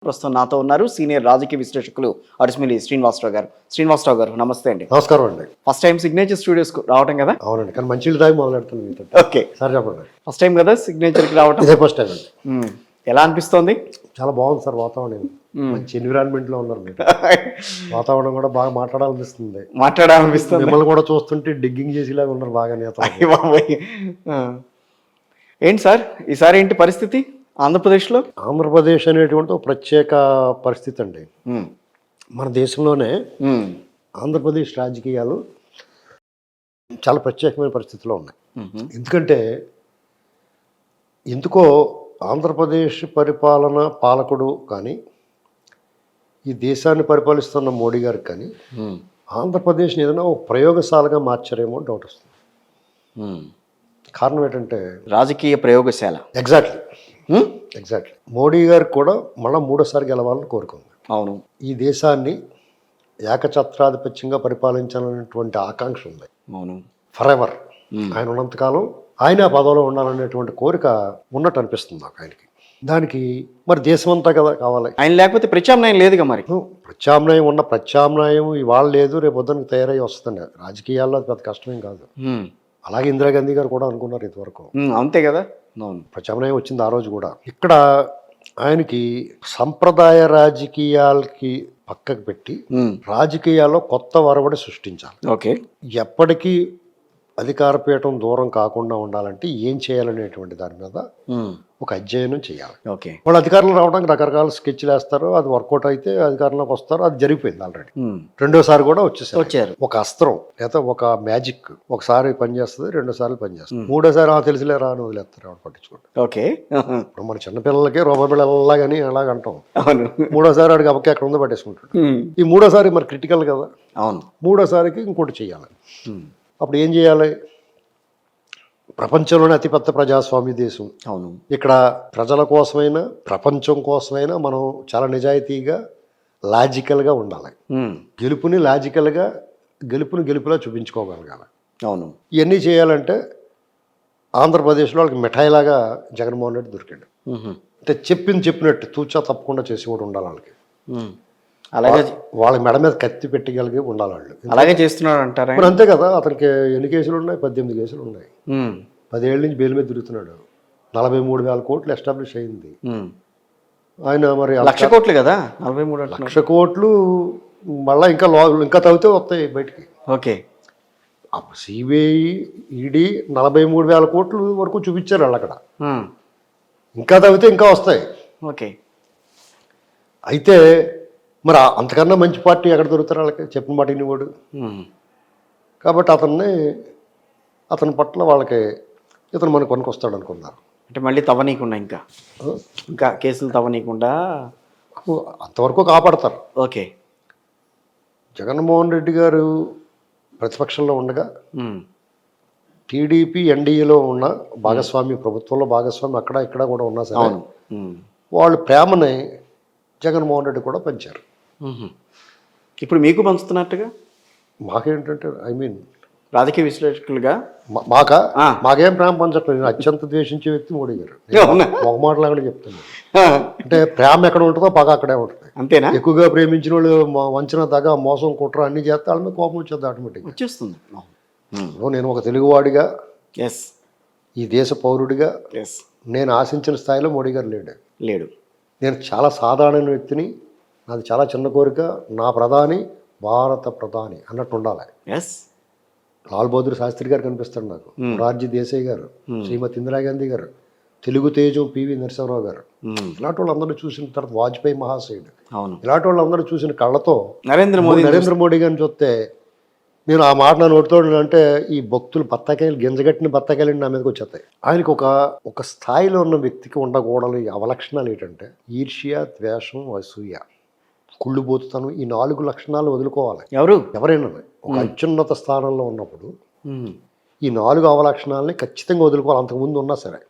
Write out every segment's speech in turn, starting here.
ప్రస్తుతం నాతో ఉన్నారు సీనియర్ రాజకీయ విశ్లేషకులు అడిసిమిల్లి శ్రీనివాసరావు గారు. శ్రీనివాసరావు గారు నమస్తే అండి. నమస్కారం అండి. ఫస్ట్ టైం సిగ్నేచర్ స్టూడియోస్ రావటం కదా? అవునండి, కానీ మంచి తాగి మొదలెడుతుంది మీతో. ఓకే సార్ చెప్పండి. ఫస్ట్ టైం కదా సిగ్నేచర్కి రావటం? ఇదే ఫస్ట్ టైం అండి. ఎలా అనిపిస్తోంది? చాలా బాగుంది సార్ వాతావరణం. మంచి ఎన్విరాన్మెంట్లో ఉన్నారు మీరు. వాతావరణం కూడా బాగా మాట్లాడాలనిపిస్తుంది. మిమ్మల్ని కూడా చూస్తుంటే డిగ్గింగ్ చేసేలాగా ఉన్నారు బాగా నేత. ఏంటి సార్ ఈసారి ఏంటి పరిస్థితి ఆంధ్రప్రదేశ్లో? ఆంధ్రప్రదేశ్ అనేటువంటి ఒక ప్రత్యేక పరిస్థితి అండి. మన దేశంలోనే ఆంధ్రప్రదేశ్ రాజకీయాలు చాలా ప్రత్యేకమైన పరిస్థితిలో ఉన్నాయి. ఎందుకంటే ఎందుకో ఆంధ్రప్రదేశ్ పాలకుడు కానీ ఈ దేశాన్ని పరిపాలిస్తున్న మోడీ గారికి కానీ ఆంధ్రప్రదేశ్ని ఏదైనా ఒక ప్రయోగశాలగా మార్చారేమో డౌట్ వస్తుంది. కారణం ఏంటంటే రాజకీయ ప్రయోగశాల. ఎగ్జాక్ట్లీ మోడీ గారికి కూడా మళ్ళీ మూడోసారి గెలవాలని కోరుకుంది. అవును, ఈ దేశాన్ని ఏకఛత్రాధిపత్యంగా పరిపాలించాలనేటువంటి ఆకాంక్ష ఉంది. అవును, ఫర్ ఎవర్ ఆయన ఉన్నంతకాలం ఆయన ఆ పదవిలో ఉండాలనేటువంటి కోరిక ఉన్నట్టు అనిపిస్తుంది నాకు ఆయనకి. దానికి మరి దేశం అంతా కదా కావాలి. ఆయన లేకపోతే ప్రత్యామ్నాయం లేదుగా. మరి ప్రత్యామ్నాయం ఇవాళ లేదు, రేపు పొద్దునకి తయారై వస్తుంది. రాజకీయాల్లో అది పెద్ద కష్టమేం కాదు. అలాగే ఇందిరాగాంధీ గారు కూడా అనుకున్నారు ఇంతవరకు. అంతే కదా, ప్రత్యామ్నాయం వచ్చింది ఆ రోజు కూడా. ఇక్కడ ఆయనకి సంప్రదాయ రాజకీయాలకి పక్కకు పెట్టి రాజకీయాల్లో కొత్త ఒరవడి సృష్టించాలి. ఓకే, ఎప్పటికీ అధికార పీఠం దూరం కాకుండా ఉండాలంటే ఏం చేయాలనేటువంటి దాని మీద ఒక అధ్యయనం చేయాలి. ఓకే, వాళ్ళు అధికారంలో రావడానికి రకరకాల స్కెచ్లు వేస్తారు. అది వర్కౌట్ అయితే అధికారంలోకి వస్తారు. అది జరిగిపోయింది ఆల్రెడీ. రెండోసారి కూడా వచ్చారు. ఒక అస్త్రం లేదా ఒక మ్యాజిక్ ఒకసారి పనిచేస్తుంది, రెండోసార్లు పనిచేస్తుంది, మూడోసారి తెలిసిలే రా అని వదిలేస్తారు. ఎవరు పట్టించుకోండి. ఓకే, ఇప్పుడు మన చిన్నపిల్లలకి రూపాయలని అలాగంటాం. మూడోసారి ఆడికి అప్పకి ఎక్కడ ఉందో పట్టేసుకుంటాడు. ఈ మూడోసారి మరి క్రిటికల్ కదా. అవును, మూడోసారికి ఇంకోటి చేయాలి. అప్పుడు ఏం చేయాలి? ప్రపంచంలోనే అతిపెద్ద ప్రజాస్వామ్య దేశం. అవును, ఇక్కడ ప్రజల కోసమైనా ప్రపంచం కోసమైనా మనం చాలా నిజాయితీగా లాజికల్గా ఉండాలి. గెలుపులా చూపించుకోగలగాలి. అవును, ఇవన్నీ చేయాలంటే ఆంధ్రప్రదేశ్లో వాళ్ళకి మిఠాయిలాగా జగన్మోహన్ రెడ్డి దొరికాడు. అంటే చెప్పినట్టు తూచా తప్పకుండా చేసి కూడా ఉండాలి వాళ్ళకి. అలాగే వాళ్ళ మెడ మీద కత్తి పెట్టగలిగి ఉండాలి వాళ్ళు. అలాగే చేస్తున్నాడు అంటారా? మరి అంతే కదా. అతనికి ఎన్ని కేసులు ఉన్నాయి? 18 కేసులు ఉన్నాయి. 10 ఏళ్ళ నుంచి బెయిల్ మీద తిరుగుతున్నాడు. 43,000 కోట్లు ఎస్టాబ్లిష్ అయింది. ఆయన మరి 1,00,000 కోట్లు కదా. 43 1,00,000 కోట్లు మళ్ళీ ఇంకా తవ్వితే వస్తాయి బయటికి. ఓకే, సిబిఐ ఈడీ 43,000 కోట్లు వరకు చూపించారు వాళ్ళు అక్కడ. ఇంకా తవ్వితే ఇంకా వస్తాయి. ఓకే, అయితే మరి అంతకన్నా మంచి పార్టీ ఎక్కడ దొరుకుతారు వాళ్ళకి? చెప్పిన మాట ఇనివాడు. కాబట్టి అతని పట్ల వాళ్ళకి ఇతను మనకు కొనుకొస్తాడు అనుకున్నారు. అంటే మళ్ళీ తవ్వనీయకుండా ఇంకా కేసులు తవ్వనీయకుండా అంతవరకు కాపాడతారు. ఓకే, జగన్మోహన్ రెడ్డి గారు ప్రతిపక్షంలో ఉండగా టీడీపీ ఎన్డీఏలో ఉన్న ప్రభుత్వంలో భాగస్వామి అక్కడ ఇక్కడ కూడా ఉన్నా సరే వాళ్ళు ప్రేమని జగన్మోహన్ రెడ్డి కూడా పంచారు. ఇప్పుడు మీకు పంచుతున్నట్టుగా మాకేంటంటే రాజకీయ విశ్లేషకులుగా మాకేం ప్రేమ పంచట్లేదు. నేను అత్యంత ద్వేషించే వ్యక్తి మోడీ గారు. ఒక మాటలా కూడా చెప్తున్నాను. అంటే ప్రేమ ఎక్కడ ఉంటుందో పగ అక్కడే ఉంటుంది. అంతేనా? ఎక్కువగా ప్రేమించిన వాళ్ళు వంచిన దగ మోసం కుట్ర అన్ని చేస్తే వాళ్ళ మీద కోపం వచ్చేది ఆటోమేటిక్ వచ్చేస్తుంది. నేను ఒక తెలుగువాడిగా, ఎస్, ఈ దేశ పౌరుడిగా ఎస్, నేను ఆశించిన స్థాయిలో మోడీ గారు లేడు. నేను చాలా సాధారణ వ్యక్తిని. నాది చాలా చిన్న కోరిక. నా ప్రధాని భారత ప్రధాని అన్నట్టు ఉండాలి. ఎస్, లాల్ బహదూర్ శాస్త్రి గారు కనిపిస్తాడు నాకు, మొరార్జీ దేశాయ్ గారు, శ్రీమతి ఇందిరాగాంధీ గారు, తెలుగు తేజం పివి నరసింహరావు గారు, ఇలాంటి వాళ్ళందరూ చూసిన తర్వాత వాజ్పేయి మహాశయుడు, ఇలాంటి వాళ్ళందరూ చూసిన కళ్ళతో నరేంద్ర మోడీ గారిని చూస్తే నేను ఆ మాట నా నోటితో అంటే ఈ భక్తులు గింజగట్టిన బత్తకాయలు నా మీదకి వచ్చేస్తాయి. ఆయనకు ఒక స్థాయిలో ఉన్న వ్యక్తికి ఉండకూడదు ఈ అవలక్షణాలు ఏంటంటే ఈర్ష్య, ద్వేషం, అసూయ, కుళ్ళుబోతుతనం. ఈ 4 లక్షణాలు వదులుకోవాలి ఎవరైనా. ఒక అత్యున్నత స్థానంలో ఉన్నప్పుడు ఈ 4 అవలక్షణాలని ఖచ్చితంగా వదులుకోవాలి. అంతకుముందు ఉన్నా సరే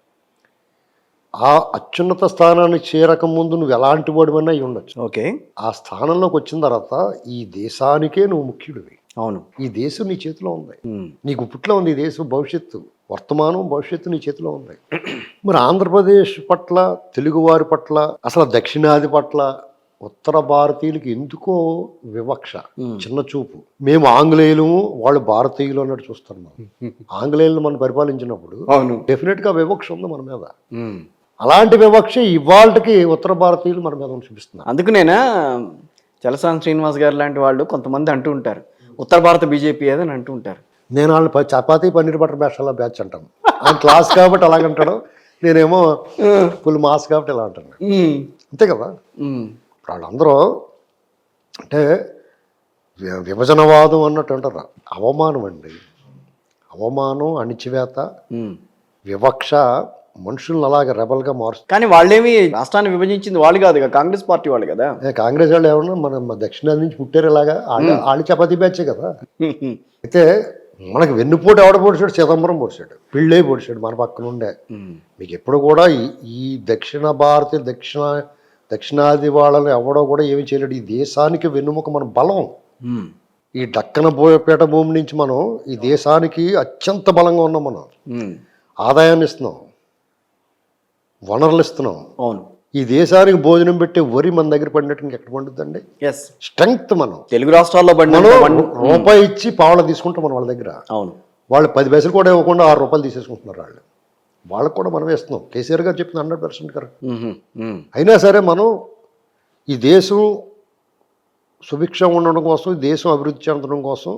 ఆ అత్యున్నత స్థానాన్ని చేరక ముందు నువ్వు ఎలాంటి వాడివన్నా అయి ఉండొచ్చు. ఓకే, ఆ స్థానంలోకి వచ్చిన తర్వాత ఈ దేశానికే నువ్వు ముఖ్యుడివి. అవును, ఈ దేశం నీ చేతిలో ఉంది, నీకు పుట్లో ఉంది ఈ దేశం భవిష్యత్తు. వర్తమానం భవిష్యత్తు నీ చేతిలో ఉంది. మరి ఆంధ్రప్రదేశ్ పట్ల, తెలుగువారి పట్ల, అసలు దక్షిణాది పట్ల ఉత్తర భారతీయులకి ఎందుకో వివక్ష, చిన్న చూపు. మేము ఆంగ్లేయులము, వాళ్ళు భారతీయులు అన్నట్టు చూస్తున్నాం. ఆంగ్లేయులను మనం పరిపాలించినప్పుడు డెఫినెట్గా వివక్ష ఉంది మన మీద. అలాంటి వివక్ష ఇవాళకి ఉత్తర భారతీయులు మన మీద చూపిస్తున్నారు. అందుకనేనా చలసాని శ్రీనివాస్ గారు లాంటి వాళ్ళు కొంతమంది అంటూ ఉంటారు ఉత్తర భారత బీజేపీ ఏదని అంటూ ఉంటారు. నేను వాళ్ళని చపాతీ పన్నీర్ బటర్ బ్యాచ్లా బ్యాచ్ అంటాను. ఆయన క్లాస్ కాబట్టి అలాగంటాడు, నేనేమో ఫుల్ మాస్ కాబట్టి ఇలా అంటాను. అంతే కదా. వాళ్ళందరూ అంటే విభజనవాదం అన్నట్టు అంటారు. అవమానం అండి, అవమానం, అణిచివేత, వివక్ష మనుషులను అలాగే రెబల్గా మారుస్తుంది. కానీ వాళ్ళేమి రాష్ట్రాన్ని విభజించింది వాళ్ళు కాదు, కాంగ్రెస్ పార్టీ వాళ్ళు కదా. కాంగ్రెస్ వాళ్ళు ఏమన్నా మన దక్షిణాది నుంచి పుట్టారు ఇలాగా, వాళ్ళు చపాతీ బ్యాచే కదా. అయితే మనకు వెన్నుపోటు ఎవడ పొడిచాడు? చిదంబరం పొడిచాడు, పిళ్ళే పొడిచాడు మన పక్కన ఉండే. మీకు ఎప్పుడు కూడా ఈ దక్షిణ భారతీయ దక్షిణాది వాళ్ళని ఎవడో కూడా ఏమి చేయలేడు. ఈ దేశానికి వెన్నుముక మన బలం. ఈ దక్కన పీఠ భూమి నుంచి మనం ఈ దేశానికి అత్యంత బలంగా ఉన్నాం. మనం ఆదాయాన్ని ఇస్తున్నాం, వనరులు ఇస్తున్నాం. అవును. ఈ దేశానికి భోజనం పెట్టే వరి మన దగ్గర పడినట్టు ఇంకెక్కడ పండుద్దండి? స్ట్రెంగ్త్. మనం తెలుగు రాష్ట్రాల్లో రూపాయి ఇచ్చి పావులు తీసుకుంటాం మనం వాళ్ళ దగ్గర. అవును. వాళ్ళు 10 పైసలు కూడా ఇవ్వకుండా 6 రూపాయలు తీసేసుకుంటున్నారు. వాళ్ళకు కూడా మనం వేస్తున్నాం. కేసీఆర్ గారు చెప్పింది 100% కరెక్ట్. అయినా సరే మనం ఈ దేశం సుభిక్షంగా ఉండడం కోసం, ఈ దేశం అభివృద్ధి చెందడం కోసం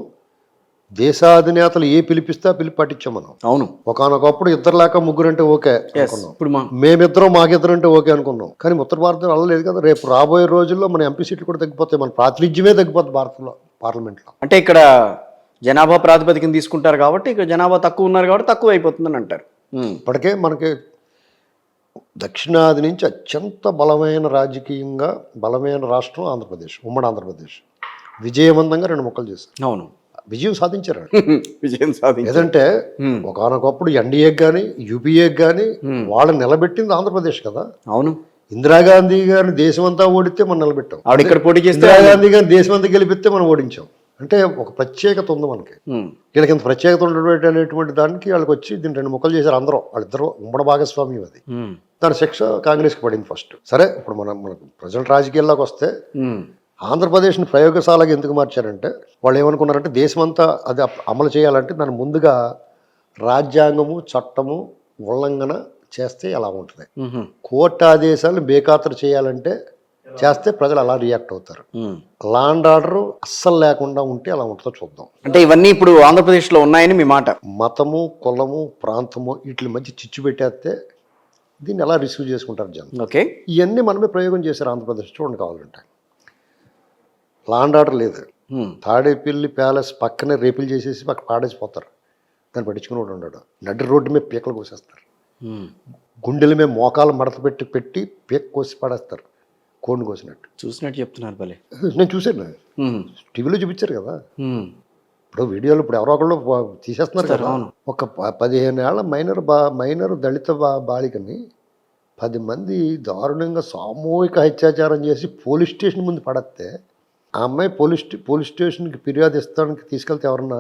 దేశాధినేతలు పిలిపిస్తే పిలిపి పట్టించాం మనం. అవును. ఒకనొకప్పుడు 2 లేక 3 అంటే ఓకే అనుకున్నాం. మేమిద్దరం మాకిద్దరు అంటే ఓకే అనుకున్నాం. కానీ ఉత్తర భారతం అలా లేదు కదా. రేపు రాబోయే రోజుల్లో మన ఎంపీ సీట్లు కూడా తగ్గిపోతాయి, మన ప్రాతినిధ్యమే తగ్గిపోతుంది భారత్లో, పార్లమెంట్లో. అంటే ఇక్కడ జనాభా ప్రాతిపదికన తీసుకుంటారు కాబట్టి ఇక్కడ జనాభా తక్కువ ఉన్నారు కాబట్టి తక్కువ అయిపోతుందని అంటారు. ఇప్పటికే మనకి దక్షిణాది నుంచి అత్యంత బలమైన రాజకీయంగా బలమైన రాష్ట్రం ఆంధ్రప్రదేశ్, ఉమ్మడి ఆంధ్రప్రదేశ్. విజయవంతంగా 2 ముక్కలు చేశారు. అవును, విజయం సాధించారు. విజయం సాధించారు. ఏదంటే ఒకనొకప్పుడు ఎన్డీఏకి కానీ యూపీఏకి కానీ వాళ్ళని నిలబెట్టింది ఆంధ్రప్రదేశ్ కదా. అవును. ఇందిరాగాంధీ గారిని దేశం అంతా ఓడితే మనం నిలబెట్టాం. ఆవిడ ఇక్కడ పోటీ చేస్తే ఇందిరాగాంధీ గారిని దేశం అంతా గెలిపిస్తే మనం ఓడించాం. అంటే ఒక ప్రత్యేకత ఉంది మనకి. వీళ్ళకి ఇంత ప్రత్యేకత ఉండేటువంటి అనేటువంటి దానికి వాళ్ళకి వచ్చి దీన్ని 2 ముక్కలు చేశారు అందరూ. వాళ్ళిద్దరూ ఉమ్మడి భాగస్వామ్యం. అది దాని శిక్ష కాంగ్రెస్కి పడింది ఫస్ట్. సరే, ఇప్పుడు మనకు ప్రజెంట్ రాజకీయాల్లోకి వస్తే ఆంధ్రప్రదేశ్ని ప్రయోగశాలగా ఎందుకు మార్చారంటే వాళ్ళు ఏమనుకున్నారంటే దేశమంతా అది అమలు చేయాలంటే దాని ముందుగా రాజ్యాంగము, చట్టము ఉల్లంఘన చేస్తే ఎలా ఉంటుంది, కోర్టు ఆదేశాలను బేఖాతరు చేయాలంటే చేస్తే ప్రజలు అలా రియాక్ట్ అవుతారు, లా అండ్ ఆర్డర్ అస్సలు లేకుండా ఉంటే ఎలా ఉంటుందో చూద్దాం. అంటే ఇవన్నీ ఇప్పుడు ఆంధ్రప్రదేశ్లో ఉన్నాయని మీ మాట. మతము, కులము, ప్రాంతము వీటి మధ్య చిచ్చు పెట్టేస్తే దీన్ని ఎలా రిసీవ్ చేసుకుంటారు జనం. ఓకే, ఇవన్నీ మనమే ప్రయోగం చేశారు ఆంధ్రప్రదేశ్. చూడండి కావాలంటే లా అండ్ ఆర్డర్ లేదు. తాడేపల్లి ప్యాలెస్ పక్కనే రేపులు చేసేసి పక్క పాడేసిపోతారు. దాన్ని పట్టించుకుని ఉండడు. నడి రోడ్డు మీద పీకలు కోసేస్తారు. గుండెల మీద మోకాలు మడత పెట్టి పీక కోసి పడేస్తారు, కోడిని కోసినట్టు. చూసినట్టు చెప్తున్నారు భలే. నేను చూసాను, టీవీలో చూపించారు కదా. ఇప్పుడు వీడియోలు ఇప్పుడు ఎవరో ఒకళ్ళు తీసేస్తున్నారు కదా. ఒక 15 ఏళ్ల మైనర్ దళిత బాలికని 10 మంది దారుణంగా సామూహిక అత్యాచారం చేసి పోలీస్ స్టేషన్ ముందు పడేస్తే ఆ అమ్మాయి పోలీస్ స్టేషన్కి ఫిర్యాదు ఇస్తానికి తీసుకెళ్తే ఎవరన్నా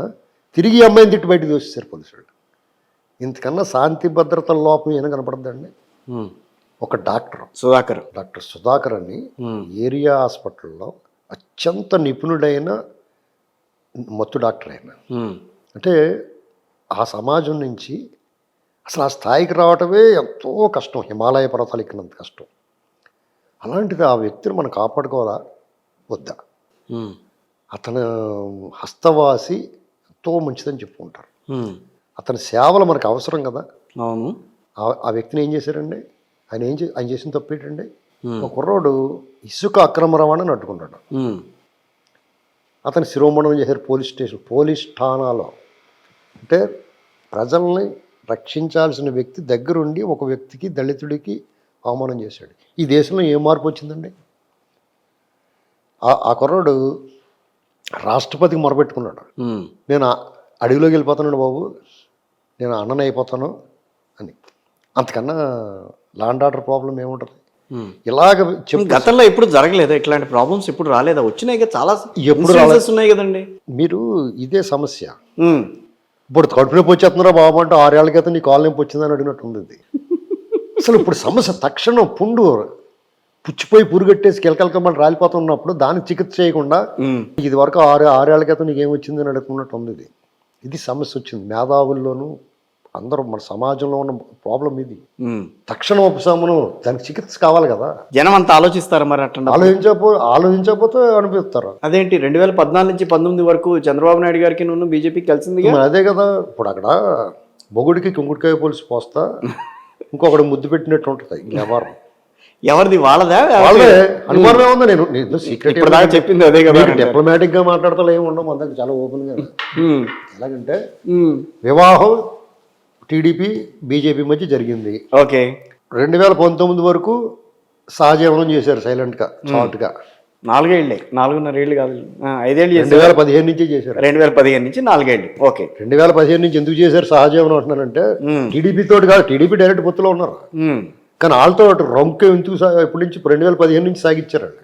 తిరిగి అమ్మాయిని తిట్టి బయటకు దోసేశారు పోలీసులు. ఇంతకన్నా శాంతి భద్రతల లోపం ఏమైనా కనపడద్దండి. ఒక డాక్టర్ సుధాకర్ అని ఏరియా హాస్పిటల్లో అత్యంత నిపుణుడైన మత్తు డాక్టర్ అయినా, అంటే ఆ సమాజం నుంచి అసలు ఆ స్థాయికి రావటమే ఎంతో కష్టం, హిమాలయ పర్వతాలు ఎక్కినంత కష్టం. అలాంటిది ఆ వ్యక్తిని మనం కాపాడుకోవాలా వద్దా? అతను హస్తవాసి ఎంతో మంచిదని చెప్పుకుంటారు. అతని సేవలు మనకు అవసరం కదా. అవును. ఆ వ్యక్తిని ఏం చేశారండి? ఆయన చేసిన తప్పు ఏంటండి? ఒక కుర్రోడు ఇసుక అక్రమ రవాణాని అడ్డుకున్నాడు. అతను శిరోమణం చేశారు పోలీస్ ఠాణాలో. అంటే ప్రజల్ని రక్షించాల్సిన వ్యక్తి దగ్గరుండి ఒక వ్యక్తికి, దళితుడికి అవమానం చేశాడు. ఈ దేశంలో ఏ మార్పు వచ్చిందండి? ఆ కుర్రోడు రాష్ట్రపతికి మొరబెట్టుకున్నాడు, నేను అడవిలోకి వెళ్ళిపోతున్నాడు బాబు, నేను అన్నని అయిపోతాను అని. అంతకన్నా లా అండ్ ఆర్డర్ ప్రాబ్లం ఏముంటుంది? ఇలాగ గతంలో ఎప్పుడు జరగలేదా ఇట్లాంటి ప్రాబ్లమ్స్? ఎప్పుడు రాలేదా? వచ్చినాయి కదా, చాలా ఎప్పుడు ఉన్నాయి కదండి. మీరు ఇదే సమస్య. ఇప్పుడు కడుపు నొప్పి వచ్చేస్తున్నారా బాబు అంటే 6 ఏళ్ల క్రితం నీ కాలు నొప్పి వచ్చిందని అడిగినట్టు ఉంది ఇది. అసలు ఇప్పుడు సమస్య తక్షణం పుండు పుచ్చిపోయి పురుగట్టేసి కిలకలకమ్మని రాలిపోతున్నప్పుడు దానికి చికిత్స చేయకుండా ఇది వరకు 6 ఏళ్ల క్రితం నీకు ఏమొచ్చిందని అడుగుతున్నట్టు ఉంది ఇది. ఇది సమస్య వచ్చింది మేధావుల్లోనూ అందరూ మన సమాజంలో ఉన్న ప్రాబ్లం ఇది. తక్షణం ఉపశమనం దానికి చికిత్స కావాలి కదా. జనం అంతా ఆలోచిస్తారు మరి అట్లా ఆలోచించకపోతే అనిపిస్తారు. అదేంటి 2014 నుంచి 19 వరకు చంద్రబాబు నాయుడు గారికి నువ్వు బీజేపీకి కలిసింది మరి అదే కదా. ఇప్పుడు అక్కడ మొగుడికి కుంకుడికాయ పులుసు పోస్తా ఇంకొకటి ముద్దు పెట్టినట్టు ఉంటుంది ఈ వ్యవహారం. ఎవరిది వాళ్ళదా వాళ్ళే అనుమానమే ఉంది. నేను సీక్రెట్ చెప్పింది అదే కదా. డిప్లొమాటిక్ గా మాట్లాడతా ఏమి ఉండవు మన దగ్గర, చాలా ఓపెన్ గా. ఎలాగంటే వివాహం టీడీపీ బీజేపీ మధ్య జరిగింది. ఓకే. 2019 వరకు సహజీవనం చేశారు సైలెంట్ గా, షార్ట్ గా. 4 ఏళ్ళే, 4.5 ఏళ్ళు కాదు, 5 ఏళ్ళు. 2015 నుంచి చేశారు. 2015 నుంచి 4 ఏళ్ళు. ఓకే. 2015 నుంచి ఎందుకు చేశారు సహజీవనం అంటున్నారంటే టీడీపీ తోటి కాదు, టీడీపీ డైరెక్ట్ పొత్తులో ఉన్నారు. కానీ వాళ్ళతో రొంక ఎందుకు ఎప్పటి నుంచి 2015 నుంచి సాగించారు వాళ్ళు.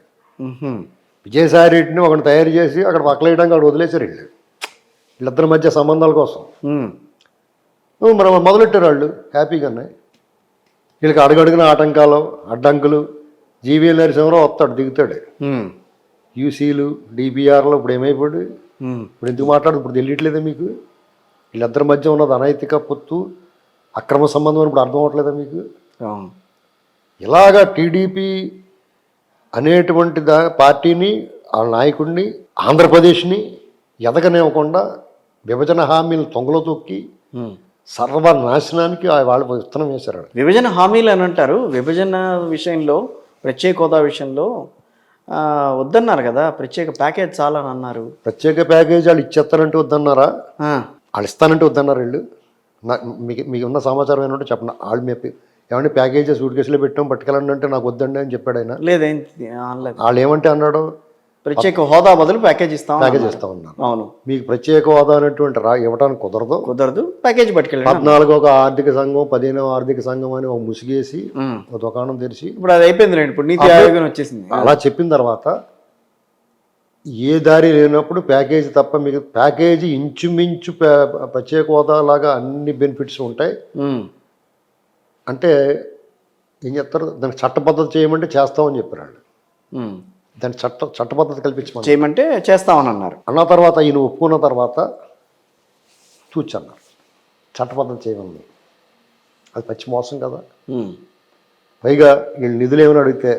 విజయసాయి రెడ్డిని ఒకటి తయారు చేసి అక్కడ పక్కలేయడానికి అక్కడ వదిలేశారు వీళ్ళు, వీళ్ళిద్దరి మధ్య సంబంధాల కోసం. మరి మొదలెట్టారు వాళ్ళు హ్యాపీగానే. వీళ్ళకి అడుగడుగున ఆటంకాలు అడ్డంకులు. జీవీఎల్ నరసింహరావు వస్తాడు, దిగుతాడు. యూసీలు డిబిఆర్లో ఇప్పుడు ఏమైపోయాడు, ఇప్పుడు ఎందుకు మాట్లాడు, ఇప్పుడు తెలియట్లేదా మీకు? వీళ్ళిద్దరి మధ్య ఉన్నది అనైతిక పొత్తు, అక్రమ సంబంధం అని ఇప్పుడు అర్థం అవ్వట్లేదా మీకు? ఇలాగా టీడీపీ అనేటువంటి పార్టీని, ఆ నాయకుడిని, ఆంధ్రప్రదేశ్ని ఎదగనివ్వకుండా విభజన హామీలు తొంగలో తొక్కి సర్వనాశనానికి వాళ్ళు విత్తనం వేశారు. విభజన హామీలు అని అంటారు. విభజన విషయంలో, ప్రత్యేక హోదా విషయంలో వద్దన్నారు కదా, ప్రత్యేక ప్యాకేజ్ చాలా అని అన్నారు. ప్రత్యేక ప్యాకేజ్ వాళ్ళు ఇచ్చేస్తానంటే వద్దన్నారా? వాళ్ళు ఇస్తానంటే వద్దన్నారు వీళ్ళు. మీకు ఉన్న సమాచారం ఏంటంటే చెప్పండి. వాళ్ళు మేపి ఏమంటే ప్యాకేజీ సూట్ కేసులో పెట్టాం పట్టుకెళ్ళండి అంటే నాకు వద్దండి అని చెప్పాడు ఆయన. లేదేంటి వాళ్ళు ఏమంటే అన్నాడు, ప్రత్యేక హోదా బదులు ప్యాకేజ్ ఇస్తా ఉన్నారు. అవును, మీకు ప్రత్యేక హోదా అనేటువంటి ఇవ్వడానికి కుదరదు, ప్యాకేజ్ పట్టుకెళ్ళి 14 ఒక ఆర్థిక సంఘం, 15 ఆర్థిక సంఘం అని ఒక ముసిగేసి ఒక దుకాణం తెరిచి ఇప్పుడు అది అయిపోయింది. ఇప్పుడు నీతి ఆయోగం వచ్చేసింది. అలా చెప్పిన తర్వాత ఏ దారి లేనప్పుడు ప్యాకేజీ తప్ప మీకు ప్యాకేజీ ఇంచుమించు ప్రత్యేక హోదా లాగా అన్ని బెనిఫిట్స్ ఉంటాయి అంటే ఏం చెప్తారు, దానికి చట్టబద్ధత చేయమంటే చేస్తామని చెప్పారు వాళ్ళు. దాని చట్టబద్ధత కల్పించమని చేయమంటే చేస్తామని అన్నారు. అన్న తర్వాత ఈయన ఒప్పుకున్న తర్వాత చూచన్నారు చట్టబద్ధత చేయమని. అది పచ్చి మోసం కదా. పైగా వీళ్ళు నిధులు ఏమైనా అడిగితే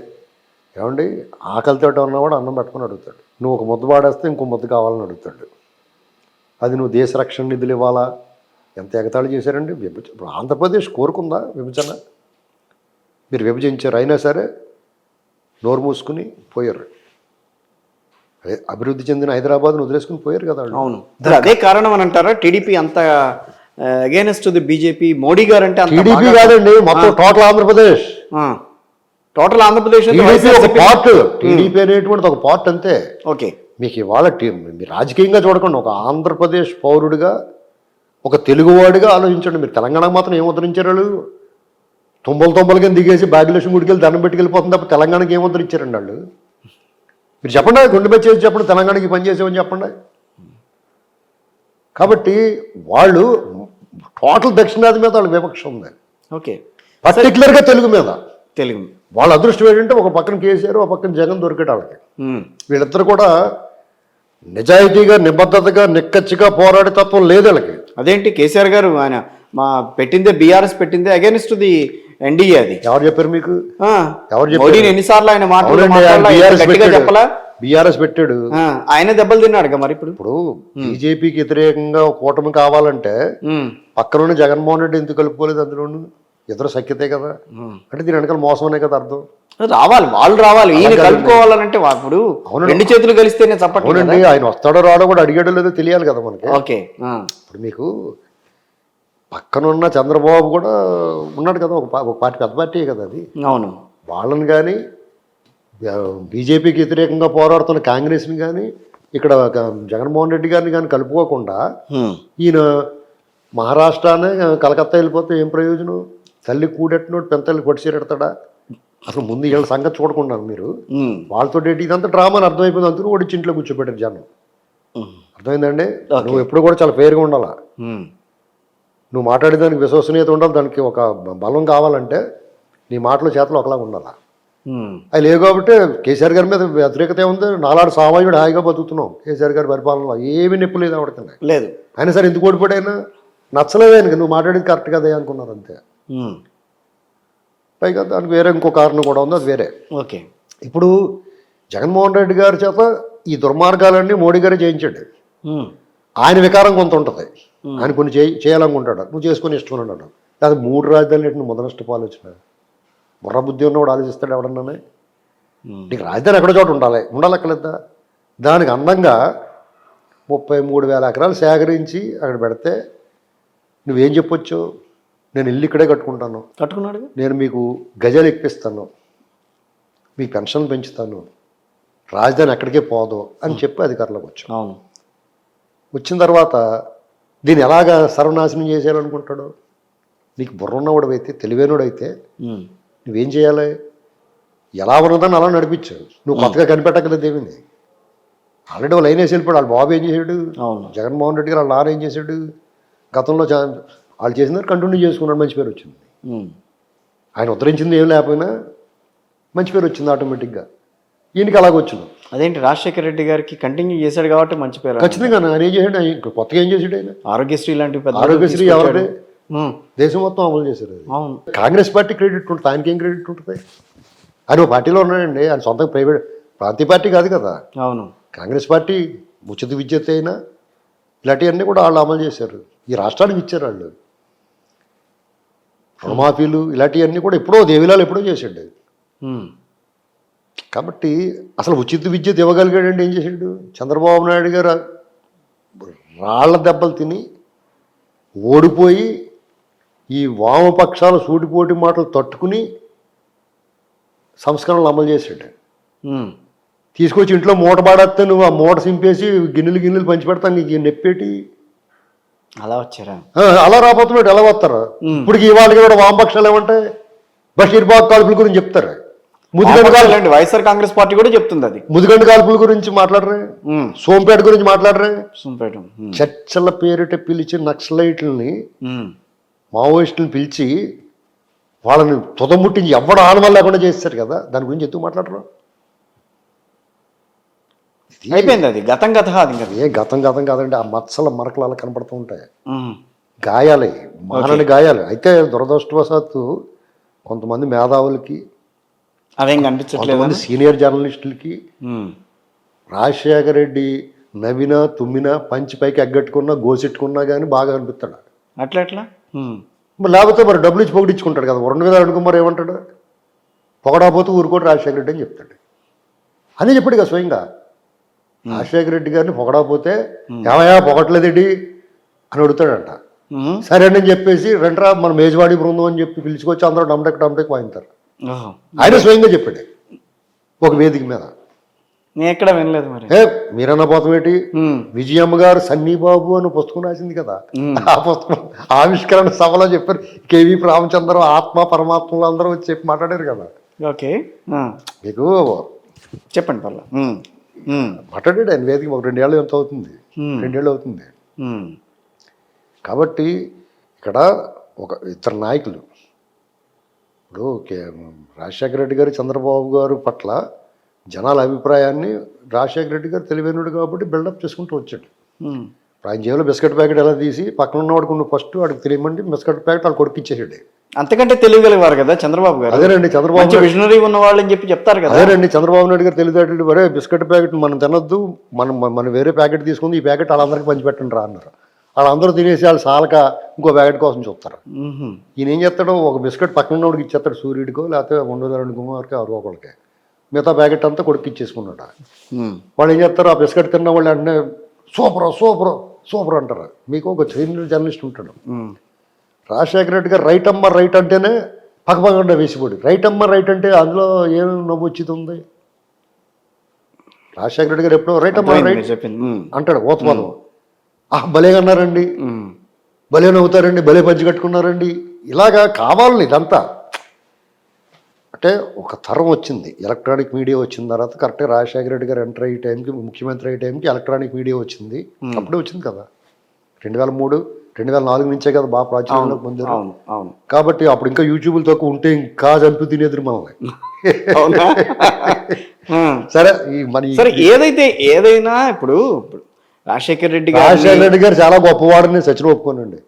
ఏమండి ఆకలితో ఉన్నవాడు అన్నం పెట్టుకుని అడుగుతాడు, నువ్వు ఒక ముద్ద పాడేస్తే ఇంకో ముద్ద కావాలని అడుగుతాడు. అది నువ్వు దేశ రక్షణ నిధులు ఇవ్వాలా? ఎంత ఎగతాళి చేశారండి. ఇప్పుడు ఆంధ్రప్రదేశ్ కోరుకుందా విభజన? మీరు విభజించారు, అయినా సరే నోరు మూసుకుని పోయారు. అభివృద్ధి చెందిన హైదరాబాద్ను వదిలేసుకుని పోయారు కదా. అవును, అదే కారణం అని అంటారా టీడీపీ అంత అగైనెస్ట్ ది బీజేపీ? మోడీ గారు అంటే టీడీపీ కాదండి, మొత్తం total Andhra Pradesh. Total Andhra Pradesh part, TDP అనేటువంటి ఒక పార్ట్ అంతే. ఓకే. మీకు ఇవాళ మీరు రాజకీయంగా చూడకుండా ఒక ఆంధ్రప్రదేశ్ పౌరుడిగా, ఒక తెలుగువాడిగా ఆలోచించండి. మీరు తెలంగాణకు మాత్రం ఏం ఉద్ధరించారు వాళ్ళు? తొంభలు కింద దిగేసి భాగ్యలక్ష్మి గుడికి వెళ్ళి దండం పెట్టుకెళ్ళిపోతుంది తప్ప తెలంగాణకి ఏం ఉద్ధరించారండి వాళ్ళు? మీరు చెప్పండి, గుండె చేసి చెప్పండి, తెలంగాణకి పని చేసేవని చెప్పండి. కాబట్టి వాళ్ళు టోటల్ దక్షిణాది మీద వాళ్ళ వివక్ష ఉంది. ఓకే. పర్టికులర్గా తెలుగు మీద. తెలుగు వాళ్ళ అదృష్టం ఏంటంటే ఒక పక్కన కేసీఆర్, ఒక పక్కన జగన్ దొరికాడు వాళ్ళకి. వీళ్ళిద్దరు కూడా నిజాయితీగా, నిబద్ధతగా, నిక్కచ్చిగా పోరాడే తత్వం లేదు వీళ్ళకి. అదేంటి కేసీఆర్ గారు ఆయన మా పెట్టిందే బీఆర్ఎస్ పెట్టిందే అగైనెస్ట్ ది ఎన్డీఏ. అది ఎవరు చెప్పారు మీకు? ఎవరు చెప్పారు? ఎన్నిసార్లు ఆయన చెప్పలా? బీఆర్ఎస్ పెట్టాడు, ఆయన దెబ్బలు తిన్నాడు మరి. ఇప్పుడు బీజేపీకి వ్యతిరేకంగా కూటమి కావాలంటే పక్కనున్న జగన్మోహన్ రెడ్డి ఎందుకు కలుపుకోలేదు? అందులోను ఇద్దరు సఖ్యతే కదా. అంటే దీని వెనకాల మోసం అనే కదా అర్థం. రావాలి, వాళ్ళు రావాలి, ఈయన కలుపుకోవాలంటే ఇప్పుడు 2 చేతులు కలిస్తేనే చెప్పండి. ఆయన వస్తాడో రాడో కూడా అడిగాడో లేదో తెలియాలి కదా మనకి. ఓకే. ఇప్పుడు మీకు పక్కనున్న చంద్రబాబు కూడా ఉన్నాడు కదా, ఒక పార్టీ, పెద్ద పార్టీ కదా అది. అవును. వాళ్ళని కానీ బీజేపీకి వ్యతిరేకంగా పోరాడుతున్న కాంగ్రెస్ని కానీ ఇక్కడ జగన్మోహన్ రెడ్డి గారిని కానీ కలుపుకోకుండా ఈయన మహారాష్ట్రనే కలకత్తా వెళ్ళిపోతే ఏం ప్రయోజనం? తల్లి కూడెట్టినోడు పెంతల్లి కొట్టిసేరెడతాడా? అసలు ముందు వీళ్ళ సంగతి చూడకుండా మీరు వాళ్ళతో ఇదంతా డ్రామాని అర్థమైపోయింది. అందుకు ఓడిచి ఇంట్లో కూర్చోబెట్టారు జనం. అర్థమైందండి? నువ్వు ఎప్పుడు కూడా చాలా ఫెయిర్గా ఉండాలా. నువ్వు మాట్లాడేదానికి విశ్వసనీయత ఉండాలి, దానికి ఒక బలం కావాలంటే నీ మాటలు చేతలు ఒకలాగా ఉండాలా. అవి లేవు కాబట్టి కేసీఆర్ గారి మీద వ్యతిరేకత ఉంది. నాలాడు సామాన్యుడు హాయిగా బతుకుతున్నాం కేసీఆర్ గారి పరిపాలనలో, ఏమి నొప్పి లేదు ఆవిడకన్నా లేదు. అయినా సరే ఎందుకు ఓడిపోయాడైనా నచ్చలేదు ఆయనకి, నువ్వు మాట్లాడేది కరెక్ట్ కదా అనుకున్నారు అంతే. పైగా దానికి వేరే ఇంకో కారణం కూడా ఉంది, అది వేరే. ఓకే. ఇప్పుడు జగన్మోహన్ రెడ్డి గారి చేత ఈ దుర్మార్గాలన్నీ మోడీ గారే చేయించాడు. ఆయన వికారం కొంత ఉంటుంది, ఆయన కొన్ని చేయాలనుకుంటాడు, నువ్వు చేసుకొని ఇష్టం అన్నాడు. అది 3 రాజధానులు ఏంటి మొదలష్టపు ఆలోచన? బుర్ర బుద్ధి ఉన్నవాడు ఆలోచిస్తాడు ఎవడన్నా? నీకు రాజధాని ఎక్కడో చోట ఉండాలక్కలేదా? దానికి అందంగా 33,000 ఎకరాలు సేకరించి అక్కడ పెడితే నువ్వేం చెప్పొచ్చు? నేను ఇల్లు ఇక్కడే కట్టుకున్నాడు, నేను మీకు గజాలు ఎక్కిస్తాను, మీ పెన్షన్ పెంచుతాను, రాజధాని ఎక్కడికే పోదు అని చెప్పి అధికారంలోకి వచ్చాను. అవును. వచ్చిన తర్వాత దీన్ని ఎలాగా సర్వనాశనం చేసేయాలనుకుంటాడు? నీకు బుర్ర ఉన్నవాడు అయితే, తెలివైనడు అయితే నువ్వేం చేయాలి? ఎలా ఉన్నదాన్ని అలా నడిపించు. నువ్వు కొత్తగా కనిపెట్టగలదు ఏమింది. ఆల్రెడీ వాళ్ళు లైన్ వేసి వెళ్ళిపోయాడు. వాళ్ళ బాబు ఏం చేశాడు? జగన్మోహన్ రెడ్డి గారు వాళ్ళ నాన్న ఏం చేశాడు? గతంలో వాళ్ళు చేసిన కంటిన్యూ చేసుకున్నాడు, మంచి పేరు వచ్చింది. ఆయన ఉద్ధరించింది ఏం లేకపోయినా మంచి పేరు వచ్చింది ఆటోమేటిక్గా. ఈయనకి అలాగొచ్చింది. అదేంటి, రాజశేఖర రెడ్డి గారికి కంటిన్యూ చేశాడు కాబట్టి మంచి పేరు. ఖచ్చితంగా ఆయన ఏం చేశాడు? ఆయన కొత్తగా ఏం చేశాడు? ఆయన ఆరోగ్యశ్రీ లాంటి ఆరోగ్యశ్రీ ఎవరిదే? దేశం మొత్తం అమలు చేశారు. కాంగ్రెస్ పార్టీ క్రెడిట్ ఉంటుంది, ఆయనకి ఏం క్రెడిట్ ఉంటుంది? ఆయన పార్టీలో ఉన్నాడండి, ఆయన సొంత ప్రైవేట్ ప్రాంతీయ పార్టీ కాదు కదా. అవును. కాంగ్రెస్ పార్టీ ఉచిత విద్యుత్ అయినా ఇలాంటివన్నీ కూడా వాళ్ళు అమలు చేశారు, ఈ రాష్ట్రానికి ఇచ్చారు. వాళ్ళు రుణమాఫీలు ఇలాంటివన్నీ కూడా ఎప్పుడో దేవిలాలు ఎప్పుడో చేశాడు. కాబట్టి అసలు ఉచిత విద్యుత్ ఇవ్వగలిగాడండి. ఏం చేశాడు? చంద్రబాబు నాయుడు గారు రాళ్ల దెబ్బలు తిని ఓడిపోయి ఈ వామపక్షాల సూటిపోటి మాటలు తట్టుకుని సంస్కరణలు అమలు చేశాడు. తీసుకొచ్చి ఇంట్లో మూట పాడేస్తే నువ్వు ఆ మూట సింపేసి గిన్నెలు పంచిపెడతాను, నీకు నెప్పేటి అలా వచ్చారా? అలా రాబోతున్నాడు. ఎలా వస్తారు? ఇప్పుడు ఇవాళ కూడా వామపక్షాలు ఏమంటాయి? బషీర్ బాగ్ కాల్పుల గురించి చెప్తారు. వైఎస్ఆర్ కాంగ్రెస్ పార్టీ కూడా చెప్తుంది అది. ముదిగండ కాల్పుల గురించి మాట్లాడరే, సోంపేట గురించి మాట్లాడరే. చర్చల పేరిట పిలిచి నక్సలైట్లని మావోయిస్టులను పిలిచి వాళ్ళని తుదముట్టించి ఎవడు ఆనవాళ్ళు లేకుండా చేస్తారు కదా, దాని గురించి ఎందుకు మాట్లాడరు? అయిపోయింది అది, గతం గతం కాదండి. ఆ మచ్చల మరకలు అలా కనపడుతూ ఉంటాయి, గాయాలే, మానని గాయాలు. అయితే దురదృష్టవశాత్తు కొంతమంది మేధావులకి, అదేం కనిపించట్లేదు, సీనియర్ జర్నలిస్టులకి రాజశేఖర రెడ్డి నవ్వినా తుమ్మినా పంచి పైకి ఎగ్గట్టుకున్నా గోసెట్టుకున్నా కానీ బాగా అనిపిస్తాడు. అట్లా లేకపోతే మరి డబ్బులు ఇచ్చి పొగిడించుకుంటాడు కదా. 2,000 అనుకో, మరి ఏమంటాడు? పొగడకపోతే ఊరుకోటి రాజశేఖర రెడ్డి అని చెప్తాడు. అని చెప్పాడు కదా స్వయంగా. రాజశేఖర రెడ్డి గారిని పొగడకపోతే ఏమయ్యా పొగట్లేదేంటి అని అడుగుతాడంట. సరే అని చెప్పేసి రెండ్రా మన మేజవాడి బృందం అని చెప్పి పిలుచుకొచ్చి అందరూ డమ్టెక్ వాయింటారు. ఆయన స్వయంగా చెప్పాడు ఒక వేదిక మీద. నేను ఎక్కడ వినలేదు. మరి మీరన్న పోతమేటి, విజయమ్మ గారు సన్నీబాబు అని పుస్తకం రాసింది కదా, ఆ పుస్తకం ఆవిష్కరణ సభలో చెప్పారు. కేవీ రామచంద్ర ఆత్మ పరమాత్మలు అందరూ వచ్చి చెప్పి మాట్లాడారు కదా. ఓకే, మీకు చెప్పండి పర్లా. మాట్లాడాడు ఆయన వేదిక. ఒక 2 ఏళ్ళు ఎంత అవుతుంది, 2 ఏళ్ళు అవుతుంది. కాబట్టి ఇక్కడ ఒక ఇద్దరు నాయకులు, ఇప్పుడు రాజశేఖర రెడ్డి గారు చంద్రబాబు గారు పట్ల జనాల అభిప్రాయాన్ని రాజశేఖర రెడ్డి గారు తెలివైనడు కాబట్టి బిల్డప్ చేసుకుంటూ వచ్చాడు. ఆయన జేబులో బిస్కెట్ ప్యాకెట్ ఎలా తీసి పక్కన ఉన్నవాడికి నువ్వు ఫస్ట్ వాడికి తెలియమండి బిస్కెట్ ప్యాకెట్ వాళ్ళు కొడుకిచ్చేసాడు. అంతకంటే తెలియగలిగారు కదా చంద్రబాబు గారు. అదేనండి చంద్రబాబు విజనరీ ఉన్న వాళ్ళని చెప్పి చెప్తారు కదా. అదేనండి చంద్రబాబు నాయుడు గారు తెలియదు, వరే బిస్కెట్ ప్యాకెట్ మనం తినొద్దు, మనం వేరే ప్యాకెట్ తీసుకుంది, ఈ ప్యాకెట్ వాళ్ళందరికీ పంచిపెట్టండి రా అన్నారు. వాళ్ళందరూ తినేసి వాళ్ళు సాలక ఇంకో ప్యాకెట్ కోసం చూస్తారు. ఈయన ఏం చేస్తాడో ఒక బిస్కెట్ పక్కన ఉన్నవాడికి ఇచ్చేస్తాడు, సూర్యుడికో లేకపోతే 2,2 కుమార్కి ఎవరో ఒకరికి. మిగతా ప్యాకెట్ అంతా కొడుకు ఇచ్చేసుకున్నాడు. వాళ్ళు ఏం చేస్తారు, ఆ బిస్కెట్ తిన్న వాళ్ళు అంటే సూపర్ అంటారు. మీకు ఒక సీనియర్ జర్నలిస్ట్ ఉంటాడు, రాజశేఖర రెడ్డి గారు రైట్ అమ్మ రైట్ అంటేనే పక్కపక్కన వేసిపోడు. రైట్ అమ్మ రైట్ అంటే అందులో ఏం నవ్వు వచ్చింది ఉంది? రాజశేఖర రెడ్డి గారు ఎప్పుడో రైట్ అమ్మ రైట్ అంటాడు. ఓతపదం భలే అన్నారండి, భలే నవ్వుతారండి, భలే పంచి కట్టుకున్నారండి. ఇలాగా కావాలని ఇదంతా. అంటే ఒక తరం వచ్చింది, ఎలక్ట్రానిక్ మీడియా వచ్చిన తర్వాత కరెక్ట్గా రాజశేఖర రెడ్డి గారు ఎంటర్ అయ్యే టైంకి, ముఖ్యమంత్రి అయ్యే టైంకి ఎలక్ట్రానిక్ మీడియా వచ్చింది. అప్పుడే వచ్చింది కదా 2003 2004 నుంచే కదా బాగా ప్రాచుర్యంలోకి పొందారు. అవును అవును. కాబట్టి అప్పుడు ఇంకా యూట్యూబ్లు తక్కువ ఉంటే ఇంకా చంపి తినేది మనల్ని. అవునా? సరే మరి సరే, ఏదైనా ఇప్పుడు రాజశేఖర రెడ్డి గారు చాలా గొప్పవాడని సచిన ఒప్పుకోనండి.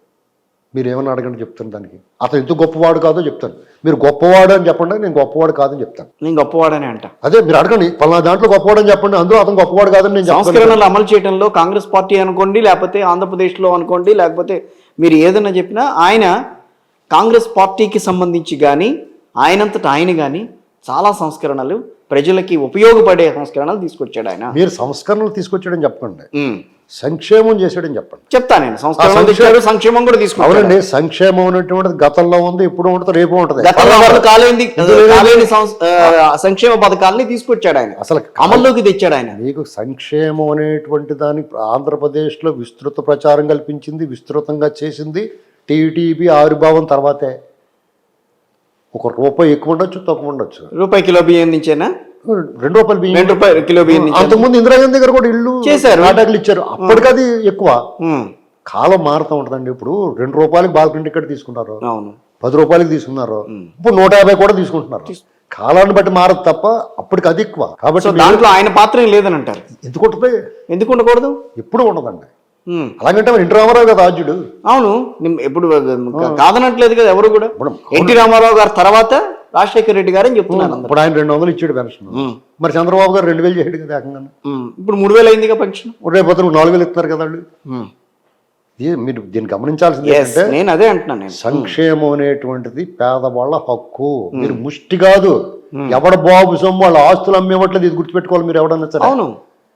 మీరు ఏమన్నా అడగండి చెప్తాను దానికి. అతను ఎంత గొప్పవాడు కాదో చెప్తాను. మీరు గొప్పవాడు అని చెప్పండి, నేను గొప్పవాడు కాదని చెప్తాను. నేను గొప్పవాడని అంట. అదే మీరు అడగండి, పలానా దాంట్లో గొప్పవాడు అని చెప్పండి, అందులో అతను గొప్పవాడు కాదని నేను చెప్తాను. సంస్కరణలు అమలు చేయడంలో కాంగ్రెస్ పార్టీ అనుకోండి, లేకపోతే ఆంధ్రప్రదేశ్లో అనుకోండి, లేకపోతే మీరు ఏదైనా చెప్పినా ఆయన కాంగ్రెస్ పార్టీకి సంబంధించి కానీ ఆయనంతటా ఆయన కానీ చాలా సంస్కరణలు, ప్రజలకి ఉపయోగపడే సంస్కరణలు తీసుకొచ్చాడు ఆయన. మీరు సంస్కరణలు తీసుకొచ్చాడని చెప్పండి, సంక్షేమం చేశాడని చెప్పండి. చెప్తాను నేను. సంక్షేమం కూడా తీసుకున్నాను. అవునండి, సంక్షేమం అనేటువంటిది గతంలో ఉంది, ఇప్పుడు ఉంటుంది, రేపు ఉంటుంది. సంక్షేమ పథకాలని తీసుకొచ్చాడు ఆయన, అసలు అమల్లోకి తెచ్చాడు ఆయన. మీకు సంక్షేమం అనేటువంటి దాని ఆంధ్రప్రదేశ్లో విస్తృత ప్రచారం కల్పించింది, విస్తృతంగా చేసింది టీడీపీ ఆవిర్భావం తర్వాతే. ₹1 ఎక్కువ ఉండొచ్చు, తక్కువ ఉండొచ్చు. రూపాయి కిలో బియ్యం నుంచేనా? ₹2 బియ్యం, ₹2 కిలో బియ్యం. అంతకుముందు ఇందిరాగాంధీ గారు కూడా ఇల్లు చేశారు, నాటకాలు ఇచ్చారు. అప్పటికది ఎక్కువ. కాలం మారుతూ ఉంటుందండి. ఇప్పుడు ₹2 బాల్కనీ టికెట్ తీసుకున్నారు, ₹10 తీసుకున్నారు, ఇప్పుడు 150 కూడా తీసుకుంటున్నారు. కాలాన్ని బట్టి మారదు తప్ప అప్పటికి అది ఎక్కువ. కాబట్టి దాంట్లో ఆయన పాత్ర లేదని అంటారు. ఎందుకు ఉంటుంది? ఎందుకు ఉండకూడదు? ఎప్పుడు ఉండదండి. అలాగంటే ఎన్టీ రామారావు కదా రాజ్యుడు. అవును, ఇప్పుడు కాదనట్లేదు కదా ఎవరు కూడా. ఎన్టీ రామారావు గారు తర్వాత రాజశేఖర రెడ్డి గారు అని చెప్తున్నారు. ఇప్పుడు ఆయన 200 ఇచ్చాడు పెన్షన్. మరి చంద్రబాబు గారు 2000 చేయడు కదా ఏకంగా. ఇప్పుడు 3000 అయిందిగా పెన్షన్. రేపు 4000 ఇస్తున్నారు కదా వాళ్ళు. మీరు దీన్ని గమనించాల్సింది ఏంటంటే, నేను అదే అంటున్నాను, సంక్షేమం అనేటువంటిది పేదవాళ్ళ హక్కు. మీరు ముష్టి కాదు, ఎవడ బాబు సొమ్ము వాళ్ళ ఆస్తులు అమ్మేవట్లేదు, ఇది గుర్తుపెట్టుకోవాలి. మీరు ఎవడన్నా సరే, అవును,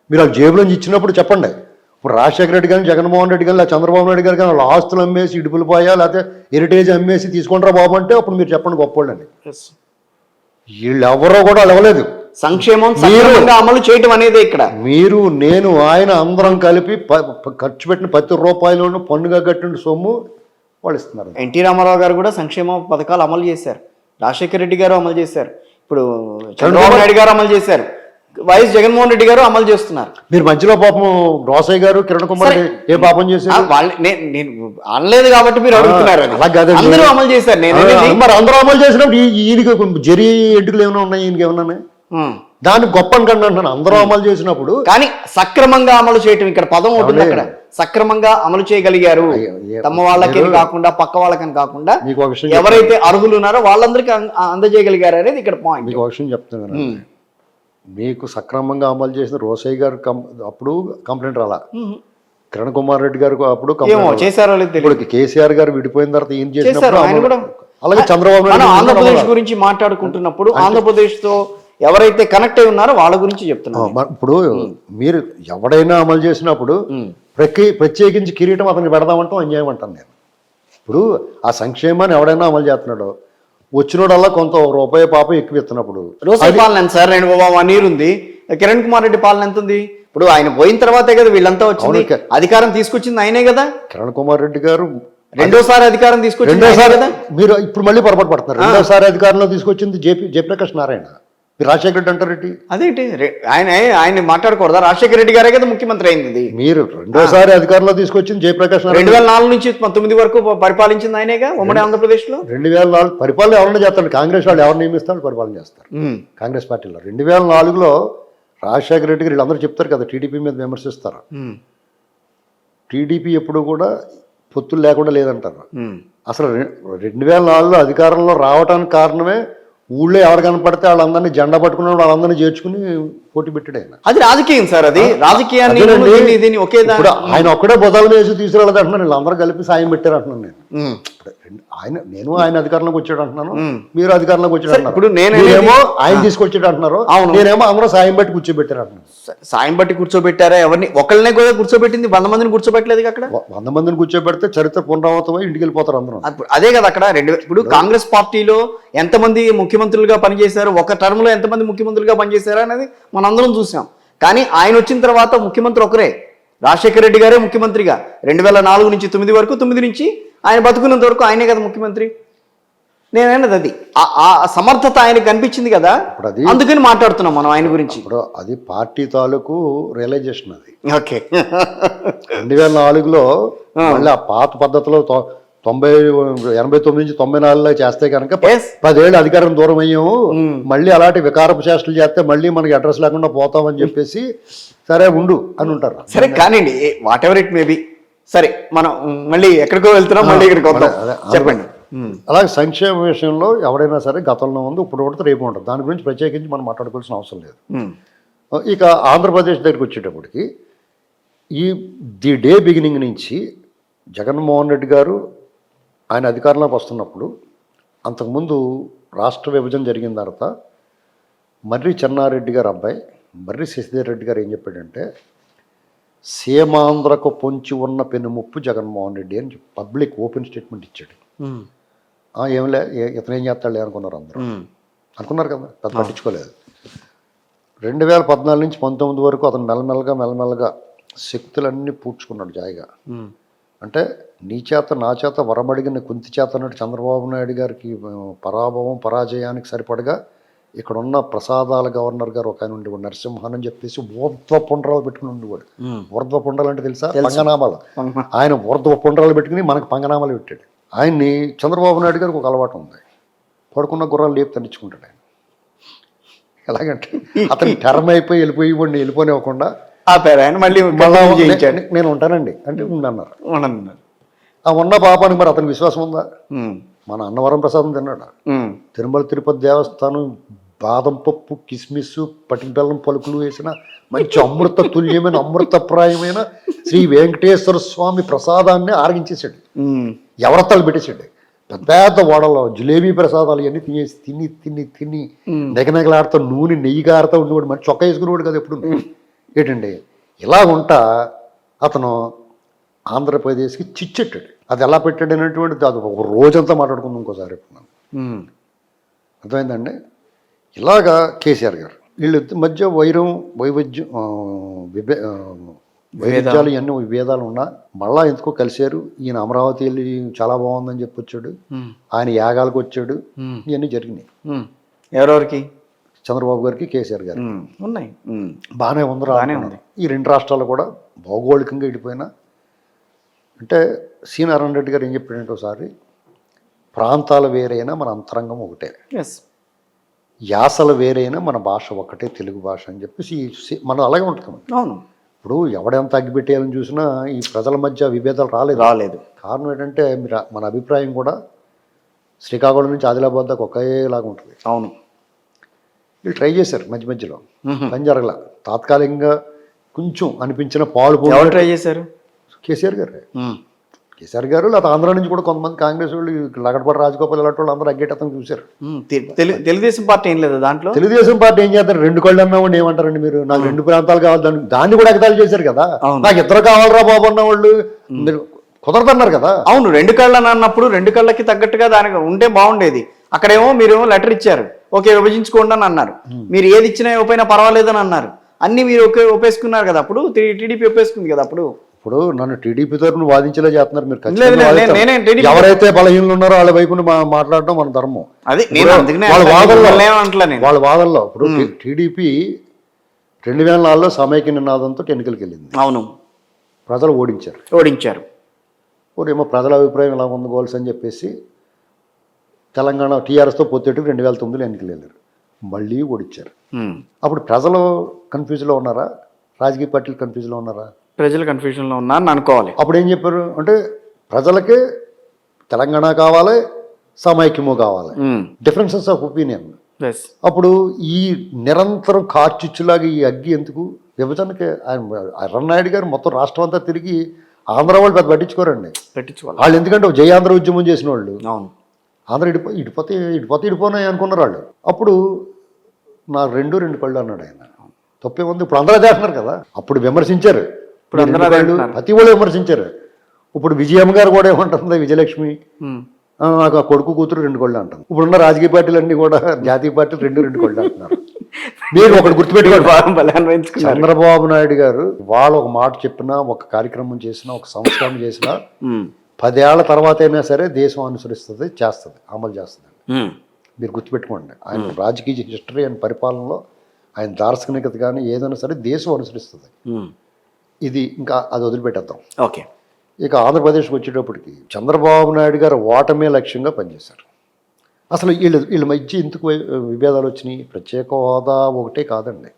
మీరు వాళ్ళ జేబులోంచి ఇచ్చినప్పుడు చెప్పండి. ఇప్పుడు రాజశేఖర రెడ్డి కానీ, జగన్మోహన్ రెడ్డి కానీ, లేదా చంద్రబాబు నాయుడు గారు కానీ వాళ్ళ ఆస్తులు అమ్మేసి, ఇడుపులు పోయా లేకపోతే హెరిటేజ్ అమ్మేసి తీసుకుంటారా బాబు అంటే అప్పుడు మీరు చెప్పండి గొప్పోళ్ళని. వీళ్ళు ఎవరో కూడా వాళ్ళు ఇవ్వలేదు. సంక్షేమం అమలు చేయటం అనేది ఇక్కడ మీరు, నేను, ఆయన అందరం కలిపి ఖర్చు పెట్టిన ₹10 పన్నుగా కట్టిన సొమ్ము వాళ్ళు ఇస్తున్నారు. ఎన్టీ రామారావు గారు కూడా సంక్షేమ పథకాలు అమలు చేశారు, రాజశేఖర రెడ్డి గారు అమలు చేశారు, ఇప్పుడు చంద్రబాబు నాయుడు గారు అమలు చేశారు, వైఎస్ జగన్మోహన్ రెడ్డి గారు అమలు చేస్తున్నారు. మీరు మధ్యలో పాపం రోసయ్య గారు, కిరణ్ కుమార్ ఏ పాపం చేశారు? నేను అనలేదు కాబట్టి మీరు అడుగుతున్నారు. అందరూ అమలు చేశారు. మరి అందరూ అమలు చేసినప్పుడు ఈయనకి జరి ఎంటుకలు ఏమైనా ఉన్నాయి, ఈయనకి ఏమన్నా దాన్ని గొప్ప అనుకండి అంటున్నాను. అందరూ అమలు చేసినప్పుడు కానీ సక్రమంగా అమలు చేయటం ఇక్కడ పదం ఉంటుంది. అక్కడ సక్రమంగా అమలు చేయగలిగారు, తమ వాళ్ళకి కాకుండా పక్క వాళ్ళకని కాకుండా ఎవరైతే అర్హులు ఉన్నారో వాళ్ళందరికీ అందజేయగలిగారు అనేది ఇక్కడ పాయింట్. మీకు ఒక విషయం చెప్తున్నాను. మీకు సక్రమంగా అమలు చేసిన రోసయ్య గారు అప్పుడు కంప్లైంట్ రాలా, కిరణ్ కుమార్ రెడ్డి గారు అప్పుడు చేశారో ఇప్పుడు కేసీఆర్ గారు విడిపోయిన తర్వాత ఏం చేశారు, అలాగే చంద్రబాబు నాయుడు. ఆంధ్రప్రదేశ్ గురించి మాట్లాడుకుంటున్నప్పుడు ఆంధ్రప్రదేశ్ తో ఎవరైతే కనెక్ట్ అయి ఉన్నారో వాళ్ళ గురించి చెప్తున్నారు. ఇప్పుడు మీరు ఎవడైనా అమలు చేసినప్పుడు ప్రత్యేకించి కిరీటం అతనికి పెడదామంటాం అన్యాయం అంటాను నేను. ఇప్పుడు ఆ సంక్షేమాన్ని ఎవడైనా అమలు చేస్తున్నాడో వచ్చినోడల్లా కొంత రూపాయి పాప ఎక్కువ ఇస్తున్నప్పుడు. రోసయ్య పాలన ఎంత సార్? 1 year ఉంది. కిరణ్ కుమార్ రెడ్డి పాలన ఎంత ఉంది? ఇప్పుడు ఆయన పోయిన తర్వాతే కదా వీళ్ళంతా వచ్చింది, అధికారం తీసుకొచ్చింది ఆయనే కదా. కిరణ్ కుమార్ రెడ్డి గారు రెండోసారి అధికారం తీసుకొచ్చింది కదా. మీరు ఇప్పుడు మళ్ళీ పొరపాటు పడుతున్నారు. రెండోసారి అధికారంలో తీసుకొచ్చింది జయప్రకాష్ నారాయణ. రాజశేఖర రెడ్డి అంటారెడ్డి అదేంటి? ఆయన మాట్లాడకూడదా? రాజశేఖర రెడ్డి గారే కదా ముఖ్యమంత్రి అయింది. మీరు రెండోసారి అధికారంలో తీసుకొచ్చింది జయప్రకాష్. 2004 నుంచి 19 వరకు పరిపాలించింది ఆయనేగా ఉమ్మడి ఆంధ్రప్రదేశ్ లో. 2004 పరిపాలన ఎవరైనా చేస్తారు, కాంగ్రెస్ వాళ్ళు ఎవరు నియమిస్తారు పరిపాలన చేస్తారు. కాంగ్రెస్ పార్టీలో 2004లో రాజశేఖర రెడ్డి గారు వీళ్ళందరూ చెప్తారు కదా, టీడీపీ మీద విమర్శిస్తారు. టీడీపీ ఎప్పుడు కూడా పొత్తులు లేకుండా లేదంటారు. అసలు 2004లో అధికారంలో రావడానికి కారణమే ఊళ్ళో ఎవరు కనపడితే వాళ్ళందరినీ జెండా పట్టుకున్న వాళ్ళందరినీ చేర్చుకుని పోటీ పెట్టాడు ఆయన. అది రాజకీయం సార్, అది రాజకీయాన్ని ఆయన ఒక్కడే బుధాలు వేసి తీసుకురాలేదు అంటున్నాను. వీళ్ళందరూ కలిపి సాయం పెట్టారు అంటున్నాను నేను. నేను ఆయన అధికారంలోకి వచ్చాడు అంటున్నాను, మీరు అధికారంలోకి వచ్చాడు అంటున్నారు. ఇప్పుడు నేనేమో ఆయన తీసుకొచ్చాడు అంటున్నారు, నేనేమో అందరూ సాయం బట్టి కూర్చోబెట్టారు అంటున్నాను. సాయం బట్టి కూర్చోబెట్టారా? ఎవరిని? ఒకళ్ళనే కూడా కూర్చోబెట్టింది, 100 మందిని కూర్చోబెట్టలేదు అక్కడ. 100 మందిని కూర్చోబెడితే చరిత్ర పునరావృతమై ఇంటికి వెళ్ళిపోతారు అందరూ. అదే కదా అక్కడ. ఇప్పుడు కాంగ్రెస్ పార్టీలో ఎంతమంది ముఖ్యమంత్రులుగా పనిచేశారు, ఒక టర్మ్ లో ఎంతమంది ముఖ్యమంత్రులుగా పనిచేశారు అనేది మనందరం చూసాం. కానీ ఆయన వచ్చిన తర్వాత ముఖ్యమంత్రి ఒకరే, రాజశేఖర రెడ్డి గారే ముఖ్యమంత్రిగా 2004 నుంచి 9 వరకు, 9 నుంచి ఆయన బతుకున్నంత వరకు ఆయనే కదా ముఖ్యమంత్రి. నేనన్నది అది ఆ సమర్థత ఆయనకు కనిపించింది కదా, ఇప్పుడు అది అందుకని మాట్లాడుతున్నాం మనం ఆయన గురించి. ఇప్పుడు అది పార్టీ తాలూకు రియలైజేషన్ అది. ఓకే 2004లో మళ్ళీ ఆ పాత పద్ధతిలో 89 నుంచి 94లో చేస్తే కనుక 10 ఏళ్ళు అధికారం దూరం అయ్యాము, మళ్ళీ అలాంటి వికారపు చేష్టలు చేస్తే మళ్ళీ మనకి అడ్రస్ లేకుండా పోతామని చెప్పేసి సరే ఉండు అని ఉంటారు. సరే కానివ్వండి, వాట్ ఎవర్ ఇట్ మేబీ. సరే మనం మళ్ళీ ఎక్కడికో వెళ్తున్నాం, మళ్ళీ ఇక్కడికి వద్దాం. చెప్పండి. అలాగే సంక్షేమ విషయంలో ఎవడైనా సరే గతంలో ఉంది, ఇప్పుడు ఒకటి రేపు ఉంటుంది. దాని గురించి ప్రత్యేకించి మనం మాట్లాడుకోవాల్సిన అవసరం లేదు. ఇక ఆంధ్రప్రదేశ్ దగ్గరికి వచ్చేటప్పటికి ది డే బిగినింగ్ నుంచి జగన్మోహన్ రెడ్డి గారు ఆయన అధికారంలోకి వస్తున్నప్పుడు, అంతకుముందు రాష్ట్ర విభజన జరిగిన తర్వాత మర్రి చెన్నారెడ్డి గారు అబ్బాయి మర్రి శశిధర్ రెడ్డి గారు ఏం చెప్పాడంటే, సీమాంధ్రకు పొంచి ఉన్న పెనుముప్పు జగన్మోహన్ రెడ్డి అని పబ్లిక్ ఓపెన్ స్టేట్మెంట్ ఇచ్చాడు. ఏమిలే ఇతను ఏం చేస్తాడులే అనుకున్నారు అందరూ, అనుకున్నారు కదా, పెద్ద పట్టించుకోలేదు. 2014 నుంచి 19 వరకు అతను మెల్లమెల్లగా శక్తులన్నీ పూడ్చుకున్నాడు జాయిగా. అంటే నీ చేత నా చేత వరమడిగిన కుంతి చేత అన్నట్టు చంద్రబాబు నాయుడు గారికి పరాజయానికి సరిపడగా ఇక్కడ ఉన్న ప్రసాదాల గవర్నర్ గారు ఒక ఆయన ఉండేవాడు, నరసింహన్ అని చెప్పేసి ఊర్ధ్వ పుండ్రాలు పెట్టుకుని ఉండేవాడు. ఊర్ధ్వ పుండ్రాలు అంటే తెలుసా? పంగనామాలు. ఆయన ఊర్ధ్వ పుండ్రాలు పెట్టుకుని మనకు పంగనామాలు పెట్టాడు. ఆయన్ని చంద్రబాబు నాయుడు గారికి ఒక అలవాటు ఉంది, పడుకున్న గుర్రాలు లేపు తన్నించుకుంటాడు ఆయన. ఎలాగంటే అతను టర్మ్ అయిపోయి వెళ్ళిపోనివ్వకుండా ఆపారు ఆయన. మళ్ళీ నేను ఉంటానండి అంటే ఉండన్నారు. ఆ ఉన్న పాపానికి మరి అతనికి విశ్వాసం ఉందా? మన అన్నవరం ప్రసాదం తిన్నాడు. తిరుమల తిరుపతి దేవస్థానం బాదం పప్పు, కిస్మిస్, పటిక బెల్లం పలుకులు వేసిన మంచి అమృత తుల్యమైన అమృతప్రాయమైన శ్రీ వెంకటేశ్వర స్వామి ప్రసాదాన్ని ఆరగించేసాడు. ఎవరత్తాలు పెట్టేసాడు. పెద్ద ఓడలో జిలేబీ ప్రసాదాలు ఇవన్నీ తినేసి తిని నెగనెగలాడుతూ నూనె నెయ్యిగా ఆడుతూ ఉండేవాడు. మరి చొక్కా వేసుకునేవాడు కదా ఎప్పుడు. ఏంటండి ఇలా ఉంటా అతను ఆంధ్రప్రదేశ్కి చిచ్చెట్టాడు. అది ఎలా పెట్టాడు అనేటువంటిది అది ఒక రోజంతా మాట్లాడుకుందాం ఇంకోసారి ఇప్పుడు. అర్థమైందండి. ఇలాగా కేసీఆర్ గారు వీళ్ళ మధ్య వైవిధ్యాలు ఇవన్నీ విభేదాలు ఉన్నా మళ్ళా ఎందుకో కలిశారు. ఈయన అమరావతి వెళ్ళి చాలా బాగుందని చెప్పి వచ్చాడు, ఆయన యాగాలకు వచ్చాడు, ఇవన్నీ జరిగినాయి. ఎవరెవరికి? చంద్రబాబు గారికి కేసీఆర్ గారు ఉన్నాయి. బాగానే ఉంది. ఈ రెండు రాష్ట్రాలు కూడా భౌగోళికంగా వెళ్ళిపోయినా అంటే నారాయణ రెడ్డి గారు ఏం చెప్పాడంటే ఒకసారి, ప్రాంతాలు వేరైనా మన అంతరంగం ఒకటే, యాసలు వేరైనా మన భాష ఒకటే, తెలుగు భాష అని చెప్పేసి మనం అలాగే ఉంటుంది. అవును. ఇప్పుడు ఎవడెంత అగ్గిపెట్టేయాలని చూసినా ఈ ప్రజల మధ్య విభేదాలు రాలేదు. కారణం ఏంటంటే మన అభిప్రాయం కూడా శ్రీకాకుళం నుంచి ఆదిలాబాద్ దాకా ఒకేలాగా ఉంటుంది. అవును. వీళ్ళు ట్రై చేశారు, మధ్యలో పని జరగల. తాత్కాలికంగా కొంచెం అనిపించిన పాలు ట్రై చేశారు కేసీఆర్ గారు. లేదా ఆంధ్ర నుంచి కూడా కొంతమంది కాంగ్రెస్ వాళ్ళు, లగడపాటి రాజగోపాల్ ఇలాంటి వాళ్ళు అందరూ అగ్గేటతను చూశారు. తెలుగుదేశం పార్టీ ఏం లేదు దాంట్లో. తెలుగుదేశం పార్టీ ఏం చేస్తారు? 2 కళ్ళు అన్నవాడిని ఏమంటారండి మీరు? నాకు 2 ప్రాంతాలు కావాలి, దాన్ని కూడా ఎగతాళి చేశారు కదా. నాకు 2 కావాలరా బాబు అన్న వాళ్ళు కుదరదన్నారు కదా. అవును, 2 కళ్ళు అన్నప్పుడు 2 కళ్ళకి తగ్గట్టుగా దానికి ఉంటే బాగుండేది. అక్కడేమో మీరేమో లెటర్ ఇచ్చారు, ఓకే విభజించుకోండి అని అన్నారు. మీరు ఏది ఇచ్చినా ఇవ్వకపోయినా పర్వాలేదని అన్నారు. అన్ని మీరు ఒప్పేసుకున్నారు కదా. అప్పుడు టీడీపీ ఒప్పేసుకుంది కదా. ఇప్పుడు నన్ను టీడీపీ తరఫున వాదించేలా చేస్తున్నారు మీరు. ఎవరైతే బలహీనలు ఉన్నారో వాళ్ళ వైపుని మాట్లాడడం మన ధర్మం. వాళ్ళ వాదనలో ఇప్పుడు టీడీపీ 2004లో సమైక్య నినాదంతో ఎన్నికలకు వెళ్ళింది. అవును. ప్రజలు ఓడించారు. ఏమో ప్రజల అభిప్రాయం ఇలా ఉందుకోవాల్సి అని చెప్పేసి తెలంగాణ టీఆర్ఎస్తో పొత్తెట్టు 2009లో ఎన్నికలు వెళ్ళారు, మళ్ళీ ఓడించారు. అప్పుడు ప్రజలు కన్ఫ్యూజ్లో ఉన్నారా? రాజకీయ పార్టీలు కన్ఫ్యూజ్లో ఉన్నారా? ప్రజలు కన్ఫ్యూజన్లో ఉన్నారని అనుకోవాలి. అప్పుడు ఏం చెప్పారు అంటే ప్రజలకే తెలంగాణ కావాలి, సమైక్యము కావాలి, డిఫరెన్సెస్ ఆఫ్ ఒపీనియన్. అప్పుడు ఈ నిరంతరం కార్చిచ్చులాగా ఈ అగ్గి ఎందుకు? విభజనకి అరణ్నాయుడు గారు మొత్తం రాష్ట్రం అంతా తిరిగి ఆంధ్ర వాళ్ళు పెద్ద పట్టించుకోరండి. వాళ్ళు ఎందుకంటే జయాంధ్ర ఉద్యమం చేసిన వాళ్ళు. అవును. ఆంధ్ర ఇడిపోనాయి అనుకున్నారు వాళ్ళు. అప్పుడు నాకు 2 కళ్ళు అన్నాడు ఆయన. తప్పేముంది? ఇప్పుడు అందరూ చేస్తున్నారు కదా. అప్పుడు విమర్శించారు, ప్రతి వాళ్ళు విమర్శించారు. ఇప్పుడు విజయమ్మ గారు కూడా ఏమంటుంది, విజయలక్ష్మి నాకు కొడుకు కూతురు 2 కళ్ళు అంటాను. ఇప్పుడున్న రాజకీయ పార్టీలు అన్ని కూడా జాతీయ పార్టీలు 2 కళ్ళు అంటున్నారు. మీరు ఒకటి గుర్తుపెట్టుకోండి, చంద్రబాబు నాయుడు గారు వాళ్ళు ఒక మాట చెప్పినా, ఒక కార్యక్రమం చేసినా, ఒక సంస్కరణ చేసినా 10 ఏళ్ల తర్వాత అయినా సరే దేశం అనుసరిస్తుంది, అమలు చేస్తుంది. మీరు గుర్తుపెట్టుకోండి. ఆయన రాజకీయ హిస్టరీ అండ్ పరిపాలనలో ఆయన దార్శనికత కానీ ఏదైనా సరే దేశం అనుసరిస్తుంది. ఇది ఇంకా అది వదిలిపెట్టేద్దాం. ఓకే. ఇక ఆంధ్రప్రదేశ్కి వచ్చేటప్పటికి చంద్రబాబు నాయుడు గారు ఓటమే లక్ష్యంగా పనిచేశారు. అసలు వీళ్ళ మధ్య ఎందుకు విభేదాలు వచ్చినాయి? ప్రత్యేక హోదా ఒకటే కాదండి.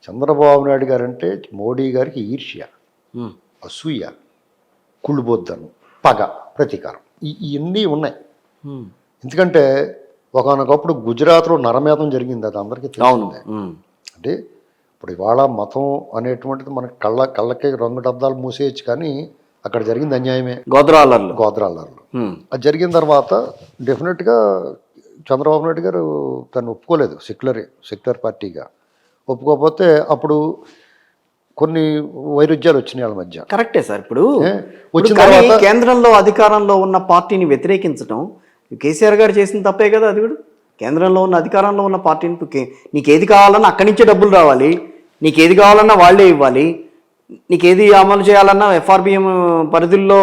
చంద్రబాబు నాయుడు గారు అంటే మోడీ గారికి ఈర్ష్య, అసూయ, కుళ్ళుబొద్దను, పగ, ప్రతీకారం ఇవన్నీ ఉన్నాయి. ఎందుకంటే ఒకనొకప్పుడు గుజరాత్లో నరమేధం జరిగింది, అది అందరికీ తెలిసిందే. అంటే ఇప్పుడు ఇవాళ మతం అనేటువంటిది మనకి కళ్ళకి రంగుటద్దాలు మూసేయచ్చు, కానీ అక్కడ జరిగింది అన్యాయమే. గోద్రాలర్లు అది జరిగిన తర్వాత డెఫినెట్గా చంద్రబాబు నాయుడు గారు తను ఒప్పుకోలేదు. సెక్యులర్ పార్టీగా ఒప్పుకోకపోతే అప్పుడు కొన్ని వైరుధ్యాలు వచ్చినాయి వాళ్ళ మధ్య. కరెక్టే సార్. ఇప్పుడు వచ్చిన తర్వాత కేంద్రంలో అధికారంలో ఉన్న పార్టీని వ్యతిరేకించడం కేసీఆర్ గారు చేసిన తప్పే కదా. అది కూడా కేంద్రంలో ఉన్న అధికారంలో ఉన్న పార్టీని నీకు ఏది కావాలన్నా అక్కడి నుంచే డబ్బులు రావాలి, నీకు ఏది కావాలన్నా వాళ్ళే ఇవ్వాలి, నీకు ఏది అమలు చేయాలన్నా ఎఫ్ఆర్బిఎం పరిధుల్లో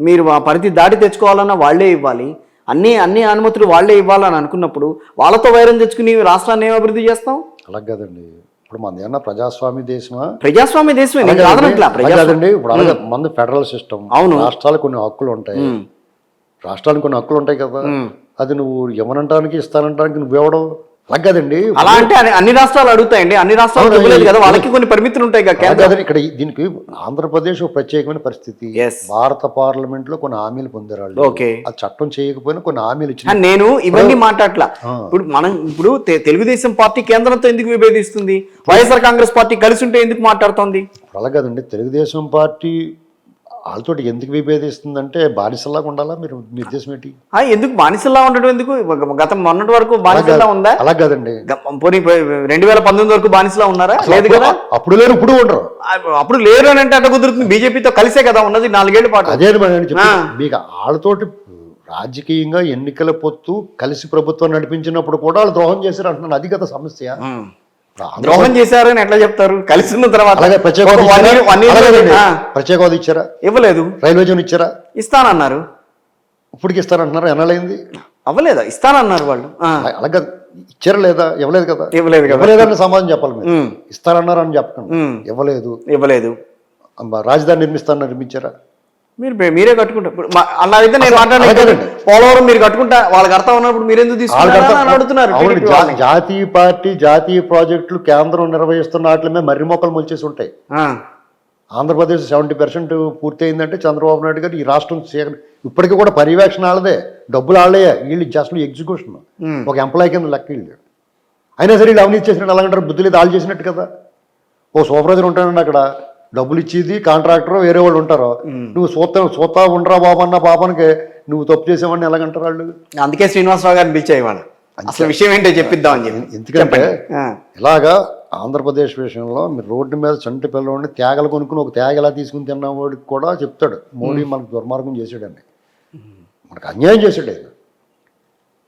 మీరు ఆ పరిధి దాటి తెచ్చుకోవాలన్నా వాళ్ళే ఇవ్వాలి, అన్ని అనుమతులు వాళ్ళే ఇవ్వాలని అనుకున్నప్పుడు వాళ్ళతో వైరం తెచ్చుకుని రాష్ట్రాన్ని ఏం అభివృద్ధి చేస్తాం? అలా కదండి. ఇప్పుడు మన ఏమన్నా ప్రజాస్వామ్య దేశమా? ప్రజాస్వామ్య దేశమే కాదండి. ఇప్పుడు అలాగే మన ఫెడరల్ సిస్టమ్. అవును, రాష్ట్రాలకు కొన్ని హక్కులు ఉంటాయి. రాష్ట్రానికి కొన్ని హక్కులు ఉంటాయి కదా, అది నువ్వు ఇవ్వనంటానికి ఇస్తానంటానికి నువ్వు ఇవ్వడం అలా కదండి. అలా అంటే అన్ని రాష్ట్రాలు అడుగుతాయండి, అన్ని రాష్ట్రాలు ఇవ్వలేదు కదా, వాళ్ళకి కొన్ని పరిమితులు ఉంటాయి కదా. ఇక్కడ దీనికి ఆంధ్రప్రదేశ్ ఒక ప్రత్యేకమైన పరిస్థితి. భారత పార్లమెంట్ లో కొన్ని హామీలు పొందారు. ఆ చట్టం చేయకపోయినా కొన్ని హామీలు ఇచ్చిన. నేను ఇవన్నీ మాట్లాడలా. ఇప్పుడు తెలుగుదేశం పార్టీ కేంద్రంతో ఎందుకు విభేదిస్తుంది? వైఎస్ఆర్ కాంగ్రెస్ పార్టీ కలిసి ఉంటే ఎందుకు మాట్లాడుతోంది? అలా కదండి. తెలుగుదేశం పార్టీ వాళ్ళతో ఎందుకు విభేదిస్తుందంటే బానిసల్లాగా ఉండాలా? మీరు ఉద్దేశం ఏంటి? ఎందుకు బానిసల్లా ఉండడం? ఎందుకు గతం మొన్నటి వరకు బానిసల్లా ఉందా? అలా కదండి. 2019 వరకు బానిసలా ఉన్నారా? లేదు కదా. అప్పుడు లేరు, ఇప్పుడు ఉండరు. అప్పుడు లేరు అని అంటే అట్లా కుదురుతుంది. బీజేపీతో కలిసే కదా ఉన్నది 4 ఏళ్ల పాటు. అదే మీకు వాళ్ళతోటి రాజకీయంగా ఎన్నికల పొత్తు కలిసి ప్రభుత్వం నడిపించినప్పుడు కూడా వాళ్ళు ద్రోహం చేశారు అంటున్నాను. అది కదా సమస్య. ద్రోహం చేశారు అని ఎట్లా చెప్తారు? కలిసి ఉన్న తర్వాత ప్రత్యేక హోదా ఇచ్చారా? ఇవ్వలేదు. రైల్వే జోన్ ఇచ్చారా? ఇస్తానన్నారు. ఇప్పటికి ఇస్తానంటున్నారు. ఎన్నాళ్ళైంది? అవ్వలేదా? ఇస్తానన్నారు వాళ్ళు. అలాగే ఇచ్చారా లేదా? ఇవ్వలేదు కదా. ఇవ్వలేదని సమాధానం చెప్పాలి మీరు. ఇస్తానన్నారు అని చెప్పండి. ఇవ్వలేదు. రాజధాని నిర్మించారా? మీరే కట్టుకుంటారు. అలా అయితే నేను మాట్లాడలేదు. పోలవరం మీరు కట్టుకుంటా, వాళ్ళకి అర్థం ఉన్నప్పుడు మీరు ఎందుకు తీసుకుంటారు? జాతీయ పార్టీ జాతీయ ప్రాజెక్టులు కేంద్రం నిర్వహిస్తున్న వాటి మీద మర్రి మొక్కలు మొలిచేసి ఉంటాయి. ఆంధ్రప్రదేశ్ 70% పూర్తి అయిందంటే చంద్రబాబు నాయుడు గారు ఈ రాష్ట్రం ఇప్పటికీ కూడా పర్యవేక్షణ వాళ్ళదే, డబ్బులు వాళ్ళే, వీళ్ళు జస్ట్ ఎగ్జిక్యూషన్ ఒక ఎంప్లాయీ కింద లెక్క వీళ్ళు. అయినా సరే వీళ్ళు అవినీతి చేసినట్టు అలాగంటారు. బుద్ధి లేదు, వాళ్ళు చేసినట్టు కదా. ఓ సూపర్వైజర్ ఉంటానండి అక్కడ, డబ్బులు ఇచ్చేది కాంట్రాక్టర్ వేరే వాళ్ళు ఉంటారు. నువ్వు సోతా ఉండరా బాబు అన్న పాపానికి నువ్వు తప్పు చేసావని ఎలాగంటారు వాళ్ళు. అందుకే శ్రీనివాసరావు గారిని పిలిచేవాళ్ళు. అసలు విషయం ఏంటో చెప్పిద్దామని చెప్పి. ఎందుకంటే ఇలాగా ఆంధ్రప్రదేశ్ విషయంలో మీరు రోడ్డు మీద చంటి పిల్లవాడిని తేగలు కొనుక్కుని ఒక తేగ ఎలా తీసుకుని తిన్నవాడికి కూడా చెప్తాడు మోడీ మనకు దుర్మార్గం చేసాడని, మనకు అన్యాయం చేశాడు ఆయన.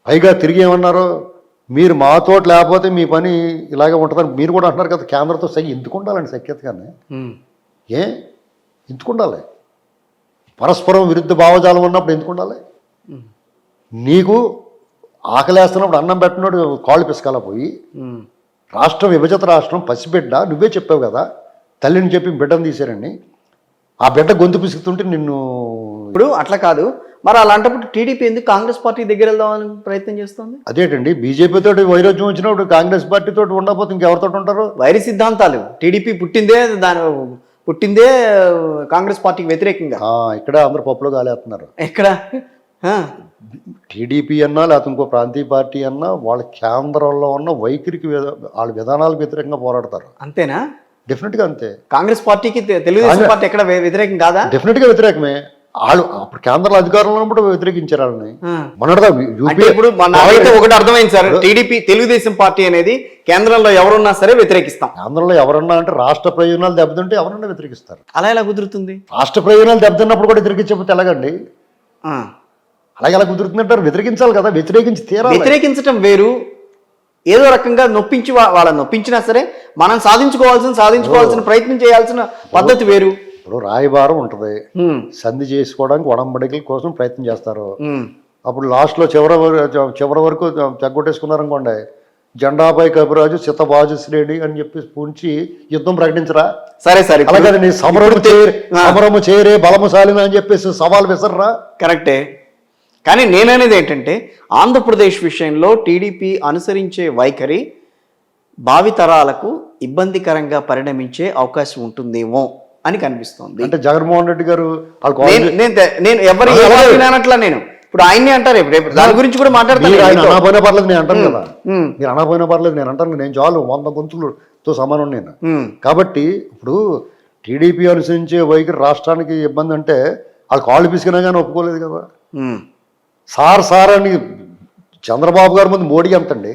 పైగా తిరిగి ఏమన్నారు, మీరు మాతో లేకపోతే మీ పని ఇలాగే ఉంటుందని మీరు కూడా అంటున్నారు కదా. కేంద్రంతో ఎందుకు ఉండాలండి సఖ్యతగానే? ఎందుకు ఉండాలి? పరస్పరం విరుద్ధ భావజాలం ఉన్నప్పుడు ఎందుకు ఉండాలి? నీకు ఆకలేస్తున్నప్పుడు అన్నం పెట్టినోడు కాళ్ళు పిసకాల పోయి రాష్ట్రం విభజిత రాష్ట్రం పసిబిడ్డ నువ్వే చెప్పావు కదా, తల్లిని చెప్పి బిడ్డను తీశారని. ఆ బిడ్డ గొంతు పిసుకుతుంటే నిన్ను ఇప్పుడు అట్లా కాదు. మరి అలాంటప్పుడు టీడీపీ ఎందుకు కాంగ్రెస్ పార్టీ దగ్గర వెళ్దామని ప్రయత్నం చేస్తుంది? అదేంటండి, బీజేపీ తోటి వైరోధ్యం వచ్చినప్పుడు కాంగ్రెస్ పార్టీ తోటి ఉండకపోతే ఇంకెవరితో ఉంటారు? వైరి సిద్ధాంతాలు. టీడీపీ పుట్టిందే కాంగ్రెస్ పార్టీకి వ్యతిరేకంగా. ఇక్కడ అందరు పప్పులో గాలేస్తున్నారు. ఎక్కడ టీడీపీ అన్నా లేకపోతే ఇంకో ప్రాంతీయ పార్టీ అన్నా వాళ్ళ కేంద్రంలో ఉన్న వైఖరికి వాళ్ళ విధానాలకు వ్యతిరేకంగా పోరాడతారు. అంతేనా? డెఫినెట్గా అంతే. కాంగ్రెస్ పార్టీకి తెలుగుదేశం పార్టీ ఎక్కడ వ్యతిరేకం కాదా? డెఫినెట్గా వ్యతిరేకమే. వాళ్ళు అప్పుడు కేంద్రంలో అధికారంలో ఉన్నప్పుడు వ్యతిరేకించారు వాళ్ళని. ఇప్పుడు ఒకటి అర్థమైంది సార్, టీడీపీ తెలుగుదేశం పార్టీ అనేది కేంద్రంలో ఎవరున్నా సరే వ్యతిరేకిస్తాం. కేంద్రంలో ఎవరన్నా అంటే రాష్ట్ర ప్రయోజనాలు దెబ్బతింటే ఎవరన్నా వ్యతిరేకిస్తారు. అలా ఎలా కుదురుతుంది? రాష్ట్ర ప్రయోజనాలు దెబ్బతిన్నప్పుడు కూడా వ్యతిరేకించకపోతే ఎలాగండి? అలాగే ఎలా కుదురుతుందంటారు? వ్యతిరేకించాలి కదా, వ్యతిరేకించి తీరాలి. వ్యతిరేకించడం వేరు, ఏదో రకంగా నొప్పించి వాళ్ళని నొప్పించినా సరే మనం సాధించుకోవాల్సిన ప్రయత్నం చేయాల్సిన పద్ధతి వేరు. ఇప్పుడు రాయబారం ఉంటుంది, సంధి చేసుకోవడానికి ఒడంబడికల కోసం ప్రయత్నం చేస్తారు. అప్పుడు లాస్ట్లో చివరి వరకు తెగ్గొట్టేసుకున్నారనుకోండి, జెండాపై కపిరాజు చిత్తబాజు శ్రేణి అని చెప్పి పూంచి యుద్ధం ప్రకటించరా? సరే సరే అలాగే నీ సమరము చేరే బలముశాలిన అని చెప్పేసి సవాల్ విసర్రా? కరెక్టే. కానీ నేననేది ఏంటంటే ఆంధ్రప్రదేశ్ విషయంలో టీడీపీ అనుసరించే వైఖరి భావితరాలకు ఇబ్బందికరంగా పరిణమించే అవకాశం ఉంటుందేమో అని కనిపిస్తోంది. అంటే జగన్మోహన్ రెడ్డి గారు నేను ఎవరి అనట్లా, నేను ఇప్పుడు ఆయన్ని అంటారు, రేపు దాని గురించి కూడా మాట్లాడతాను. అనపోయినా పర్లేదు నేను అంటాను కదా, మీరు అనపోయినా పర్లేదు నేను అంటాను. నేను చాలు 100 గొంతులతో సమానం నేను. కాబట్టి ఇప్పుడు టీడీపీ అనుసరించే వైఖరి రాష్ట్రానికి ఇబ్బంది అంటే వాళ్ళు కాళ్ళు పిసికినా కానీ ఒప్పుకోలేదు కదా. సార్ అని చంద్రబాబు గారి ముందు మోడీ ఎంతండి,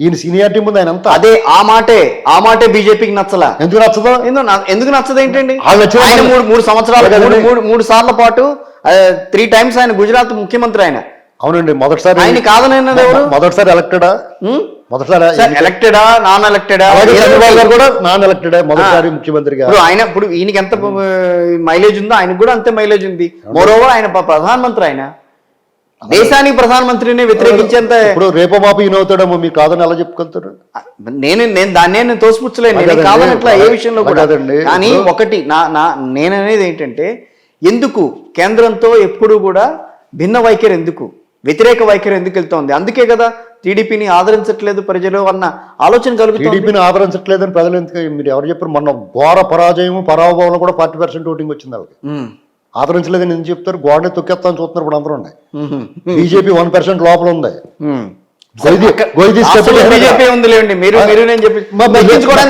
ఈయన సీనియారిటీ ముందు ఆయన అంతా. అదే ఆ మాటే బీజేపీకి నచ్చలా. ఎందుకు నచ్చదు? ఎందుకు నచ్చదు ఏంటండి? ఆయన 3 సంవత్సరాలు 3 సార్ల పాటు 3 times ఆయన గుజరాత్ ముఖ్యమంత్రి. ఆయన అవునండి, మొదటిసారి ఆయన కాదనది ఎవరు? మొదటిసారి ఎలక్టెడా? మొదటిసారి ఎలక్టెడా నాన్ ఎలక్టెడా? చంద్రబాబు గారు కూడా నాన్ ఎలక్టెడే మొదటిసారి ముఖ్యమంత్రిగా. ఇప్పుడు ఈయనకి ఎంత మైలేజ్ ఉందో ఆయనకు కూడా అంతే మైలేజ్ ఉంది. మోరోవర్ ఆయన ప్రధానమంత్రి, ఆయన దేశానికి ప్రధానమంత్రిని వ్యతిరేకించేంత. ఇప్పుడు రేపో మాపు ఈయన అవుతాడేమో, మీరు కాదని ఎలా చెప్పుకుంటారు? నేను దాన్ని తోసిపుచ్చలేను, కాదనట్లా ఏ విషయంలో కూడా. కానీ ఒకటి నేననేది ఏంటంటే, ఎందుకు కేంద్రంతో ఎప్పుడు కూడా భిన్న వైఖరి, ఎందుకు వ్యతిరేక వైఖరి ఎందుకు వెళ్తోంది? అందుకే కదా టీడీపీని ఆదరించట్లేదు ప్రజలు అన్న ఆలోచన కలుగుతుంది. టీడీపీని ఆదరించట్లేదని ప్రజలు ఎందుకు, మీరు ఎవరు చెప్పారు? మొన్న ఘోర పరాభవంలో కూడా 40% ఓటింగ్ వచ్చింది వాళ్ళకి. ఆదరించలేదని ఎందుకు చెప్తారు? గోడని తొక్కేస్తాను చూస్తున్నారు ఇప్పుడు అందరూ ఉన్నాయి. బీజేపీ 1% లోపల ఉంది. బీజేపీ ఉంది లేండి, మీరు నేను చెప్పి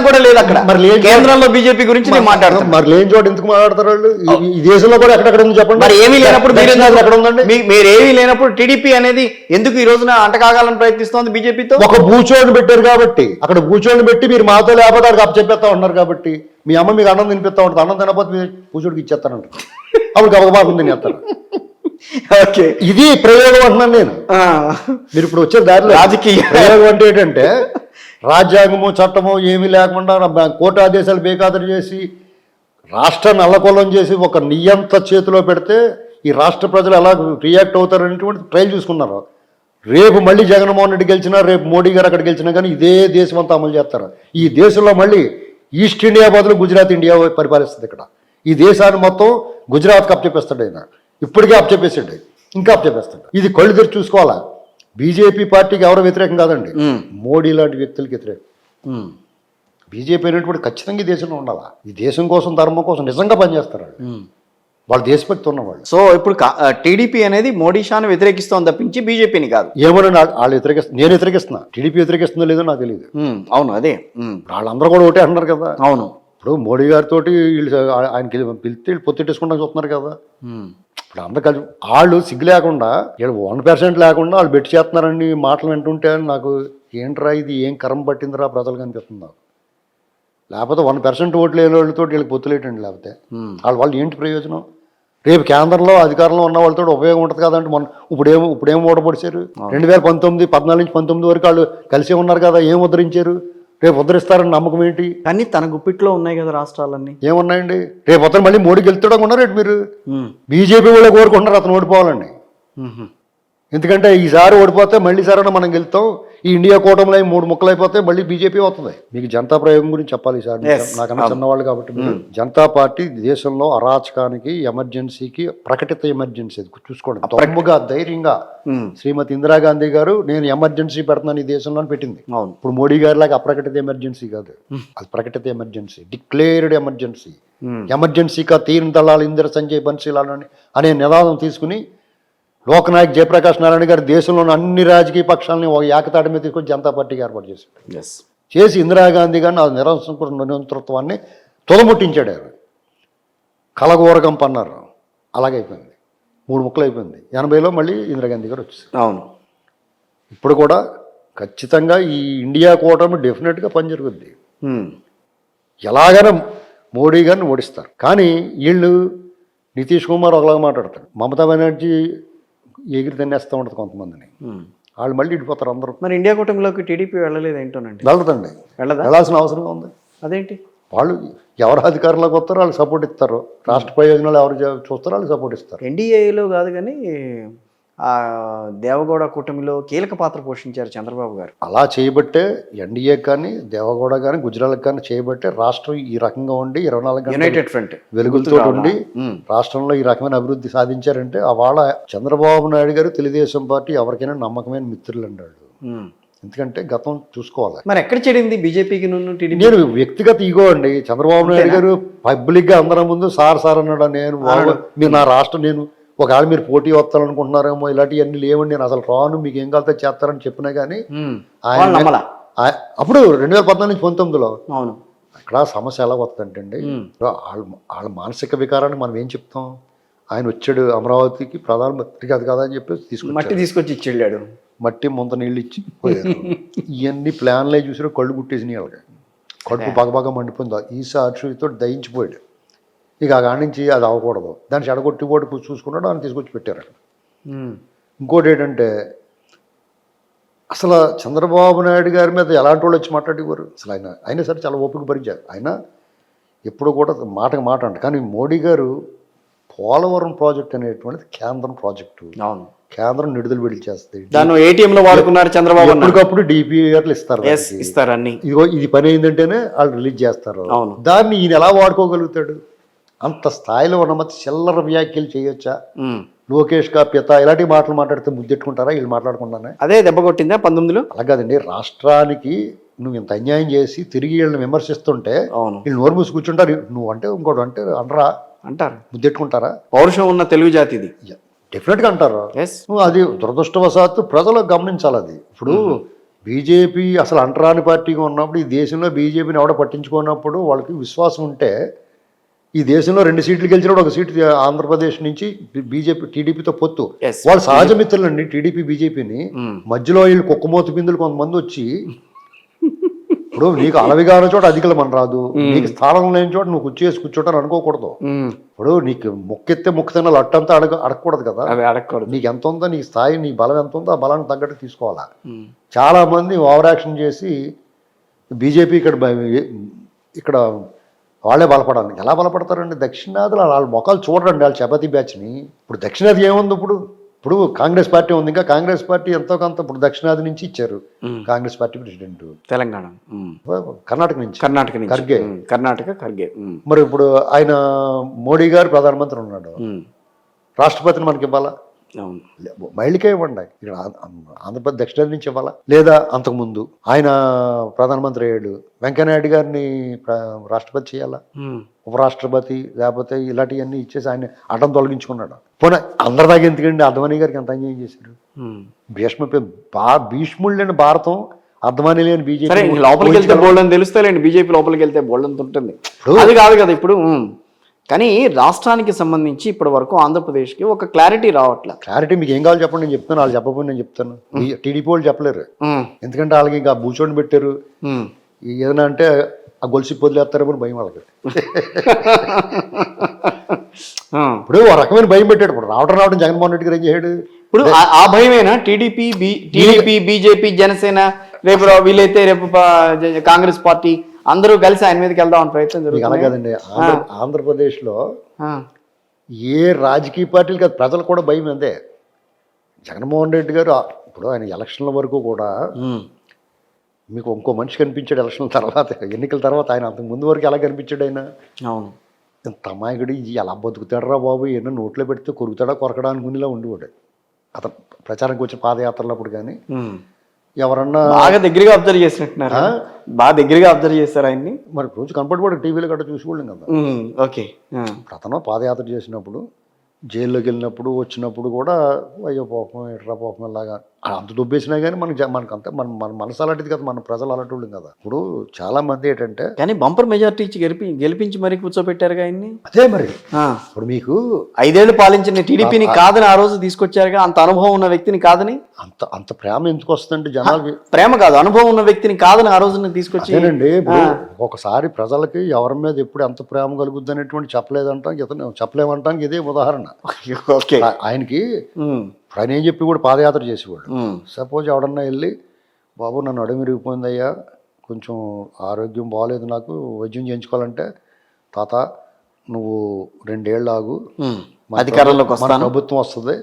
కూడా లేదు అక్కడ. మరి కేంద్రంలో బీజేపీ గురించి నేను మాట్లాడతాను. మరి లేని చోట ఎందుకు మాట్లాడతారు వాళ్ళు? ఈ దేశంలో కూడా ఎక్కడెక్కడ ఉంది చెప్పండి. మరి ఏమీ లేనప్పుడు ఎక్కడ ఉందండి? మీరు ఏమీ లేనప్పుడు టీడీపీ అనేది ఎందుకు ఈ రోజున అంటకాగాలని ప్రయత్నిస్తోంది బీజేపీతో? ఒక భూచోడిని పెట్టారు కాబట్టి, అక్కడ భూచోడిని పెట్టి మీరు మాతో లేకపోతే అక్కడికి అప్పచెప్పేస్తా ఉన్నారు కాబట్టి, మీ అమ్మ మీకు అన్నం తినిపిస్తా ఉంటుంది, అన్నం తినకపోతే మీరు భూచోడికి ఇచ్చేస్తానంట, అప్పుడు గబగబాకు తినేస్తారు. ఓకే, ఇది ప్రయోగం అంటున్నాను నేను. మీరు ఇప్పుడు వచ్చే దారిలో రాజకీయ ప్రయోగం అంటే ఏంటంటే, రాజ్యాంగము చట్టము ఏమీ లేకుండా కోర్టు ఆదేశాలు బేఖాతరు చేసి రాష్ట్రాన్ని అల్లకొల్లం చేసి ఒక నియంత చేతిలో పెడితే ఈ రాష్ట్ర ప్రజలు ఎలా రియాక్ట్ అవుతారు అనేటువంటి ట్రైల్ చూసుకున్నారు. రేపు మళ్ళీ జగన్మోహన్ రెడ్డి గెలిచినా, రేపు మోడీ గారు అక్కడ గెలిచినా కానీ ఇదే దేశం అంతా అమలు చేస్తారు. ఈ దేశంలో మళ్ళీ ఈస్ట్ ఇండియా బదులు గుజరాత్ ఇండియా పరిపాలిస్తుంది. ఇక్కడ ఈ దేశాన్ని మొత్తం గుజరాత్కి అప్పచెప్పేస్తాడు ఆయన. ఇప్పటికే అప్పచెప్పేసాడు, ఇంకా అప్పచెప్పేస్తాడు. ఇది కళ్ళు తెరిచి చూసుకోవాలా. బీజేపీ పార్టీకి ఎవరు వ్యతిరేకం కాదండి, మోడీ లాంటి వ్యక్తులకి వ్యతిరేకం. బీజేపీ అనేటువంటి ఖచ్చితంగా ఈ దేశంలో ఉండాలా. ఈ దేశం కోసం, ధర్మం కోసం నిజంగా పనిచేస్తారు వాళ్ళు దేశభక్తి ఉన్నవాళ్ళు. సో ఇప్పుడు టీడీపీ అనేది మోడీ షాను వ్యతిరేకిస్తోంది తప్పించి బీజేపీని కాదు. ఏమన్నా వాళ్ళు వ్యతిరేకిస్తున్నా, నేను వ్యతిరేకిస్తున్నా, టీడీపీ వ్యతిరేకిస్తుందో లేదో నాకు తెలియదు. అవును, అదే వాళ్ళందరూ కూడా ఒకటే అంటున్నారు కదా. అవును, ఇప్పుడు మోడీ గారితో వీళ్ళు ఆయనకి పిలిస్తే వీళ్ళు పొత్తెట్టేసుకుంటా చూస్తున్నారు కదా. ఇప్పుడు అందరు కలిసి వాళ్ళు సిగ్గు లేకుండా, వీళ్ళు 1% లేకుండా వాళ్ళు బెట్టి చేస్తున్నారని మాటలు వింటుంటే నాకు ఏంట్రా ఇది, ఏం కరం పట్టిందిరా ప్రజలకు అనిపిస్తుంది నాకు. లేకపోతే 1% ఓట్లు లేని వాళ్ళతో వీళ్ళకి పొత్తులేటండి. లేకపోతే వాళ్ళు ఏంటి ప్రయోజనం? రేపు కేంద్రంలో అధికారంలో ఉన్న వాళ్ళతో ఉపయోగం ఉంటుంది కదంటే. ఇప్పుడేం ఓడపడిచారు? 2014 14 నుంచి 19 వరకు వాళ్ళు కలిసే ఉన్నారు కదా, ఏం ఉద్ధరించారు? రేపు ఉద్ధరిస్తారని నమ్మకం ఏంటి? కానీ తన గుప్పిట్లో ఉన్నాయి కదా రాష్ట్రాలన్నీ. ఏమున్నాయండి? రేపు అతను మళ్ళీ మోడీ గెలుస్తాడు అనుకున్నారు రేపు మీరు. బీజేపీ వాళ్ళే కోరుకుంటున్నారు అతను ఓడిపోవాలండి. ఎందుకంటే ఈసారి ఓడిపోతే మళ్ళీ సరైన మనం గెలుస్తాం, ఈ ఇండియా కూటమిలో 3 ముక్కలు అయిపోతే మళ్ళీ బీజేపీ అవుతుంది. మీకు జనతా ప్రయోగం గురించి చెప్పాలి ఈసారి, నాకన్నా చిన్నవాళ్ళు కాబట్టి. జనతా పార్టీ దేశంలో అరాచకానికి, ఎమర్జెన్సీకి ప్రకటిత ఎమర్జెన్సీ చూసుకోండి. తమ్ముగా ధైర్యంగా శ్రీమతి ఇందిరాగాంధీ గారు నేను ఎమర్జెన్సీ పెడుతున్నాను ఈ దేశంలో అని పెట్టింది. ఇప్పుడు మోడీ గారి లాగా అప్రకటిత ఎమర్జెన్సీ కాదు, అది ప్రకటిత ఎమర్జెన్సీ, డిక్లేర్డ్ ఎమర్జెన్సీ. ఎమర్జెన్సీగా తీన్ దళాలు ఇందిర సంజయ్ బన్సీలాలని అనే నినాదం తీసుకుని లోక్నాయక్ జయప్రకాష్ నారాయణ గారు దేశంలోని అన్ని రాజకీయ పక్షాలని ఒక ఏకతాటి మీద తీసుకొని జనతా పార్టీకి ఏర్పాటు చేశాడు. చేసి ఇందిరాగాంధీ గారిని ఆ నిరంతరత్వాన్ని తుదముట్టించాడు. ఆయన కలగూరగం పన్నారు, అలాగైపోయింది. 3 ముక్కలు అయిపోయింది. 80లో మళ్ళీ ఇందిరాగాంధీ గారు వచ్చేసారు. అవును, ఇప్పుడు కూడా ఖచ్చితంగా ఈ ఇండియా కూటమి డెఫినెట్గా పని జరుగుద్ది. ఎలాగైనా మోడీ గారిని ఓడిస్తారు. కానీ వీళ్ళు నితీష్ కుమార్ ఒకలాగా మాట్లాడతాడు, మమతా బెనర్జీ ఎగిరి తినేస్తూ ఉంటుంది కొంతమందిని, వాళ్ళు మళ్ళీ ఇడిపోతారు అందరూ. మరి ఇండియా కూటమిలోకి టీడీపీ వెళ్ళలేదు ఏంటోనండి? వెళ్ళదండి, వెళ్ళాల్సిన అవసరం ఉంది. అదేంటి? వాళ్ళు ఎవరు అధికారంలోకి వస్తారో వాళ్ళు సపోర్ట్ ఇస్తారు, రాష్ట్ర ప్రయోజనాలు ఎవరు చూస్తారో వాళ్ళు సపోర్ట్ ఇస్తారు. ఎన్డీఏలో కాదు కానీ దేవగౌడ కూటమిలో కీలక పాత్ర పోషించారు చంద్రబాబు గారు. అలా చేయబట్టే ఎన్డీఏ కానీ దేవగౌడ కానీ గుజరాత్ కానీ చేయబట్టే రాష్ట్రం ఈ రకంగా ఉండి 24 గంటలు యునైటెడ్ ఫ్రంట్ వెలుగులతో ఉండి రాష్ట్రంలో ఈ రకమైన అభివృద్ధి సాధించారంటే వాళ్ళ చంద్రబాబు నాయుడు గారు తెలుగుదేశం పార్టీ ఎవరికైనా నమ్మకమైన మిత్రులు అన్నాడు. ఎందుకంటే గతం చూసుకోవాలి. మరి ఎక్కడ చెడింది బీజేపీకి టీడీపీ? నేను వ్యక్తిగత ఈగో అండి. చంద్రబాబు నాయుడు గారు పబ్లిక్ గా అందరం ముందు సార్ అన్నాడు. నేను మీరు నా రాష్ట్రం, నేను ఒకవేళ మీరు పోటీ వస్తారనుకుంటున్నారేమో, ఇలాంటివన్నీ లేవండి, నేను అసలు రాను, మీకు ఏం కలితే చేస్తారని చెప్పినా కానీ ఆయన అప్పుడు 2014 నుంచి 19లో అక్కడ సమస్య ఎలా వస్తుందంటే వాళ్ళ మానసిక వికారాన్ని మనం ఏం చెప్తాం. ఆయన వచ్చాడు అమరావతికి ప్రధానమంత్రి కాదు కదా అని చెప్పి తీసుకొచ్చి ఇచ్చాడు. మట్టి ముంత నీళ్ళు ఇచ్చి పోయారు. ఇవన్నీ ప్లాన్లే చూసినా కళ్ళు గుట్టేసినాయి వాళ్ళకి. కడుపు బాగా మండిపోయింది. ఈసారితో దయించిపోయాడు. ఇక ఆ నుంచి అది అవ్వకూడదు, దాన్ని చెడగొట్టి పోటీ చూసుకున్నాడు, ఆయన తీసుకొచ్చి పెట్టారు. ఇంకోటి ఏంటంటే అసలు చంద్రబాబు నాయుడు గారి మీద ఎలాంటి వాళ్ళు వచ్చి మాట్లాడేవారు అసలు. అయినా సరే చాలా ఓపిక భరించారు. ఆయన ఎప్పుడు కూడా మాటకు మాట అంట. కానీ మోడీ గారు పోలవరం ప్రాజెక్ట్ అనేటువంటిది కేంద్రం ప్రాజెక్టు, కేంద్రం నిడుదల విడుదల చేస్తుంది. దాన్ని ఏటీఎంలో వాడుకున్నారు చంద్రబాబు. ఎప్పటికప్పుడు డిపిఆర్లు ఇస్తారు. ఇదిగో ఇది పని అయిందంటేనే వాళ్ళు రిలీజ్ చేస్తారు. దాన్ని ఈయన ఎలా వాడుకోగలుగుతాడు? అంత స్థాయిలో ఉన్న మధ్య చిల్లర వ్యాఖ్యలు చేయొచ్చా? లోకేష్ కా పిత ఇలాంటి మాటలు మాట్లాడితే ముద్దెట్టుకుంటారా? వీళ్ళు మాట్లాడుకుంటానే అదే దెబ్బ కొట్టిందా 19లో? అలా కాదండి. రాష్ట్రానికి నువ్వు ఇంత అన్యాయం చేసి తిరిగి వీళ్ళని విమర్శిస్తుంటే వీళ్ళు నోరు మూసి కూర్చుంటారు. నువ్వు అంటే ఇంకోటి అంటే అనరా అంటారు, ముద్దెట్టుకుంటారా? పౌరుషం ఉన్న తెలుగు జాతి ఇది డెఫినెట్గా అంటారు. అది దురదృష్టవశాత్తు ప్రజలు గమనించాలి. అది ఇప్పుడు బీజేపీ అసలు అంటరాని పార్టీగా ఉన్నప్పుడు, ఈ దేశంలో బీజేపీని ఎవడ పట్టించుకున్నప్పుడు వాళ్ళకి విశ్వాసం ఉంటే, ఈ దేశంలో 2 సీట్లు గెలిచినప్పుడు 1 సీటు ఆంధ్రప్రదేశ్ నుంచి బీజేపీ టీడీపీతో పొత్తు. వాళ్ళు సహజ మిత్రులండి టీడీపీ బీజేపీని. మధ్యలో వీళ్ళు కుక్కమోతు బిందులు కొంతమంది వచ్చి, ఇప్పుడు నీకు అలవిగాన చోట అధికలు మన రాదు, నీకు స్థానం లేని చోట నువ్వు కూర్చోటని అనుకోకూడదు. ఇప్పుడు నీకు మొక్కెత్తే మొక్కుతున్న లట్టంతా అడగకూడదు కదా. నీకు ఎంత ఉందో, నీ స్థాయి, నీ బలం ఎంత ఉందో ఆ బలానికి తగ్గట్టు తీసుకోవాలా. చాలా మంది ఓవర్ యాక్షన్ చేసి బీజేపీ ఇక్కడ వాళ్ళే బలపడాలి. ఎలా బలపడతారండి? దక్షిణాదిలో వాళ్ళ మొక్కలు చూడండి, వాళ్ళ చపాతీ బ్యాచ్ని. ఇప్పుడు దక్షిణాది ఏముంది? ఇప్పుడు కాంగ్రెస్ పార్టీ ఉంది. ఇంకా కాంగ్రెస్ పార్టీ ఎంతో కొంత ఇప్పుడు దక్షిణాది నుంచి ఇచ్చారు కాంగ్రెస్ పార్టీ ప్రెసిడెంట్. తెలంగాణ, కర్ణాటక నుంచి ఖర్గే. మరి ఇప్పుడు ఆయన మోడీ గారు ప్రధానమంత్రి ఉన్నాడు, రాష్ట్రపతిని మనకి ఇవ్వాలా? మైళ్ళకే ఇవ్వండి. ఇక్కడ ఆంధ్రప్రదేశ్ దక్షిణాది నుంచి ఇవ్వాలా? లేదా అంతకుముందు ఆయన ప్రధానమంత్రి అయ్యాడు, వెంకయ్యనాయుడు గారిని రాష్ట్రపతి చేయాలా? ఉపరాష్ట్రపతి లేకపోతే ఇలాంటివన్నీ ఇచ్చేసి ఆయన అడ్డం తొలగించుకున్నాడు. పోనీ అందరిదాకా ఎందుకండి? అద్వానీ గారికి ఎంత అన్యాయం చేశారు. భీష్ముడు లేని భారతం, అద్వానీ లేని బీజేపీ. లోపలికి వెళ్తే బోల్డ్ తెలుస్తాయండి. బీజేపీ లోపలికి వెళ్తే బోల్డ్ ఉంటుంది. అది కాదు కదా ఇప్పుడు. కానీ రాష్ట్రానికి సంబంధించి ఇప్పటి వరకు ఆంధ్రప్రదేశ్కి ఒక క్లారిటీ రావట్లే. క్లారిటీ మీకు ఏం కావాలి చెప్పండి, నేను చెప్తాను. వాళ్ళు చెప్పబోయి నేను చెప్తాను. టీడీపీ వాళ్ళు చెప్పలేరు, ఎందుకంటే వాళ్ళకి ఇంకా భూచోడిని పెట్టారు. ఏదైనా అంటే ఆ గొలుసి వదిలేస్తారేమో భయం వాళ్ళకి. ఇప్పుడు ఒక రకమైన భయం పెట్టాడు. ఇప్పుడు రావడం జగన్మోహన్ రెడ్డి గారు ఏం చేయడు? ఇప్పుడు ఆ భయమేనా టీడీపీ, బీజేపీ, జనసేన, రేపు వీలైతే రేపు కాంగ్రెస్ పార్టీ అందరూ కలిసి ఆయన మీదకి వెళ్దామని ప్రయత్నం జరుగుతుంది? అలా కదండి. ఆంధ్రప్రదేశ్లో ఏ రాజకీయ పార్టీలు కాదు, ప్రజలు కూడా భయం అంతే. జగన్మోహన్ రెడ్డి గారు ఇప్పుడు ఆయన ఎలక్షన్ల వరకు కూడా మీకు ఇంకో మనిషి కనిపించాడు ఎలక్షన్ల తర్వాత, ఎన్నికల తర్వాత. ఆయన అంతకు ముందు వరకు ఎలా కనిపించాడు? ఆయన అవును ఇంత అమాయకుడు, ఎలా బతుకుతాడరా బాబు, ఎన్నో నోట్లో పెడితే కొరుకుతాడా కొరకడా అనుకునేలా ఉండేవాడు అతను ప్రచారానికి వచ్చే పాదయాత్రలప్పుడు. కానీ ఎవరన్నా బాగా దగ్గరగా అబ్జర్వ్ చేసినట్టున్నారు, బాగా దగ్గరగా అబ్జర్వ్ చేస్తారు ఆయన్ని. మరి రోజు కనపడిపోవడం టీవీలో గట్రా చూసుకోలేం కదా. ఓకే. అతను పాదయాత్ర చేసినప్పుడు, జైల్లోకి వెళ్ళినప్పుడు, వచ్చినప్పుడు కూడా అయ్యో పాపం ఎట్రా పాపం ఇలాగా అంత దుబ్బేసినా కానీ మనకంతా మన మనసు అలాంటిది కదా, మన ప్రజలు అలాంటి వాళ్ళు కదా. ఇప్పుడు చాలా మంది ఏంటంటే కానీ బంపర్ మెజార్టీ ఇచ్చి గెలిపించి మరీ కూర్చోబెట్టారుగా ఆయన్ని. అదే మరి ఇప్పుడు మీకు 5 ఏళ్ళు పాలించిన టీడీపీని కాదని ఆ రోజు తీసుకొచ్చారుగా. అంత అనుభవం ఉన్న వ్యక్తిని కాదని. అంత ప్రేమ ఎందుకు వస్తుందంటే జనాలకి? ప్రేమ కాదు, అనుభవం ఉన్న వ్యక్తిని కాదని ఆ రోజు తీసుకొచ్చానండి. ఒకసారి ప్రజలకి ఎవరి మీద ఎప్పుడు ఎంత ప్రేమ కలుగుద్ది అనేటువంటి చెప్పలేమంటానికి ఇదే ఉదాహరణ. ఆయనకి ఆయన ఏం చెప్పి కూడా పాదయాత్ర చేసేవాడు. సపోజ్ ఎవడన్నా వెళ్ళి, బాబు నన్ను అడుగు విరిగిపోయిందయ్యా, కొంచెం ఆరోగ్యం బాగాలేదు, నాకు వైద్యం చేయించుకోవాలంటే, తాత నువ్వు 2 ఏళ్ళు ఆగు, అధికారంలోకి మన వస్తాను. ప్రభుత్వం వస్తుంది,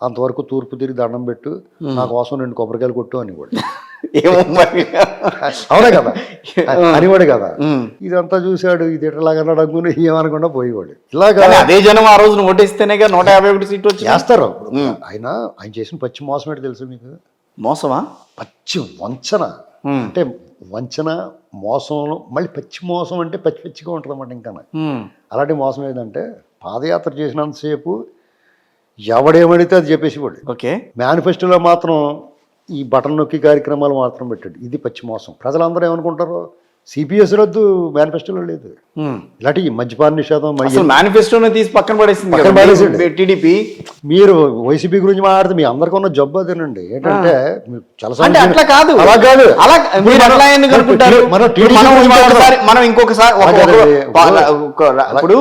అంతవరకు తూర్పు తిరిగి దండం పెట్టు, నా కోసం 2 కొబ్బరికాయలు కొట్టు అనేవాడు. ఏమో మరి. అవునా కదా, అనేవాడు కదా. ఇదంతా చూశాడు, ఇది ఎట్లాగా అనుకుని ఏమనకుండా పోయేవాడు. ఇలాగా కానీ అదే జనం ఆ రోజున ఓటేస్తేనేగా 151 సీట్లు వచ్చి చేస్తారు. ఆయన చేసిన పచ్చి మోసం ఏంటి తెలుసు మీకు? మోసమా? పచ్చి వంచన. అంటే వంచన, మోసంలో మళ్ళీ పచ్చి మోసం అంటే పచ్చి పచ్చిగా ఉంటుంది అన్నమాట. ఇంకా అలాంటి మోసం ఏంటంటే పాదయాత్ర చేసినంతసేపు ఎవడేమడితే అది చెప్పేసేవాడు. ఓకే. మేనిఫెస్టోలో మాత్రం ఈ బటన్ నొక్కి కార్యక్రమాలు మాత్రం పెట్టాడు. ఇది పచ్చి మోసం. ప్రజలందరూ ఏమనుకుంటారు, సిపిఎస్ రద్దు మేనిఫెస్టోలో లేదు. ఇలాంటి మద్యపాన నిషేధం మేనిఫెస్టోని తీసి పక్కన పడేసింది టీడీపీ. మీరు వైసీపీ గురించి మాట్లాడితే మీ అందరికీ ఉన్న జబ్బు అదేనండి. ఏంటంటే చాలా అట్లా కాదు, అలా కాదు. మనం ఇంకొకసారి ఇప్పుడు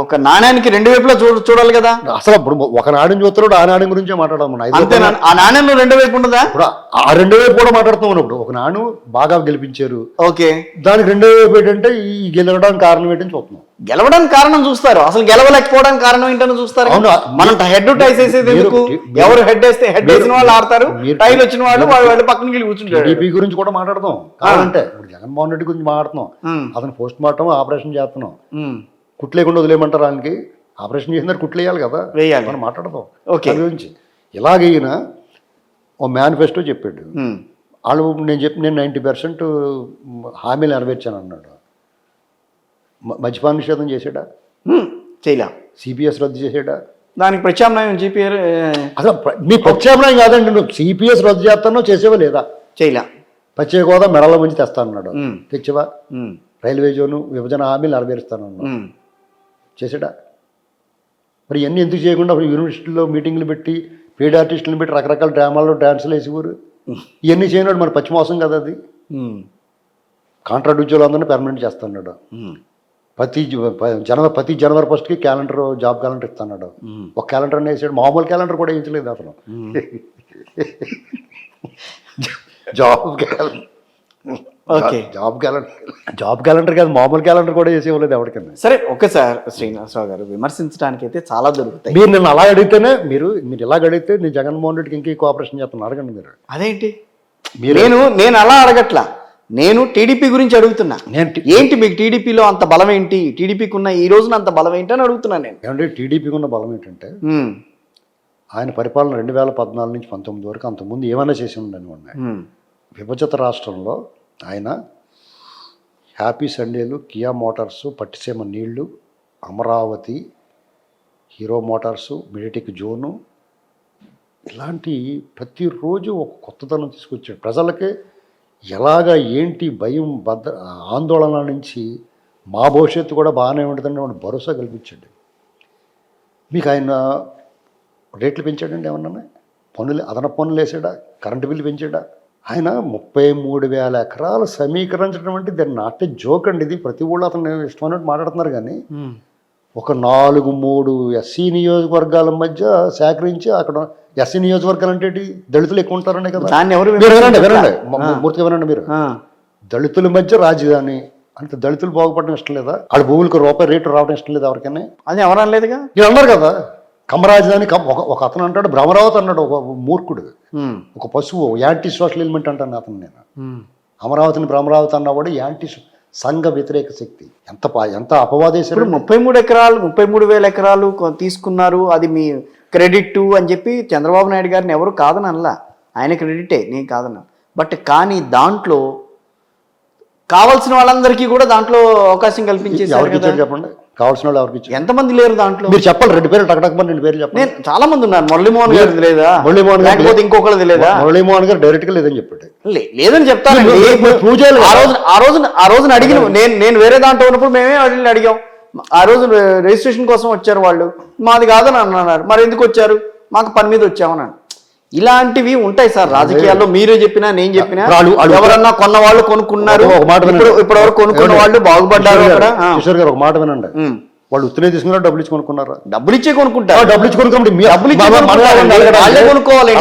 ఒక నాణ్యానికి 2 వైపులా చూడాలి కదా. అసలు ఇప్పుడు ఒక నాణ్యం చూస్తున్నాడు, ఆ నాణ్యం గురించే మాట్లాడదాం. అంతేనా? ఆ నాణ్యంలో 2 వైపు ఉండదా? ఇప్పుడు ఆ 2 వైపు కూడా మాట్లాడుతాం. ఇప్పుడు ఒక నాణ్యం బాగా గెలిపించారు, ఓకే, దానికి 2 వైపు ఏంటంటే ఈ గెలవడానికి కారణం ఏంటని చూస్తున్నాం. గెలవడానికి కారణం చూస్తారు, అసలు గెలవలేకపోవడానికి కారణం ఏంటని చూస్తారు. మనం హెడ్ టైస్ వేసేది ఎందుకు? ఎవరు హెడ్ వేసిన వాళ్ళు ఆడతారు, టైల్ వచ్చిన వాళ్ళు వాళ్ళు పక్కన వెళ్ళి కూర్చుంటారు. టీడీపీ గురించి కూడా మాట్లాడదాం. కావాలంటే ఇప్పుడు జగన్మోహన్ రెడ్డి గురించి మాట్లాడుతున్నాం. అతను పోస్ట్ మార్టం ఆపరేషన్ చేస్తున్నాం. కుట్లు లేకుండా వదిలేయమంటారు. ఆయనకి ఆపరేషన్ చేసినారు, కుట్లు వేయాలి కదా, మనం మాట్లాడదాం దాని గురించి. ఇలాగైనా ఓ మేనిఫెస్టో చెప్పాడు. వాళ్ళు నేను 90% హామీలు నెరవేర్చాను అన్నాడు. మద్యపాన నిషేధం చేసాడా? చేయలే. సిపిఎస్ రద్దు చేసాడా? దానికి ప్రత్యామ్నాయం జీపీఆర్. అసలు మీ ప్రత్యామ్నాయం కాదండి, నువ్వు సిపిఎస్ రద్దు చేస్తానో చేసేవా లేదా? చేయలే. ప్రత్యేక హోదా మెడల మంచి తెస్తా అన్నాడు, తెచ్చేవా? రైల్వే జోను విభజన హామీలు నెరవేరుస్తానన్నాడు, చేసాడా? మరి ఇవన్నీ ఎందుకు చేయకుండా యూనివర్సిటీలో మీటింగ్లు పెట్టి పేడ్ ఆర్టిస్టులను పెట్టి రకరకాల డ్రామాల్లో డ్యాన్సులు వేసేవారు. ఇవన్నీ చేయనాడు, మరి పచ్చి మోసం కదా అది. కాంట్రాక్ట్ ఉద్యోగులందరినీ పెర్మనెంట్ చేస్తున్నాడు. ప్రతి జనవరి 1కి క్యాలెండర్, జాబ్ క్యాలెండర్ ఇస్తున్నాడు. ఒక క్యాలెండర్ అని వేసాడు, మామూలు క్యాలెండర్ కూడా వేయించలేదు అతను. జాబ్ క్యాలెండర్, జాబ్ క్యాలెండర్ కాదు, మామూలు క్యాలెండర్ కూడా వేసి ఇవ్వలేదు ఎవరికైనా. సరే, ఒకసారి శ్రీనివాసరావు గారు విమర్శించడానికి అయితే చాలా దొరుకుతాయి. మీరు నన్ను అలా అడిగితేనే, మీరు ఇలాగ అడిగితే నేను జగన్మోహన్ రెడ్డికి ఇంకే కోఆపరేషన్ చేస్తాను. అడగండి మీరు. అదేంటి? నేను అలా అడగట్లా, నేను టీడీపీ గురించి అడుగుతున్నా. ఏంటి మీకు టీడీపీలో అంత బలం ఏంటి? టీడీపీకి ఉన్న ఈ రోజున అంత బలం ఏంటి అని అడుగుతున్నాను నేను. ఏమంటే టీడీపీకి ఉన్న బలం ఏంటంటే ఆయన పరిపాలన 2014 నుంచి 19 వరకు అంతకుముందు ఏమైనా చేసి ఉండని విభజిత రాష్ట్రంలో ఆయన హ్యాపీ సండేలు, కియా మోటార్సు, పట్టిసీమ నీళ్లు, Amaravati, hero motors, MediaTek zone, ఇలాంటి ప్రతిరోజు ఒక కొత్తదనం తీసుకొచ్చాడు. ప్రజలకి ఎలాగా ఏంటి భయం, ఆందోళన నుంచి మా భవిష్యత్తు కూడా బాగానే ఉంటుందని భరోసా కల్పించాడు. మీకు ఆయన రేట్లు పెంచాడండి ఏమన్నా? అదనపు పన్నులు వేసాడా? Current bill పెంచాడా? ఆయన 33,000 ఎకరాలు సమీకరించడం అంటే దాన్ని నాటే జోక్ అండి ఇది. ప్రతి ఊళ్ళో అతను ఇష్టమైనట్టు మాట్లాడుతున్నారు. కానీ ఒక 4-3 ఎస్సీ నియోజకవర్గాల మధ్య సేకరించి, అక్కడ ఎస్సీ నియోజకవర్గాలు అంటే దళితులు ఎక్కువ ఉంటారనే కదా. వినండి పూర్తిగా వినండి మీరు. దళితుల మధ్య రాజధాని అంటే దళితులు బాగుపడడం ఇష్టం లేదా? వాళ్ళ భూములకు రూపాయి రేటు రావడం ఇష్టం లేదా ఎవరికైనా? అది ఎవరు అనలేదుగా, మీరు అన్నారు కదా. కమరాజధాని ఒక అతను అంటాడు, భ్రమరావతి అన్నాడు ఒక మూర్ఖుడు, ఒక పశువు, యాంటీ సోషల్ ఎలిమెంట్ అంటాను అతను. నేను అమరావతిని భ్రమరావతి అన్నవాడు యాంటీ సంఘ వ్యతిరేక శక్తి. ఎంత అపవాదేశారు. 33,000 ఎకరాలు తీసుకున్నారు, అది మీ క్రెడిట్ అని చెప్పి చంద్రబాబు నాయుడు గారిని ఎవరు కాదని అనలా, ఆయన క్రెడిటే, నేను కాదన్నా. బట్ కానీ దాంట్లో కావాల్సిన వాళ్ళందరికీ కూడా దాంట్లో అవకాశం కల్పించేసారు. చెప్పండి, కావాల్సిన వాళ్ళు ఎవరికి? ఎంతమంది లేరు దాంట్లో? మీరు చెప్పాలి, 2 పేర్లు టకటకమని 2 పేర్లు చెప్పండి. నేను చాలా మంది ఉన్నారు. మురళీమోహన్ గారు లేదా? లేకపోతే ఇంకొకటి లేదా? మురళీమోహన్ గారు డైరెక్ట్ గా లేదని చెప్పాడు. లేదని చెప్తాను. ఆ రోజున అడిగిన నేను వేరే దాంట్లో ఉన్నప్పుడు మేమే వాళ్ళని అడిగాం. ఆ రోజు రిజిస్ట్రేషన్ కోసం వచ్చారు వాళ్ళు, మాది కాదని అన్నారు. మరి ఎందుకు వచ్చారు? మాకు పని మీద వచ్చామన్నాను. ఇలాంటివి ఉంటాయి సార్ రాజకీయాల్లో. మీరే చెప్పినా నేను చెప్పినా, ఎవరన్నా కొన్న వాళ్ళు కొనుక్కున్నారు, ఇప్పటి వరకు కొనుక్కున్న వాళ్ళు బాగుపడ్డారు. కిషోర్ గారు ఒక మాట వినండి, వాళ్ళు ఉత్తరే తీసుకున్నారు, డబ్బులు ఇచ్చి కొనుక్కున్నారా? డబ్బులు ఇచ్చే కొనుక్కుంటారు. డబ్బులు ఇచ్చి కొనుక్కోండి, కొనుక్కోవాలి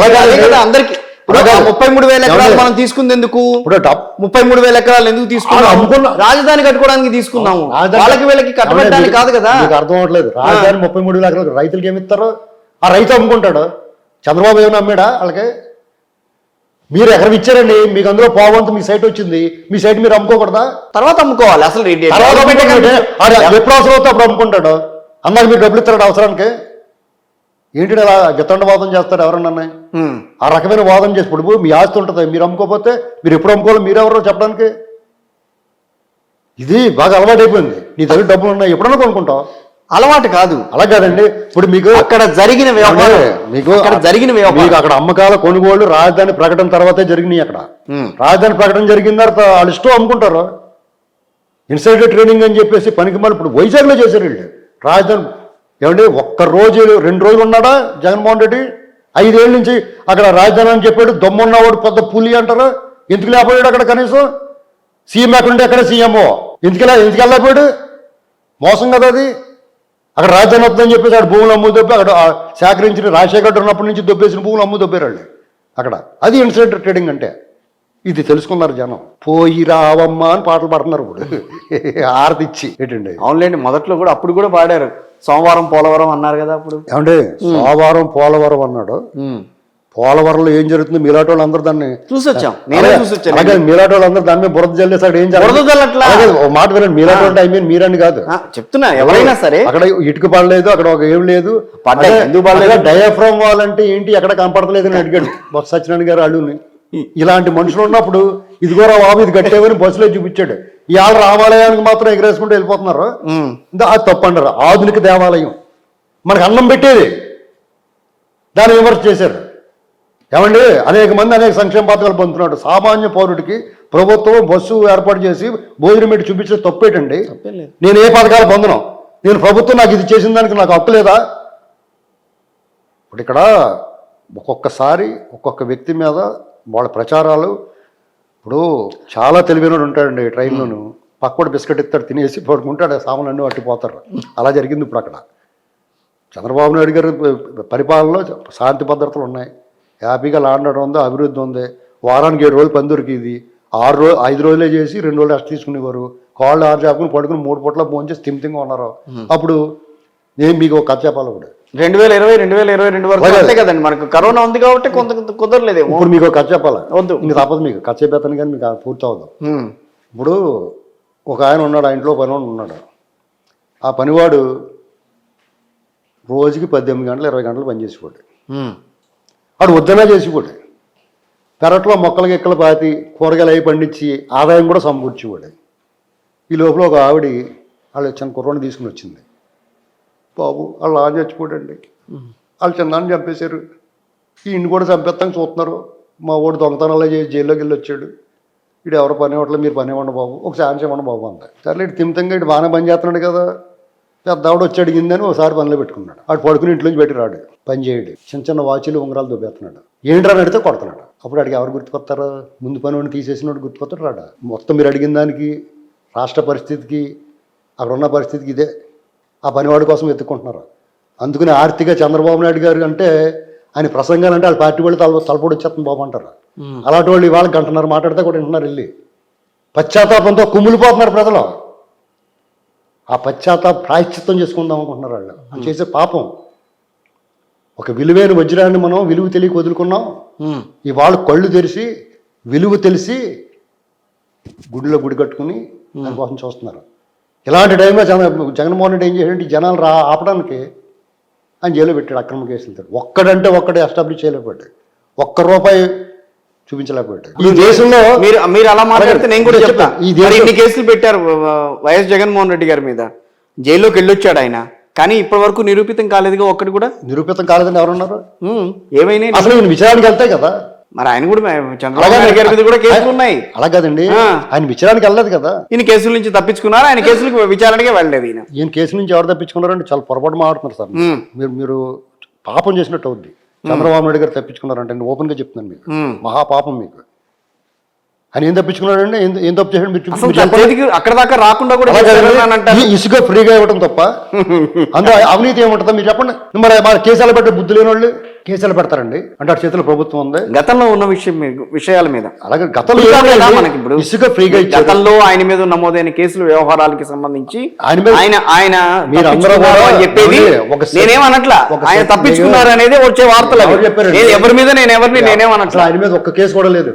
అందరికి. ఇప్పుడు 33,000 ఎకరాలు మనం తీసుకుంది ఎందుకు? ఇప్పుడు 33,000 ఎకరాలు ఎందుకు తీసుకున్నాం? అమ్ముకున్నా రాజధాని కట్టుకోవడానికి తీసుకున్నాము, వాళ్ళకి వీళ్ళకి కట్టబెట్టడానికి కాదు కదా. మీకు అర్థం అవ్వట్లేదు. రాజధాని 33,000 ఎకరాలు రైతులకి ఏమి ఇస్తారు? ఆ రైతు అమ్ముకుంటాడు. చంద్రబాబు ఏమైనా అమ్మాడా వాళ్ళకి? మీరు ఎకరం ఇచ్చారండి, మీకు అందులో పోవంతు మీ సైట్ వచ్చింది, మీ సైట్ మీరు అమ్ముకోకూడదా? తర్వాత అమ్ముకోవాలి. అసలు తర్వాత ఎప్పుడు అవసరం అవుతా అప్పుడు అమ్ముకుంటాడు. అన్నాక మీరు డబ్బులు ఇస్తాడు అవసరానికి. ఏంటి అలా గిత్తండ వాదన చేస్తారు ఎవరన్నా? ఆ రకమైన వాదన చేసి ఇప్పుడు మీ ఆస్తి ఉంటుంది, మీరు అమ్ముకోకపోతే మీరు ఎప్పుడు అమ్ముకోవాలి? మీరెవరో చెప్పడానికి. ఇది బాగా అలవాటు అయిపోయింది. నీ దగ్గర డబ్బులు ఉన్నాయి, ఎప్పుడన్నా కొనుక్కుంటావు. అలవాటు కాదు. అలా కాదండి. ఇప్పుడు మీకు అక్కడ జరిగిన వ్యాపారం, మీకు అక్కడ అమ్మకాల కొనుగోళ్లు రాజధాని ప్రకటన తర్వాతే జరిగినాయి. అక్కడ రాజధాని ప్రకటన జరిగిన తర్వాత వాళ్ళు ఇష్టం అమ్ముకుంటారు. ఇన్సైడర్ ట్రేడింగ్ అని చెప్పేసి పనికి మళ్ళీ ఇప్పుడు వైజాగ్లో చేశారు వీళ్ళు రాజధాని. ఏమంటే ఒక్క రోజు 2 రోజులు ఉన్నాడా జగన్మోహన్ రెడ్డి? 5 ఏళ్ళ నుంచి అక్కడ రాజధాని అని చెప్పాడు. దమ్మున్నవాడు పెద్ద పులి అంటారు. ఎందుకు లేకపోయాడు అక్కడ? కనీసం సీఎం ఎక్కడుంటే ఎక్కడ సీఎంఓ ఎందుకు వెళ్ళకపోయాడు? మోసం కదా అది. అక్కడ రాజధాని వస్తుందని చెప్పేసి అక్కడ భూములు అమ్ము దొబ్బి అక్కడ సేకరించిన రాజశేఖర్ ఉన్నప్పటి నుంచి దొబ్బేసిన భూములు అమ్ము దొబ్బారు వాళ్ళు అక్కడ. అది ఇన్సైడర్ ట్రేడింగ్ అంటే. ఇది తెలుసుకున్నారు జనం. పోయి రావమ్మా అని పాటలు పాడుతున్నారు ఇప్పుడు ఆరతిచ్చి. ఏంటండి? అవునులేండి, మొదట్లో కూడా అప్పుడు కూడా పాడారు. సోమవారం పోలవరం అన్నారు కదా అప్పుడు. ఏమంటే సోమవారం పోలవరం అన్నాడు. పోలవరంలో ఏం జరుగుతుంది? మీలాంటి వాళ్ళు అందరూ దాన్ని చూసొచ్చాం. అలాగే మీలాంటి వాళ్ళు అందరూ దాని మీద బురద జల్లేసాడు. ఏం జరగదు. మాట వినండి. మీలాంటి వాళ్ళు ఐ మీన్ మీరని కాదు చెప్తున్నా, ఎవరైనా సరే అక్కడ ఇటుక పడలేదు, అక్కడ ఒక ఏం లేదు. డయాఫ్రామ్ వాల్ అంటే ఏంటి ఎక్కడ కనపడతలేదు అని అడిగాడు బొత్స సత్యనారాయణ గారు అడుగుని. ఇలాంటి మనుషులు ఉన్నప్పుడు ఇదిగోరా బాబు ఇది కట్టేవని బస్సులో చూపించాడు. ఇవాళ రామాలయానికి మాత్రం ఎగరేసుకుంటూ వెళ్ళిపోతున్నారు. అది తప్పంటారు. ఆధునిక దేవాలయం మనకు అన్నం పెట్టేది, దాన్ని విమర్శ చేశారు. ఏమండి? అనేక మంది అనేక సంక్షేమ పథకాలు పొందుతున్నాడు. సామాన్య పౌరుడికి ప్రభుత్వం బస్సు ఏర్పాటు చేసి భోజనం పెట్టి చూపించే తప్పేటండి. నేను ఏ పథకాలు పొందను, నేను ప్రభుత్వం నాకు ఇది చేసిన దానికి నాకు హక్కు లేదా? ఇప్పుడు ఇక్కడ ఒక్కొక్కసారి ఒక్కొక్క వ్యక్తి మీద వాళ్ళ ప్రచారాలు. ఇప్పుడు చాలా తెలివైనడు ఉంటాడండి ట్రైన్లోను, పక్కడు బిస్కెట్ ఇస్తాడు, తినేసి పడుకుంటాడు, సామాన్లు అన్నీ పట్టిపోతారు. అలా జరిగింది ఇప్పుడు అక్కడ. చంద్రబాబు నాయుడు గారి పరిపాలనలో శాంతి భద్రతలు ఉన్నాయి, హ్యాపీగా లాండడం ఉంది, అభివృద్ధి ఉంది. వారానికి 7 రోజులు పని దొరికింది. 5 రోజులే చేసి 2 రోజులు రెస్ట్ తీసుకునేవారు. కాళ్ళు 6 చాపుకుని పడుకుని 3 పూట్ల భోజనం చేసి తిమ్మిగా ఉన్నారు. అప్పుడు నేను మీకు ఒక కథ చెప్పాలి. ఇప్పుడు 2022 వరకు అంతే కదండి, మనకు కరోనా ఉంది కాబట్టి కొంత కుదరలేదు. ఇప్పుడు మీకు ఒక కథ చెప్పాలి. వద్దు, ఇంక తప్పదు. మీకు కథ చెప్పేస్తాను కానీ మీకు పూర్తి అవ్వదు. ఇప్పుడు ఒక ఆయన ఉన్నాడు, ఆ ఇంట్లో పనివాడు ఉన్నాడు. ఆ పనివాడు రోజుకి 18 గంటలు 20 గంటలు పనిచేసిపోడు. వాడు వద్దనా చేసిపోడు. పెరట్లో మొక్కలకి ఎక్కలు పాతి కూరగాయలు అవి పండించి ఆదాయం కూడా సమకూర్చిపోడు. ఈ లోపల ఒక ఆవిడ వాళ్ళు చిన్న కుర్రాన్ని తీసుకుని వచ్చింది. బాబు వాళ్ళు ఆ చచ్చిపోడండి, వాళ్ళు చిన్నాన్ని చంపేశారు, ఈ ఇంటి కూడా చంపేస్తాను చూస్తున్నారు, మా వాడు దొంగతనాలు చేసి జైల్లోకి వెళ్ళి వచ్చాడు, ఇటు ఎవరు పని ఇవ్వట్లేదు, మీరు పని ఇవ్వండి బాబు, ఒక ఛాన్స్ ఇవ్వండి బాబు అంత. సర్లే ఇటు తిమ్మితంగా ఇటు బాగానే పని చేస్తున్నాడు కదా, పెద్దవాడు వచ్చి అడిగిందని ఒకసారి పనిలో పెట్టుకున్నాడు. వాడు పడుకుని ఇంట్లోంచి బయట రాడు, పని చేయడు, చిన్న చిన్న వాచీలు ఉంగరాలు దొబ్బేస్తున్నాడు. ఏంట్రా అని అడిగితే కొడుతున్నాడు. అప్పుడు అడిగి ఎవరు గుర్తుకొస్తారా? ముందు పని వాడిని తీసేసినోడు గుర్తుకొస్తాడు రాడా? మొత్తం మీరు అడిగిన దానికి, రాష్ట్ర పరిస్థితికి, అక్కడ ఉన్న పరిస్థితికి ఇదే. ఆ పనివాడి కోసం వెతుక్కుంటున్నారు. అందుకని ఆర్తిగా చంద్రబాబు నాయుడు గారు అంటే ఆయన ప్రసంగాలు అంటే వాళ్ళ పార్టీ వాళ్ళు తలపొడి వచ్చేస్తుంది బాబు అంటారు. అలాంటి వాళ్ళు ఇవాళ గంటన్నర మాట్లాడితే కూడా వింటున్నారు. వెళ్ళి పశ్చాత్తాపంతో కుమిలిపోతున్నారు ప్రజలు. ఆ పశ్చాత్తాప ప్రాయశ్చిత్తం చేసుకుందాం అనుకుంటున్నారు వాళ్ళు. చేసే పాపం. ఒక విలువైన వజ్రాన్ని మనం విలువ తెలియక వదులుకున్నాం. ఇవాళ కళ్ళు తెరిచి విలువ తెలిసి గుడిలో గుడి కట్టుకుని దానికోసం చూస్తున్నారు. ఇలాంటి టైంలో జగన్మోహన్ రెడ్డి ఏం చేశాడంటే జనాలు ఆపడానికి ఆయన జైల్లో పెట్టాడు, అక్రమ కేసులతో. ఒక్కడంటే ఒక్కడే ఎస్టాబ్లిష్ చేయలేకపోయాడు, ₹1 చూపించలేకపోయాడు. ఈ దేశంలో మీరు అలా మాట్లాడితే నేను కూడా చెప్తా. ఇన్ని కేసులు పెట్టారు వైఎస్ జగన్మోహన్ రెడ్డి గారి మీద, జైల్లోకి వెళ్ళొచ్చాడు ఆయన, కానీ ఇప్పటి వరకు నిరూపితం కాలేదుగా. ఒక్కటి కూడా నిరూపితం కాలేదని ఎవరున్నారు? ఏమైనా అసలు విచారానికి వెళ్తాయి కదా. మరి ఆయన కూడా చంద్రబాబు నాయుడు గారి మీద కూడా కేసులు ఉన్నాయి. అలా కదండి, ఆయన విచారానికి వెళ్ళలేదు కదా. ఈయన కేసుల నుంచి తప్పించుకున్నారు, ఆయన కేసులకు విచారణకే వెళ్ళలేదు. ఈయన కేసు నుంచి ఎవరు తప్పించుకున్నారంటే చాలా పొరపాటు మాట్లాడుతున్నారు సార్. మీరు పాపం చేసినట్టు అవుద్ది. చంద్రబాబు నాయుడు గారు తప్పించుకున్నారంటే నేను ఓపెన్ గా చెప్తున్నాను మీకు, మహాపాపం మీకు. ఆయన ఏం తప్పించుకున్నాడంటే ఏం తప్పు చేశాడు మీరు అక్కడ దాకా రాకుండా కూడా ఇసుక ఫ్రీగా ఇవ్వడం తప్ప అందులో అవినీతి ఏముంటుందా మీరు చెప్పండి. మరి కేసులు పెట్టే బుద్ధి లేని వాళ్ళు కేసులు పెడతారండి. అంటే అటు చేతిలో ప్రభుత్వం ఉంది. గతంలో ఉన్న విషయాల మీద అలాగే గతంలో మనకి ఇప్పుడు ఇసుక ఫ్రీగా ఇచ్చారు. గతంలో ఆయన మీద నమోదైన కేసులు వ్యవహారాలకి సంబంధించి ఆయన మీరు అందరూ కూడా చెప్పేది నేనేమనట్లా, ఆయన తప్పించుకున్నారు అనేది వచ్చే వార్తలు చెప్పారు. ఎవరి మీద నేనేమనట్లా, ఆయన మీద ఒక్క కేసు కూడా లేదు.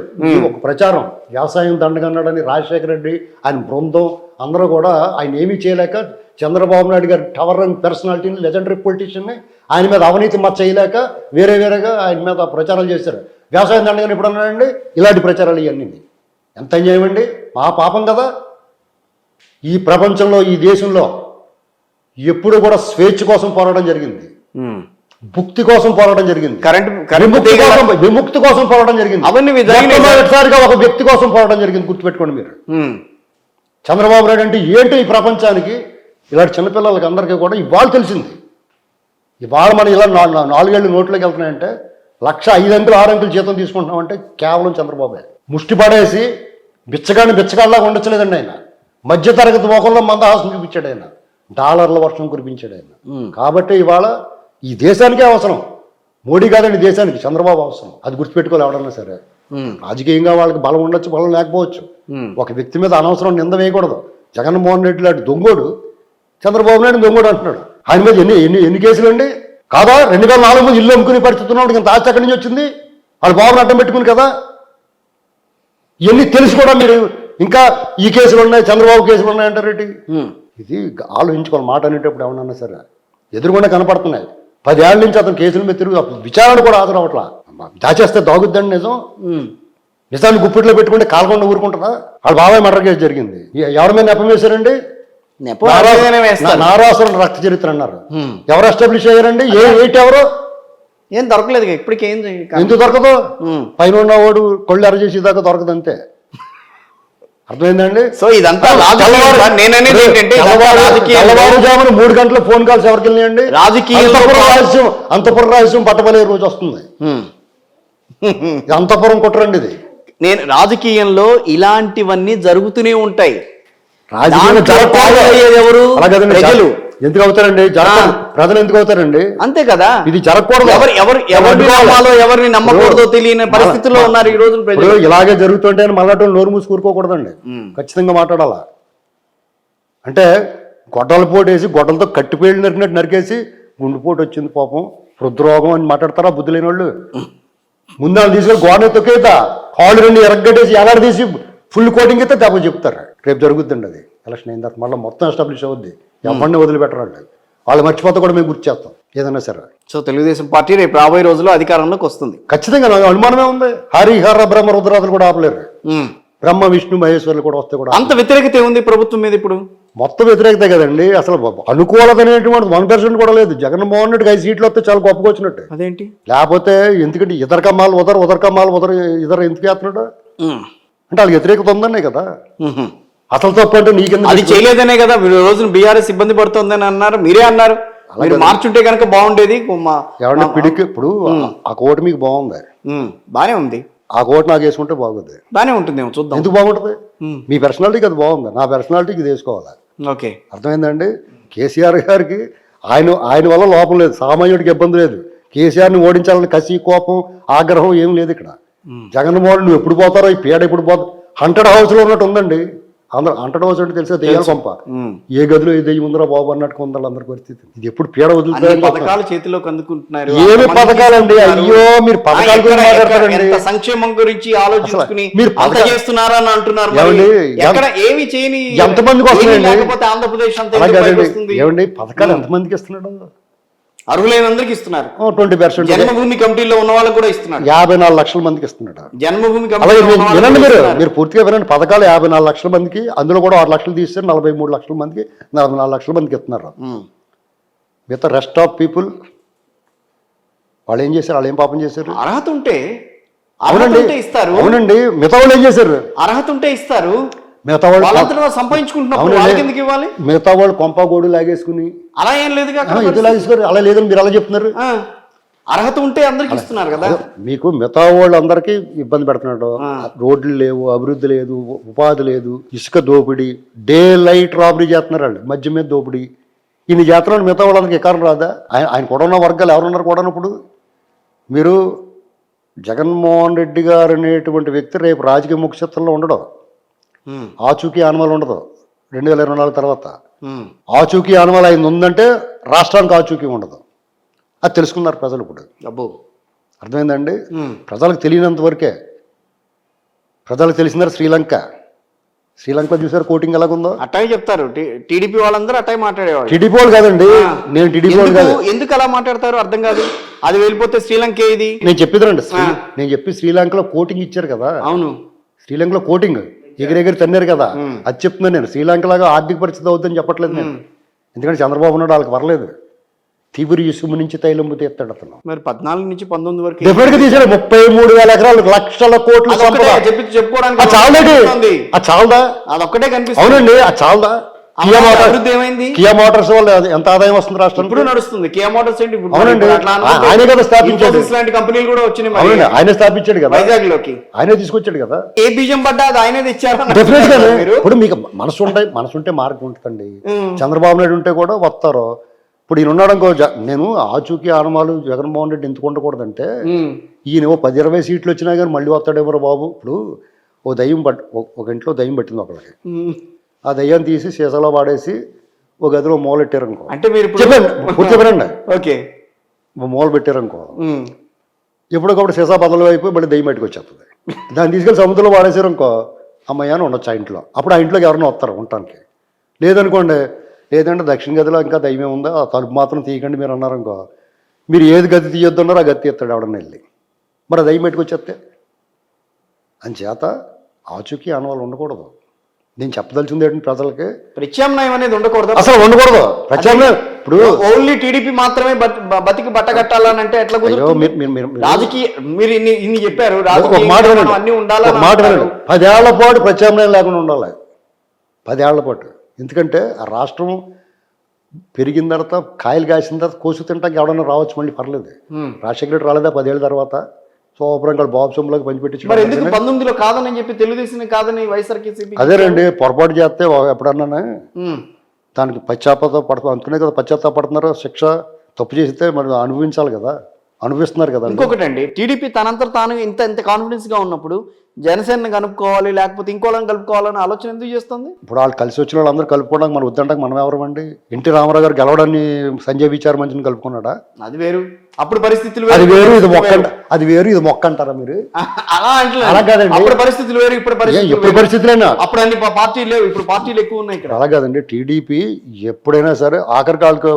ఒక ప్రచారం వ్యవసాయం దండగన్నాడని రాజశేఖర రెడ్డి ఆయన బృందం అందరూ కూడా ఆయన ఏమీ చేయలేక చంద్రబాబు నాయుడు గారు టవరింగ్ పర్సనాలిటీని, లెజెండరీ పొలిటీషియన్ని ఆయన మీద అవినీతి మచ్చ చేయలేక వేరేగా ఆయన మీద ప్రచారాలు చేశారు. వ్యవసాయం దండగానే ఎప్పుడు అన్నాడండి ఇలాంటి ప్రచారాలు ఇవన్నీ ఎంత చేయమండి, మా పాపం కదా. ఈ ప్రపంచంలో ఈ దేశంలో ఎప్పుడు కూడా స్వేచ్ఛ కోసం పోరాటం జరిగింది, భుక్తి కోసం పోరాటం జరిగింది, విముక్తి కోసం పోరాటం జరిగింది. మొదటిసారిగా ఒక వ్యక్తి కోసం పోరాటం జరిగింది, గుర్తుపెట్టుకోండి మీరు. చంద్రబాబు నాయుడు అంటే ఏంటి ఈ ప్రపంచానికి, ఇలాంటి చిన్నపిల్లలకి అందరికీ కూడా ఇవాళ తెలిసింది. ఇవాళ మనం ఇలా 4 ఏళ్ళు నోట్లోకి వెళ్తున్నాయంటే 1,05,000 6 అంకెలు జీతం తీసుకుంటున్నామంటే కేవలం చంద్రబాబే. ముష్టి పడేసి బిచ్చగాళ్ళలాగా ఉండొచ్చలేదండి ఆయన. మధ్యతరగతి మోకంలో మందహాసం చూపించాడు ఆయన, డాలర్ల వర్షం కురిపించాడు ఆయన. కాబట్టి ఇవాళ ఈ దేశానికే అవసరం, మోడీ కాదండి దేశానికి, చంద్రబాబు అవసరం. అది గుర్తుపెట్టుకోవాలి ఎవడన్నా సరే. రాజకీయంగా వాళ్ళకి బలం ఉండొచ్చు, బలం లేకపోవచ్చు. ఒక వ్యక్తి మీద అనవసరం నింద వేయకూడదు. జగన్మోహన్ రెడ్డి లాంటి దొంగోడు చంద్రబాబు నాయుడు దొంగోడు అంటున్నాడు. ఆయన మీద ఎన్ని కేసులు అండి కాదా? 2004 ముందు ఇల్లు అమ్ముకునే పరిస్థితి ఉన్నాడు. ఇంత ఆస్తి ఎక్కడి నుంచి వచ్చింది? వాళ్ళు బాబుని అడ్డం పెట్టుకుని కదా. ఇవన్నీ తెలిసి కూడా మీరు ఇంకా ఈ కేసులు ఉన్నాయి, చంద్రబాబు కేసులు ఉన్నాయంటారేంటి? ఇది ఆలోచించుకోవాలి. మాట అనేటప్పుడు ఏమన్నా సరే ఎదురుకుండా కనపడుతున్నాయి. 10 ఏళ్ల నుంచి అతను కేసుల మీద తిరుగు, విచారణ కూడా హాజరవట్లా. దాచేస్తే దాగుద్దండి నిజం. నిజాన్ని గుప్పిట్లో పెట్టుకుంటే కాలకుండా ఊరుకుంటుందా? వాళ్ళ బాబాయ్ మర్డర్ కేసు జరిగింది. ఎవరి మీద నెపం వేశారండి? నారాసురం రక్త చరిత్ర అన్నారు. ఎవరు ఎస్టాబ్లిష్ అయ్యారండి? ఎవరు ఏం దొరకలేదు ఇప్పటికి. ఎందుకు దొరకదు? పైన ఉన్నవాడు కొళ్ళు ఎర్ర చేసేదాకా దొరకదు అంతే. అర్థమైందండి? సో ఇదంతా తెల్లవారుజామున 3 గంటల ఫోన్ కాల్స్ ఎవరికి వెళ్ళినాయండి? అంతపురం రహస్యం పట్టబలే రోజు వస్తుంది. అంతపురం కుట్రండి ఇది. రాజకీయంలో ఇలాంటివన్నీ జరుగుతూనే ఉంటాయి. ఎవరు? ప్రజలు ఎందుకు అవుతారండి? ప్రజలు ఎందుకు అవుతారండి? అంతే కదా. ఇది జరగకూడదు. ఎవరిని నమ్మకూడదో తెలియని పరిస్థితుల్లో ఉన్నారు ఈ రోజు ప్రజలు. ఇలాగే జరుగుతుంటే మళ్ళీ నోరు మూసి కూరుకోకూడదండి, ఖచ్చితంగా మాట్లాడాలా. అంటే గొడ్డల పోటు వేసి గొడ్డలతో కట్టిపేళ్ళు నరికినట్టు నరికేసి గుండెపోటు వచ్చింది పాపం, హృద్రోగం అని మాట్లాడతారా బుద్ధి లేని వాళ్ళు? ముందు తీసుకొని గోడ తొక్కేత కాళ్ళు 2 ఎరగట్టేసి ఎలాడదీసి ఫుల్ కోటింగ్ అయితే దెబ్బ చెప్తారు. రేపు జరుగుతుందండి అది. ఎలక్షన్ అయిన తర్వాత మళ్ళీ మొత్తం ఎస్టాబ్లిష్ అవుద్ది. ఎవరిని వదిలిపెట్టరండి. వాళ్ళు మర్చిపోతే కూడా మేము గుర్తు చేస్తాం ఏదైనా సరే. సో తెలుగుదేశం పార్టీ రేపు రాబోయే రోజుల్లో అధికారంలోకి వస్తుంది ఖచ్చితంగా. అనుమానమే ఉంది. హరిహర బ్రహ్మ రుద్రాదులు కూడా ఆపలేరు. బ్రహ్మ విష్ణు మహేశ్వరులు కూడా వస్తే కూడా అంత వ్యతిరేకత ఉంది ప్రభుత్వం మీద. ఇప్పుడు మొత్తం వ్యతిరేకత కదండి. అసలు అనుకూలత అనేటువంటి 1% కూడా లేదు. జగన్మోహన్ రెడ్డికి 5 సీట్లు వస్తే చాలా గొప్పగా వచ్చినట్టు. అదేంటి? లేకపోతే ఎందుకంటే ఇతర కమ్మాలు ఇతర ఎందుకు వేస్తున్నాడు అంటే వాళ్ళకి వ్యతిరేకత ఉందనే కదా. అసలు తప్పు అంటే నీకెందుకు? అది చేయలేదనే కదా రోజున బీఆర్ఎస్ ఇబ్బంది పడుతుందని అన్నారు. మీరే అన్నారు మీరు మార్చుంటే కనుక బాగుండేది. ఎవరంటే పిడికి ఇప్పుడు ఆ కోటి మీకు బాగుంది, బానే ఉంది. ఆ కోటి నాకు వేసుకుంటే బాగుంది, బానే ఉంటుంది. చూద్దాం ఎందుకు బాగుంటుంది. మీ పర్సనాలిటీకి అది బాగుంది, నా పర్సనాలిటీకి వేసుకోవాలి. ఓకే, అర్థమైందండి. కేసీఆర్ గారికి ఆయన వల్ల లోపం లేదు, సామాన్యుడికి ఇబ్బంది లేదు. కేసీఆర్ని ఓడించాలని కసి, కోపం, ఆగ్రహం ఏం లేదు ఇక్కడ. జగన్మోహన్ నువ్వు ఎప్పుడు పోతారో, ఈ పీడ ఎప్పుడు పోతారు. 100 హౌస్లో ఉన్నట్టు ఉందండి. అందరూ 100 హౌస్ అంటే తెలిసే దెయ్యాల కొంప. ఏ గదిలో ఏ దెయ్యం ఉందరో బాబు అన్నట్టుగా ఉండాలి అందరి పరిస్థితి. ఇది ఎప్పుడు పీడ వదులుతారు. పథకాలు చేతిలోకి అందుకుంటున్నారు. ఏమి పథకాలండి? అయ్యో మీరు పథకాల గురించి మాట్లాడతారండి. సంక్షేమం గురించి ఆలోచించుకుని మీరు చేస్తున్నారా అని అంటున్నారు. ఏమి చేయని ఎంతమందికి వస్తున్నాయండి? ఆంధ్రప్రదేశ్ ఏమండి పథకాలు ఎంతమందికి ఇస్తున్నాడు? అర్హులైనందరికీ ఇస్తున్నారు. 20%. జన్మభూమి కమిటీలో ఉన్న వాళ్ళకి కూడా ఇస్తున్నారు. 54 లక్షల మందికి ఇస్తున్నాడు. జన్మభూమి వినండి, మీరు పూర్తిగా వినండి. పథకాలు 54 లక్షల మందికి, అందులో కూడా 6 లక్షలు తీస్తే 43 లక్షల మందికి, 44 లక్షల మందికి ఇస్తున్నారు. మిగతా రెస్ట్ ఆఫ్ పీపుల్ వాళ్ళు ఏం చేశారు? వాళ్ళు ఏం పాపం చేశారు? అర్హత ఉంటే ఇస్తారు. అవునండి, మిగతా వాళ్ళు ఏం చేశారు? అర్హత ఉంటే ఇస్తారు. మిగతా వాళ్ళు ఇవ్వాలి. మిగతా వాళ్ళు కొంపగోడు లాగేసుకుని అలా ఏం లేదు, ఇది లాగేసుకోరు. అలా లేదని మీరు అలా చెప్తున్నారు. అర్హత ఉంటే అందరికి ఇస్తున్నారు కదా. మీకు మిగతా వాళ్ళందరికీ ఇబ్బంది పెడుతున్నాడు. రోడ్లు లేవు, అభివృద్ధి లేదు, ఉపాధి లేదు, ఇసుక దోపిడీ, డే లైట్ రాబరీ చేస్తున్నారు వాళ్ళు, మధ్య మీద దోపిడీ. ఇన్ని చేస్తున్నాడు. మిగతా వాళ్ళందరికీ ఎకారం రాదా? ఆయన కూడా ఉన్న వర్గాలు ఎవరున్నారు కూడా ఇప్పుడు మీరు జగన్మోహన్ రెడ్డి గారు అనేటువంటి వ్యక్తి రేపు రాజకీయ ముఖ్యత్వంలో ఉండడు. ఆచూకీ ఆనవాలు ఉండదు 2024 తర్వాత. ఆచూకీ ఆనవాలు అయింది ఉందంటే రాష్ట్రానికి ఆచూకీ ఉండదు. అది తెలుసుకున్నారు ప్రజలు ఇప్పుడు. అబ్బో, అర్థమైందండి. ప్రజలకు తెలియనంత వరకే. ప్రజలకు తెలిసినారు శ్రీలంకలో చూసారు కోటింగ్ ఎలాగుందో. అట్టాగే చెప్తారు టీడీపీ వాళ్ళందరూ అట్టాగే మాట్లాడేవాళ్ళు. టీడీపీ వాళ్ళు కాదండి, నేను టీడీపీ వాళ్ళు కాదు. ఎందుకు అలా మాట్లాడతారు అర్థం కాదు. అది వెళ్ళిపోతే శ్రీలంక ఇది నేను చెప్పేదండి. నేను చెప్పి శ్రీలంకలో కోటింగ్ ఇచ్చారు కదా. అవును, శ్రీలంకలో కోటింగ్ ఎగిరెగిరి తన్నారు కదా. అది చెప్తున్నాను నేను. శ్రీలంకలాగా ఆర్థిక పరిస్థితి అవుతుందని చెప్పట్లేదు నేను. ఎందుకంటే చంద్రబాబు నాయుడు వాళ్ళకి పర్లేదు. తీపిరి ఇసుము నుంచి తైలంబు తీస్తాడు అతను. మరి 14 నుంచి 19 వరకు డెఫినెట్ గా తీసాడు. 33,000 ఎకరాలు, లక్షల కోట్లు చెప్పుకోవడానికి చాలదా? అదొక్కటే కనిపిస్తుంది. అవునండి, అది చాలదా? అభివృద్ధి ఏమైంది? కియా మోటార్స్ వల్ల ఎంత ఆదాయం వస్తుంది రాష్ట్రం? ఇప్పుడు నడుస్తుంది కియా మోటార్స్ ఏంటి? అవునండి, ఆయన కదా స్థాపించాడు. ఇలాంటి కంపెనీలు కూడా వచ్చినాయి. అవునండి, ఆయన స్థాపించాడు కదా వైజాగ్ లోకి. ఆయనే తీసుకొచ్చాడు కదా. ఏ బీజం పడ్డా అది ఆయనే తెచ్చారు. డెఫినెట్ గా. ఇప్పుడు మీకు మనసు ఉంటే మార్గం ఉంటుందండి. చంద్రబాబు నాయుడు ఉంటే కూడా వస్తారు. ఇప్పుడు ఈయన ఉన్నాడు అనుకో. నేను ఆచూకీ ఆనమాలు జగన్మోహన్ రెడ్డి ఎందుకు ఉండకూడదంటే, ఈయన 10-20 సీట్లు వచ్చినా కానీ మళ్ళీ వస్తాడేమో బాబు. ఇప్పుడు ఒక ఇంట్లో దయ్యం పట్టింది ఒకళ్ళకి. ఆ దయ్యాన్ని తీసి సీసాలో వాడేసి ఒక గదిలో మూలెట్టారనుకో. అంటే మీరు పూర్తి చెప్పండి. ఓకే, మూల పెట్టారనుకో, ఎప్పటికప్పుడు సీసా బదులు అయిపోయి మళ్ళీ దయ్యం బయటకు వచ్చేస్తుంది. దాన్ని తీసుకెళ్ళి సముద్రంలో వాడేసారనుకో, అమ్మాయి అని ఉండొచ్చు ఆ ఇంట్లో. అప్పుడు ఆ ఇంట్లోకి ఎవరైనా వస్తారు ఉండటానికి. లేదనుకోండి, లేదంటే దక్షిణ గదిలో ఇంకా దయ్యమే ఉందా, ఆ తలుపు మాత్రం తీయకండి మీరు అన్నారనుకో, మీరు ఏది గది తీయొద్దు అన్నారో ఆ గది తీస్తాడు ఎవడన్నా వెళ్ళి. మరి ఆ దయ్యం బయటకు వచ్చేస్తే అంచేత ఆచూకీ ఆనవాళ్ళు ఉండకూడదు. నేను చెప్పదలిచింది ఏంటంటే ప్రజలకి ప్రత్యామ్నాయం అనేది ఉండకూడదు, అసలు ఉండకూడదు. ప్రత్యామ్నాయం ఇప్పుడు ఓన్లీ టీడీపీ మాత్రమే బతికి బట్ట కట్టాలని అంటే ఎట్లా రాజకీయ మీరు ఇన్ని చెప్పారు. ఒక మాట వినండి, 10 ఏళ్ల పాటు ప్రత్యామ్నాయం లేకుండా ఉండాలి. 10 ఏళ్ల పాటు. ఎందుకంటే ఆ రాష్ట్రం పెరిగిన తర్వాత, కాయలు కాసిన తర్వాత కోసు తింటానికి ఎవడన్నా రావచ్చు, మళ్ళీ పర్లేదు. రాజశేఖర రెడ్డి రాలేదా 10 ఏళ్ళ తర్వాత? శోభరంగా బాబు సొమ్ములోకి పంచిపెట్టి. 19లో కాదని చెప్పి తెలుగుదేశం కాదని వైఎస్ఆర్సీపీ. అదేనండి, పొరపాటు చేస్తే ఎప్పుడన్నా దానికి పశ్చాత్తాపడుతుంది అనుకునే కదా పశ్చాత్తాపడుతున్నారు. శిక్ష తప్పు చేస్తే మరి అనుభవించాలి కదా, అనుభవిస్తున్నారు కదా. ఇంకొకటి అండి, టీడీపీ తనంతా తాను ఇంత కాన్ఫిడెన్స్ గా ఉన్నప్పుడు జనసేనని కలుపుకోవాలి లేకపోతే ఇంకోళ్ళని కలుపుకోవాలని ఆలోచన ఎందుకు చేస్తుంది? ఇప్పుడు వాళ్ళు కలిసి వచ్చిన వాళ్ళందరూ కలుపుకోవడానికి మనం వద్దంటాక మనం ఎవరమండి? ఎన్టీ రామారావు గారు గెలవడాన్ని సంజయ్ విచార మంచిని కలుపుకున్నాడా? అది వేరు, అప్పుడు పరిస్థితులు అది వేరు, ఇది మొక్క. అది వేరు, ఇది మొక్క అంటారా మీరు? అలా కాదండి, అప్పుడు పరిస్థితులు వేరు, ఇప్పుడు పరిస్థితులైనా. అప్పుడు అన్ని పార్టీలు లేవు, ఇప్పుడు పార్టీలు ఎక్కువ ఉన్నాయి ఇక్కడ. అలా కాదండి, టీడీపీ ఎప్పుడైనా సరే ఆఖరి కాళ్ళకు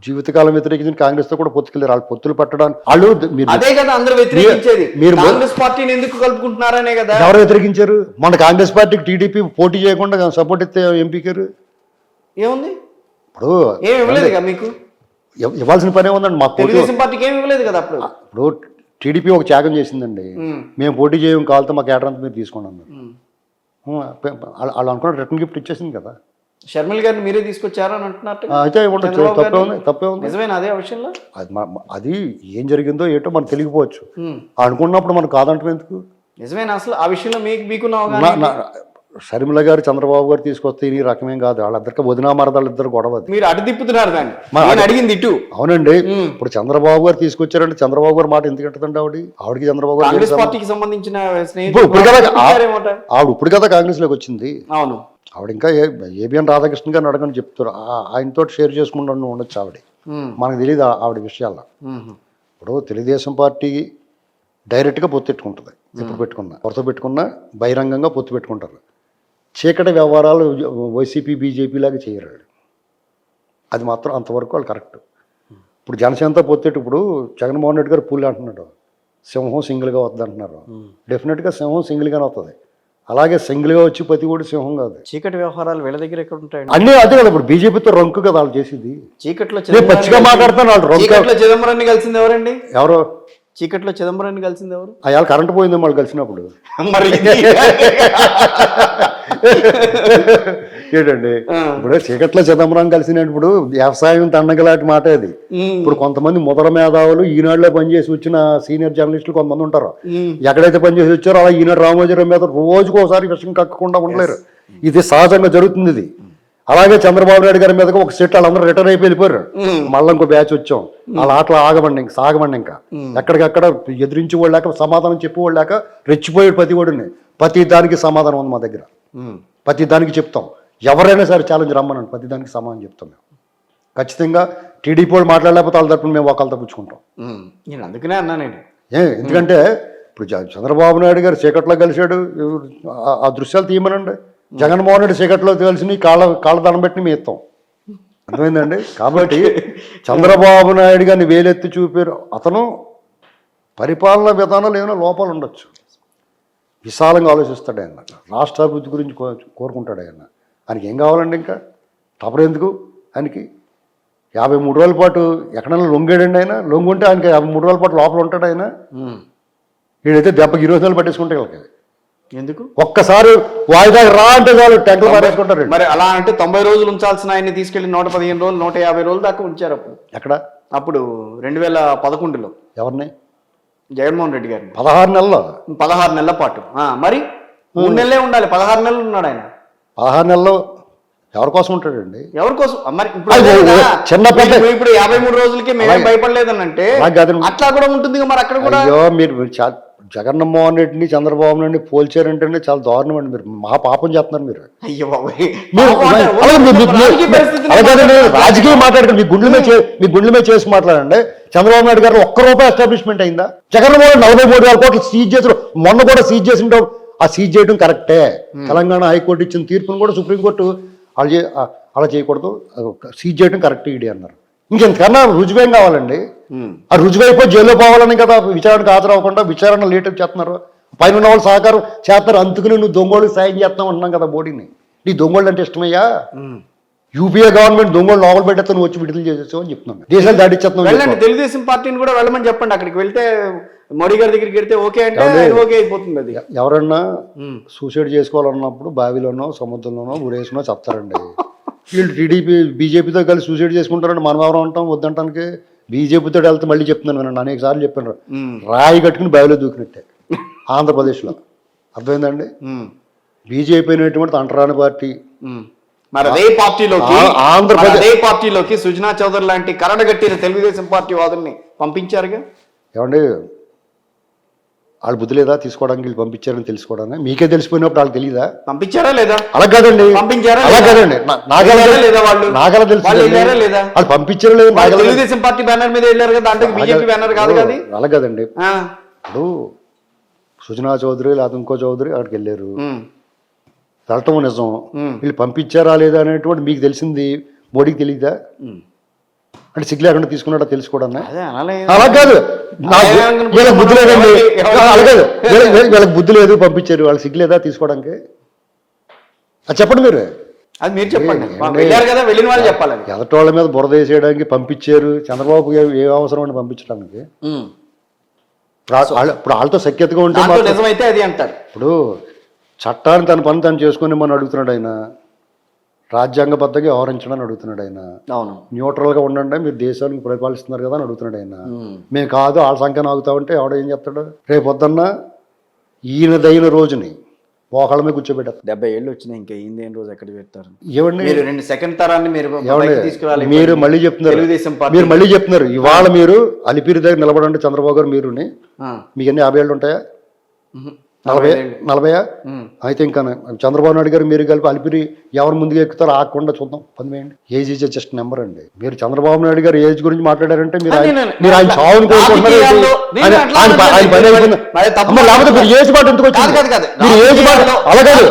జీవితకాలం వ్యతిరేకించిన కాంగ్రెస్ తో కూడా పొత్తుకెళ్ళారు. వాళ్ళు పొత్తులు పట్టడానికి వాళ్ళు అదే కదా అందరూ వ్యతిరేకించేది. మీరు కాంగ్రెస్ పార్టీని ఎందుకు కలుపుకుంటున్నారనే కదా. ఎవరు వ్యతిరేకించారు? మన కాంగ్రెస్ పార్టీకి టీడీపీ పోటీ చేయకుండా సపోర్ట్ ఇస్తే ఎంపీకారు ఏముంది? ఇప్పుడు ఏమి ఇవ్వలేదు మీకు, ఇవ్వాల్సిన పనే ఉందండి. మాకు తెలుగుదేశం పార్టీకి ఏమి ఇవ్వలేదు కదా. ఇప్పుడు టీడీపీ ఒక త్యాగం చేసిందండి. మేము పోటీ చేయం, కావాలంటే మా కేటరంతా మీరు తీసుకోండి అన్నారు. వాళ్ళు అనుకున్న రిటర్న్ గిఫ్ట్ ఇచ్చేసింది కదా. షర్మిల గారిని మీరే తీసుకొచ్చారని అంటున్నట్టు అయితే తప్పే ఉంది. నిజమేనా అదే విషయంలో? అది ఏం జరిగిందో ఏటో మనకు తెలియకపోవచ్చు. అనుకున్నప్పుడు మనం కాదంటాం ఎందుకు? నిజమేనా అసలు ఆ విషయంలో మీకున్న షర్మిల గారు చంద్రబాబు గారు తీసుకొస్తే ఈ రకమేం కాదు. వాళ్ళిద్దరికి వదినా మరదలు ఇద్దరు గొడవ. మీరు అటు తిప్పుతున్నారు దాన్ని, అడిగింది ఇటు. అవునండి, ఇప్పుడు చంద్రబాబు గారు తీసుకొచ్చారంటే చంద్రబాబు గారు మాట ఎందుకు ఎట్టదండి? ఆవిడకి చంద్రబాబు గారు కాంగ్రెస్ పార్టీకి సంబంధించిన ఆవిడ ఇప్పుడు కదా కాంగ్రెస్ లోకి వచ్చింది. అవును, ఆవిడ ఇంకా ఏబిఎన్ రాధాకృష్ణ గారిని అడగని చెప్తారు. ఆయనతో షేర్ చేసుకుంటూ ఉండొచ్చు ఆవిడ. మనకు తెలియదు ఆవిడ విషయాల్లో. ఇప్పుడు తెలుగుదేశం పార్టీ డైరెక్ట్గా పొత్తెట్టుకుంటుంది. ఎప్పుడు పెట్టుకున్నా, కొరత పెట్టుకున్నా బహిరంగంగా పొత్తు పెట్టుకుంటారు. చీకటి వ్యవహారాలు వైసీపీ బీజేపీ లాగా చేయరు. అది మాత్రం అంతవరకు వాళ్ళు కరెక్ట్. ఇప్పుడు జనసేనతో పొత్తేటప్పుడు జగన్మోహన్ రెడ్డి గారు పూలు అంటున్నాడు, సింహం సింగిల్గా వద్దు అంటున్నారు. డెఫినెట్గా సింహం సింగిల్గానే వస్తుంది. అలాగే సింగిల్గా వచ్చి ప్రతి కూడా సింహం కాదు. చీకటి వ్యవహారాలు వీళ్ళ దగ్గర ఎక్కడ ఉంటాయి? అన్నీ అదే కదా. ఇప్పుడు బీజేపీతో రంకు కదా వాళ్ళు చేసేది. చీకట్లో పచ్చిగా మాట్లాడుతాను. వాళ్ళు చిదంబరాన్ని కలిసింది ఎవరండి? ఎవరు? చీకట్లో చిదంబరాన్ని కలిసింది ఎవరు? అయాల కరెంట్ పోయింది వాళ్ళు కలిసినప్పుడు. మరి ఏంటండి, ఇప్పుడు చీకట్లో చిదంబరం కలిసినప్పుడు వ్యవసాయం తండగలాంటి మాట అది. ఇప్పుడు కొంతమంది ముదర మేధావులు ఈనాడులో పనిచేసి వచ్చిన సీనియర్ జర్నలిస్టులు కొంతమంది ఉంటారు. ఎక్కడైతే పనిచేసి వచ్చారో అలా ఈనాడు రామోజీరావు మీద రోజుకోసారి విషయం కక్కకుండా ఉండలేరు. ఇది సహజంగా జరుగుతుంది. ఇది అలాగే చంద్రబాబు నాయుడు గారి మీదకి ఒక సెట్ వాళ్ళందరూ రిటర్న్ అయిపోయి వెళ్ళిపోయారు. మళ్ళీ ఇంకో బ్యాచ్ వచ్చాం. వాళ్ళ ఆటలు ఆగమండి, ఇంక సాగమండి. ఇంకా ఎక్కడికక్కడ ఎదిరించి వాళ్ళాక సమాధానం చెప్పేవాళ్ళాక రెచ్చిపోయాడు ప్రతి వాడిని. ప్రతి దానికి సమాధానం ఉంది మా దగ్గర. ప్రతి దానికి చెప్తాం. ఎవరైనా సరే ఛాలెంజ్ రమ్మనండి, ప్రతి దానికి సమాధానం చెప్తాం మేము. ఖచ్చితంగా టీడీపీ వాళ్ళు మాట్లాడలేకపోతే వాళ్ళ తరపున మేము ఒకళ్ళతో పుచ్చుకుంటాం. నేను అందుకనే అన్నా నేను. ఎందుకంటే ఇప్పుడు చంద్రబాబు నాయుడు గారు చీకట్లో కలిశాడు, ఆ దృశ్యాలు తీయమనండి. జగన్మోహన్ రెడ్డి చీకట్లో కలిసి కాళ్ళ దండం పెట్టి మేము ఇస్తాం. అర్థమైందండి? కాబట్టి చంద్రబాబు నాయుడు గారిని వేలెత్తి చూపారు. అతను పరిపాలనా విధానాలు ఏమైనా లోపాలు ఉండొచ్చు, విశాలంగా ఆలోచిస్తాడు ఆయన. రాష్ట్ర అభివృద్ధి గురించి కోరుకుంటాడు ఆయన. ఆయనకి ఏం కావాలండి? ఇంకా తపరెందుకు ఆయనకి? 53 రోజుల పాటు ఎక్కడైనా లొంగాడండి ఆయన. లొంగుంటే ఆయనకి 53 రోజుల పాటు లోపల ఉంటాడు ఆయన. వీడైతే దెబ్బకి 20 రోజులు పట్టేసుకుంటే వీళ్ళకి ఎందుకు? ఒక్కసారి వాయిదా రా అంటే చాలు ట్యాంకులు పారేసుకుంటారు. మరి అలా అంటే 90 రోజులు ఉంచాల్సిన ఆయన్ని తీసుకెళ్లి 115 రోజులు 150 రోజులు దాకా ఉంచారు. అప్పుడు ఎక్కడ? అప్పుడు 2011లో. ఎవరిని? జగన్మోహన్ రెడ్డి గారిని. 16 నెలలు, 16 నెలల పాటు. మరి 3 నెలలే ఉండాలి, 16 నెలలు ఉన్నాడు ఆయన. 16 నెలలు ఎవరి కోసం ఉంటాడండి? ఎవరి కోసం? మరి చిన్న పెద్ద ఇప్పుడు 53 రోజులకి మేమే భయపడలేదని అంటే అట్లా కూడా ఉంటుంది మరి అక్కడ కూడా. అయ్యో, మీరు జగన్మోహన్ రెడ్డిని చంద్రబాబు నాయుడిని పోల్చారంటే చాలా దారుణం అండి. మీరు మహా పాపం చేస్తున్నారు మీరు. అయ్యో రాజకీయం మాట్లాడుకుని మీ గుండెల మీద చేసి మాట్లాడండి. చంద్రబాబు నాయుడు గారు ఒక్క రూపాయి ఎస్టాబ్లిష్మెంట్ అయిందా? జగన్మోహన్ 43,000 కోట్లు సీజ్ చేసారు. మొన్న కూడా సీజ్ చేసింటాం. ఆ సీజ్ చేయడం కరెక్టే. తెలంగాణ హైకోర్టు ఇచ్చిన తీర్పును కూడా సుప్రీంకోర్టు అలా చేయకూడదు, సీజ్ చేయడం కరెక్ట్ ఇడి అన్నారు. ఇంకెంతకన్నా రుజువేం కావాలండి? ఆ రుజువైపోయి జైల్లో పోవాలని కదా విచారణకు హాజరవ్వకుండా విచారణ లేట్ చేస్తున్నారు. పైన ఉన్న వాళ్ళు సహకారం చేస్తున్నారు. అందుకని నువ్వు దొంగోళ్ళకి సాయం చేస్తున్నావు అంటున్నాం కదా మోడీని. నీ దొంగోళ్ళు అంటే ఇష్టమయ్యా? యూపీఏ గవర్నమెంట్ దొంగోళ్ళు లోపల పెట్టేస్తే నువ్వు వచ్చి విడుదల చేసేసావు అని చెప్తున్నాను. దేశాలు దాటిచ్చేస్తున్నావు. తెలుగుదేశం పార్టీని కూడా వెళ్ళమని చెప్పండి. అక్కడికి వెళ్తే మోడీ గారి దగ్గరికి వెళ్తే ఓకే అంటే ఓకే అయిపోతుంది. అది ఎవరన్నా సూసైడ్ చేసుకోవాలన్నప్పుడు బావిలోనో సముద్రంలోనో ఊరేసినో చెప్తారండి. వీళ్ళు టీడీపీ బీజేపీతో కలిసి సూసైడ్ చేసుకుంటారంటే మనం ఎవరు ఉంటాం వద్దంటానికి? బీజేపీతో వెళ్తే మళ్ళీ చెప్తున్నాను నేను అనేక సార్లు చెప్పాను. రాయి కట్టుకుని బావిలో దూకినట్టే ఆంధ్రప్రదేశ్లో. అర్థమైందండి? బీజేపీ అనేటువంటి అంటరాని పార్టీ. మరి అదే పార్టీలోకి సుజనా చౌదరి లాంటి కరడగట్టిన తెలుగుదేశం పార్టీ వాదుల్ని పంపించారుగా. ఏమండి, వాళ్ళు బుద్ధి లేదా తీసుకోవడానికి? వీళ్ళు పంపించారని తెలుసుకోవడానికి మీకే తెలిసిపోయినప్పుడు వాళ్ళకి తెలియదా? పంపించారా లేదా? అలా కాదండి, పంపించారా? అలా కాదండి, నాకెలా తెలుసు? వాళ్ళు పంపించారు లేదు. తెలుగుదేశం పార్టీ బ్యానర్ మీద వెళ్ళారు కదా, అంటే బీజేపీ బ్యానర్ కాదు కదా. అలా కాదండి. ఇప్పుడు సుజనా చౌదరి లేదా ఇంకో చౌదరి అక్కడికి వెళ్ళారు, వెళ్ళటం నిజం. వీళ్ళు పంపించారా లేదా అనేటువంటి మీకు తెలిసింది మోడీకి తెలియదా? అంటే సిగ్గు లేకుండా తీసుకున్నాడా తెలుసుకోవడానికి? అలా కాదు, వీళ్ళకి బుద్ధి లేదండి. అలాగే వీళ్ళకి బుద్ధి లేదు, పంపించారు. వాళ్ళకి సిగ్గు లేదా తీసుకోవడానికి? అది చెప్పండి మీరు. అది మీరు చెప్పండి. వెళ్ళిన వాళ్ళు చెప్పాలి. ఎదటోళ్ళ మీద బురద వేసేయడానికి పంపించారు. చంద్రబాబు ఏ అవసరం అండి పంపించడానికి? ఇప్పుడు వాళ్ళతో సఖ్యతగా ఉంటే నిజమైతే అది అంటారు. ఇప్పుడు చట్టాన్ని తన పని తను చేసుకుని మనం అడుగుతున్నాడు ఆయన. రాజ్యాంగబద్ధంగా వ్యవహరించడానికి అడుగుతున్నాడు ఆయన. అవును, న్యూట్రల్గా ఉండండి, మీరు దేశానికి పరిపాలిస్తున్నారు కదా అని అడుగుతున్నాడు ఆయన. మేము కాదు వాళ్ళ సంఖ్యను ఆగుతామంటే ఎవడో ఏం చెప్తాడు? రేపు పొద్దున్న ఈయనదైన రోజుని మోకాళ్ళ మీద కూర్చోబెట్టారు. 70 ఏళ్ళు వచ్చినాయి, ఇంకా ఈయన రోజు ఎక్కడ పెడతారు? ఏమండి, మీరు 2 సెకండ్ తరాన్ని మీరు మళ్ళీ చెప్తున్నారు. తెలుగుదేశం పార్టీ మీరు మళ్ళీ చెప్తున్నారు. ఇవాళ మీరు అలిపిరి దగ్గర నిలబడండి చంద్రబాబు గారు, మీరుని మీకు అన్ని 50 ఏళ్ళు ఉంటాయా? 40 అయితే ఇంకా చంద్రబాబు నాయుడు గారు మీరు కలిపి అలిపిరి ఎవరు ముందుగా ఎక్కుతారో ఆకుండా చూద్దాం. 10 వేయండి. ఏజ్ ఈజ్ జస్ట్ నెంబర్ అండి. మీరు చంద్రబాబు నాయుడు గారు ఏజ్ గురించి మాట్లాడారంటే మీరు ఆయన చావుని కోరుకుంటున్నారు. ఆయన పని అయిపోయింది. లేకపోతే మీరు ఏజ్ మాట ఎందుకు వచ్చింది? మీరు ఏజ్ మాట అలాగదు,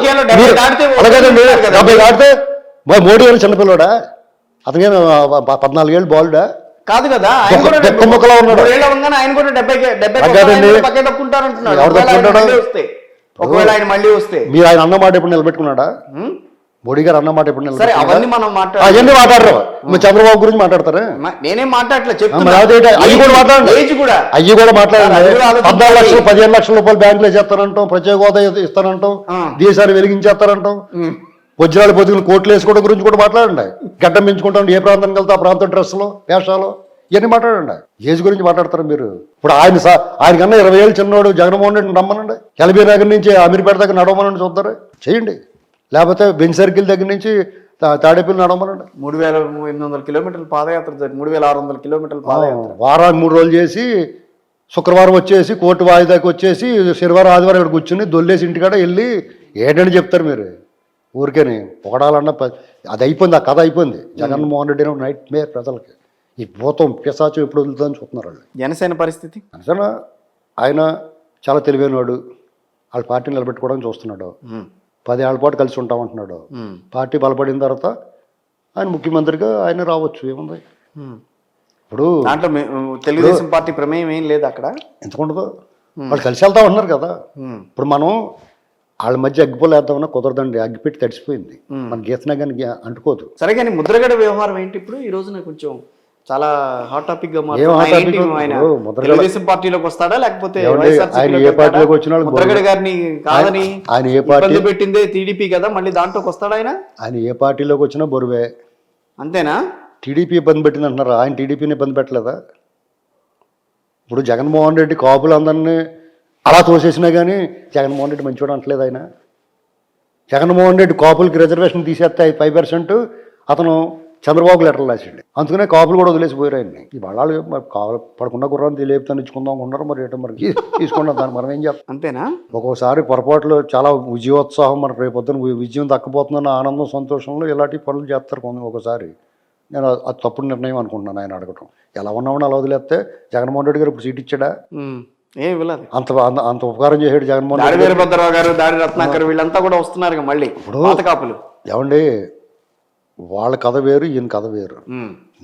అలాగదండి. 70 దాటితే మోడీ గారు చిన్నపిల్లడా? అతనే 14 ఏళ్ళు బాలుడా? కాదు కదా. మొక్కలా ఉన్నాడు. ఒకవేళ ఆయన మళ్ళీ వస్తే మీరు ఆయన అన్నమాట ఎప్పుడు నిలబెట్టుకున్నాడా? మోడీ గారు అన్నమాట ఎప్పుడు నిలబెట్టుకున్నాడా? అవన్నీ మనం అవన్నీ మాట్లాడరు. చంద్రబాబు గురించి మాట్లాడతారా? నేనేం మాట్లాడలేదు. అవి కూడా మాట్లాడండి. అవి కూడా మాట్లాడండి. 14 లక్షలు 15 లక్షల రూపాయలు బ్యాంకులో చేస్తానంటాం, ప్రత్యేక హోదా ఇస్తానంటాం, దేశాన్ని వెలిగించేస్తారంటాం, వజ్రాలు పొద్దుకుని కోట్లు వేసుకోవడం గురించి కూడా మాట్లాడండి. గడ్డం పెంచుకుంటాం, ఏ ప్రాంతానికి వెళ్తే ఆ ప్రాంతం డ్రెస్సులు వేషాలు ఇవన్నీ మాట్లాడండి. ఏజ్ గురించి మాట్లాడతారు మీరు. ఇప్పుడు ఆయనకన్నా 20 ఏళ్ళు చిన్నవాడు జగన్మోహన్ రెడ్డిని రమ్మనండి. ఎల్బీ నగర్ నుంచి అమీర్పేట దగ్గర నడవమనండి, చూద్దారు, చేయండి. లేకపోతే బెంచ్ సర్కిల్ దగ్గర నుంచి తాడేపల్లి నడవమనండి. 3,800 కిలోమీటర్ల పాదయాత్ర 3,600 కిలోమీటర్ల పాదయాత్ర. వారానికి 3 రోజులు చేసి శుక్రవారం వచ్చేసి కోర్టు వాయిదాకి వచ్చేసి శనివారం ఆదివారం ఇక్కడ కూర్చుని దొల్లేసి ఇంటికాడ వెళ్ళి ఏంటని చెప్తారు మీరు ఊరికేని పొగడాలన్న అది అయిపోయింది, ఆ కథ అయిపోయింది. జగన్మోహన్ రెడ్డి నైట్ మేర్ ప్రజలకి. ఈ భూతం పిశాచం ఎప్పుడు వదులుతుందని చూస్తున్నారు వాళ్ళు. జనసేన పరిస్థితి జనసేన ఆయన చాలా తెలివైనవాడు, వాళ్ళ పార్టీని నిలబెట్టుకోవడానికి చూస్తున్నాడు. 10 ఏళ్ల పాటు కలిసి ఉంటామంటున్నాడు. పార్టీ బలపడిన తర్వాత ఆయన ముఖ్యమంత్రిగా ఆయన రావచ్చు, ఏముంది ఇప్పుడు దాంట్లో తెలుగుదేశం పార్టీ ప్రమేయం ఏం లేదు అక్కడ. ఎంతకుండదు, వాళ్ళు కలిసి వెళ్తా ఉంటున్నారు కదా. ఇప్పుడు మనం వాళ్ళ మధ్య అగ్గిపోలు వేద్దామన్నా కుదరదండి, అగ్గిపెట్టి తడిసిపోయింది, మన గీతనా కానీ అంటుకోదు. సరే కానీ ముద్రగడ వ్యవహారం ఏంటి ఇప్పుడు ఈ రోజున కొంచెం చాలా హాట్ టాపిక్ గా తెలుగుదేశం పార్టీలోకి వస్తాడా లేకపోతే ఆయన ఏ పార్టీలోకి వచ్చినా ముద్రగడ గారిని కాదని ఆయన ఏ పార్టీ పెట్టిందే టీడీపీ కదా, మళ్ళీ దాంట్లోకి వస్తాడా ఆయన ఏ పార్టీలోకి వచ్చినా బరువే. అంతేనా? టీడీపీ ఇబ్బంది పెట్టింది అంటున్నారు, ఆయన టీడీపీని ఇబ్బంది పెట్టలేదా? ఇప్పుడు జగన్మోహన్ రెడ్డి కాపులందరినీ అలా తోసేసినా కానీ జగన్మోహన్ రెడ్డి మంచివాడు అంటలేదు ఆయన. జగన్మోహన్ రెడ్డి కాపులకి రిజర్వేషన్ తీసేస్తే 5% అతను చంద్రబాబు లెటర్లు రాసిండు, అందుకనే కాపులు కూడా వదిలేసిపోయారు ఆయన్ని. ఈ వాళ్ళు పడుకున్న గుర్రాన్ని లేపుతాను ఇచ్చుకుందాం అనుకున్నారు, మరి ఏటో మరి తీసుకున్నాం, దాన్ని మనం ఏం చేస్తాం. అంతేనా? ఒక్కోసారి పొరపాట్లు చాలా విజయోత్సాహం, మనకు రేపొద్దున విజయం దక్కబోతుందన్న ఆనందం సంతోషంలో ఇలాంటి పనులు చేస్తారు ఒకసారి. నేను అది తప్పుడు నిర్ణయం అనుకుంటున్నాను ఆయన అడగటం. ఎలా ఉన్నామని అలా వదిలేస్తే జగన్మోహన్ రెడ్డి గారు ఇప్పుడు సీట్ ఇచ్చాడా? అంత ఉపకారం చేసాడు జగన్మోహన్ రెడ్డి. వీరభద్రరావు గారు, దాడి రత్నాకర్ వీళ్ళంతా కూడా వస్తున్నారు మళ్ళీ. ఇప్పుడు కాపులు ఏమండి, వాళ్ళ కథ వేరు, ఈయన కథ వేరు.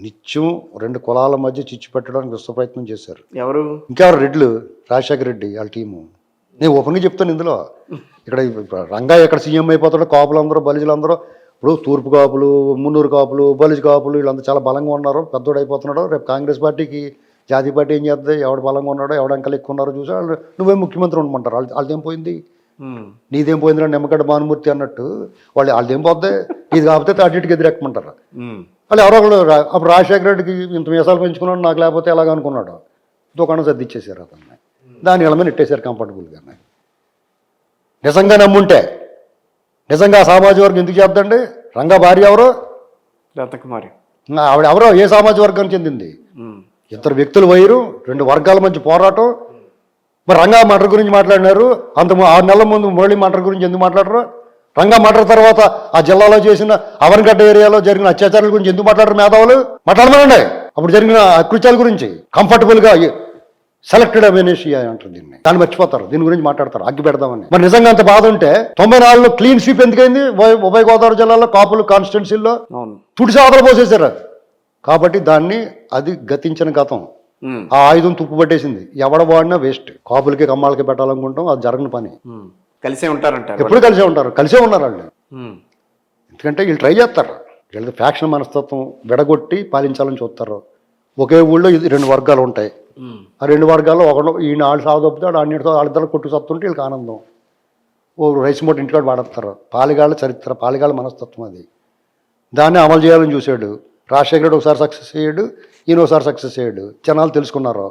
నిత్యం 2 కులాల మధ్య చిచ్చు పెట్టడానికి విశ్వ ప్రయత్నం చేశారు. ఎవరు? ఇంకెవరు? రెడ్లు, రాజశేఖర రెడ్డి వాళ్ళ టీము. నేను ఓపెన్గా చెప్తాను ఇందులో. ఇక్కడ రంగా ఎక్కడ సీఎం అయిపోతాడో కాపులందరూ బలిజులందరూ, ఇప్పుడు తూర్పు కాపులు, మున్నూరు కాపులు, బలిజు కాపులు వీళ్ళంతా చాలా బలంగా ఉన్నారు, పెద్దోడు అయిపోతున్నాడు. రేపు కాంగ్రెస్ పార్టీకి జాతీయ పార్టీ ఏం చేస్తుంది, ఎవడు బలంగా ఉన్నాడో ఎవడు అంకలు ఎక్కువ ఉన్నారో చూసి వాళ్ళు నువ్వే ముఖ్యమంత్రి ఉండమంటారు. వాళ్ళదేం పోయింది, నీదేం పోయింది నిమ్మగడ్డ భానుమూర్తి అన్నట్టు వాళ్ళదేం పోద్ది, ఇది కాకపోతే అన్నిటికి ఎదురెక్కమంటారు. వాళ్ళు ఎవరో ఒకళ్ళు అప్పుడు రాజశేఖర రెడ్డికి ఇంత మీసాలు పెంచుకున్నాడు, నాకు లేకపోతే ఎలాగ అనుకున్నాడు, దుకాణం సర్దిచ్చేసారు అతన్ని, దాని ఇళ్ళమని ఇట్టేశారు కంఫర్టబుల్గా. నిజంగా నమ్ముంటే నిజంగా సామాజిక వర్గం ఎందుకు చెప్తండి? రంగా భార్య ఎవరు? రత్నకుమారి. ఆవిడ ఎవరో ఏ సామాజిక వర్గానికి చెందింది? 2 వ్యక్తులు వైరు, 2 వర్గాల మధ్య పోరాటం. మరి రంగా మటర్ గురించి మాట్లాడినారు, 6 నెలల ముందు మురళి మటర్ గురించి ఎందుకు మాట్లాడరు? రంగా మటర్ తర్వాత ఆ జిల్లాలో చేసిన అవనగడ్డ ఏరియాలో జరిగిన అత్యాచారాల గురించి ఎందుకు మాట్లాడరు మేధావులు? మాట్లాడమనండి. అప్పుడు జరిగిన అకృత్యాల గురించి కంఫర్టబుల్గా సెలెక్టెడ్ అవేనేషియా అంటారు దీన్ని, దాన్ని మర్చిపోతారు, దీని గురించి మాట్లాడతారు అగ్గి పెడదామని. మరి నిజంగా అంత బాధ ఉంటే 94లో క్లీన్ స్వీప్ ఎందుకైంది ఉభయ గోదావరి జిల్లాలో కాపులు కాన్స్టిట్యున్సీల్లో? తుడిసి ఆదర పోసేసారు. కాబట్టి దాన్ని అది గతించిన గతం, ఆ ఆయుధం తుప్పు పట్టేసింది. ఎవడ వాడినా వేస్ట్. కాపులకి కమ్మాలకి పెట్టాలనుకుంటాం, అది జరగని పని. కలిసే ఉంటారంట, ఎప్పుడు కలిసే ఉంటారు, కలిసే ఉన్నారు వాళ్ళు. ఎందుకంటే వీళ్ళు ట్రై చేస్తారు, వీళ్ళది ఫ్యాక్షన్ మనస్తత్వం విడగొట్టి పాలించాలని చూస్తారు. ఒకే ఊళ్ళో 2 వర్గాలు ఉంటాయి, ఆ 2 వర్గాల్లో ఒకడు ఈయన వాళ్ళు సాగుతాడు, అన్నిటితో వాళ్ళిద్దరు కొట్టు సత్తుంటే వీళ్ళకి ఆనందం. ఓ రైస్ మూట ఇంటికాడ వాడతారు. పాలిగాళ్ళ చరిత్ర, పాలిగాళ్ళ మనస్తత్వం అది. దాన్ని అమలు చేయాలని చూశాడు రాజశేఖర రెడ్డి. ఒకసారి సక్సెస్ అయ్యాడు, ఈయన ఒకసారి సక్సెస్ అయ్యాడు. జనాలు తెలుసుకున్నారు,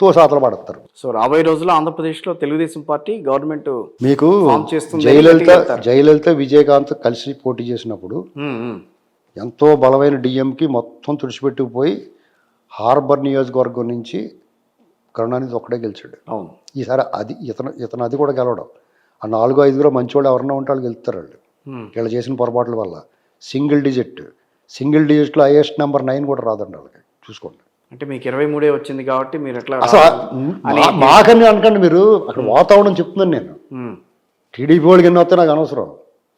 తోసాతలు పడతారు. సో రాబోయే రోజుల్లో ఆంధ్రప్రదేశ్లో తెలుగుదేశం పార్టీ గవర్నమెంట్ మీకు జయలలిత విజయకాంత్ కలిసి పోటీ చేసినప్పుడు ఎంతో బలమైన డిఎంకి మొత్తం తుడిచిపెట్టుకుపోయి హార్బర్ నియోజకవర్గం నుంచి కరుణానిధి ఒక్కడే గెలిచాడు. అవును, ఈసారి అది ఇతను అది కూడా గెలవడం. ఆ 4-5 మంచి వాళ్ళు ఎవరన్నా ఉంటే వాళ్ళు గెలుస్తారు. వాళ్ళు వీళ్ళు చేసిన పొరపాట్ల వల్ల సింగిల్ డిజిట్లో హైయెస్ట్ నెంబర్ 9 కూడా రాదండి వాళ్ళకి. చూసుకోండి. అంటే మీకు 23 వచ్చింది కాబట్టి మీరు ఎట్లా అసలు మాకని అనకండి మీరు, అక్కడ వాతావరణం చెప్తున్నాను నేను. టీడీపీ వాళ్ళకి ఎన్ని వస్తే నాకు అనవసరం.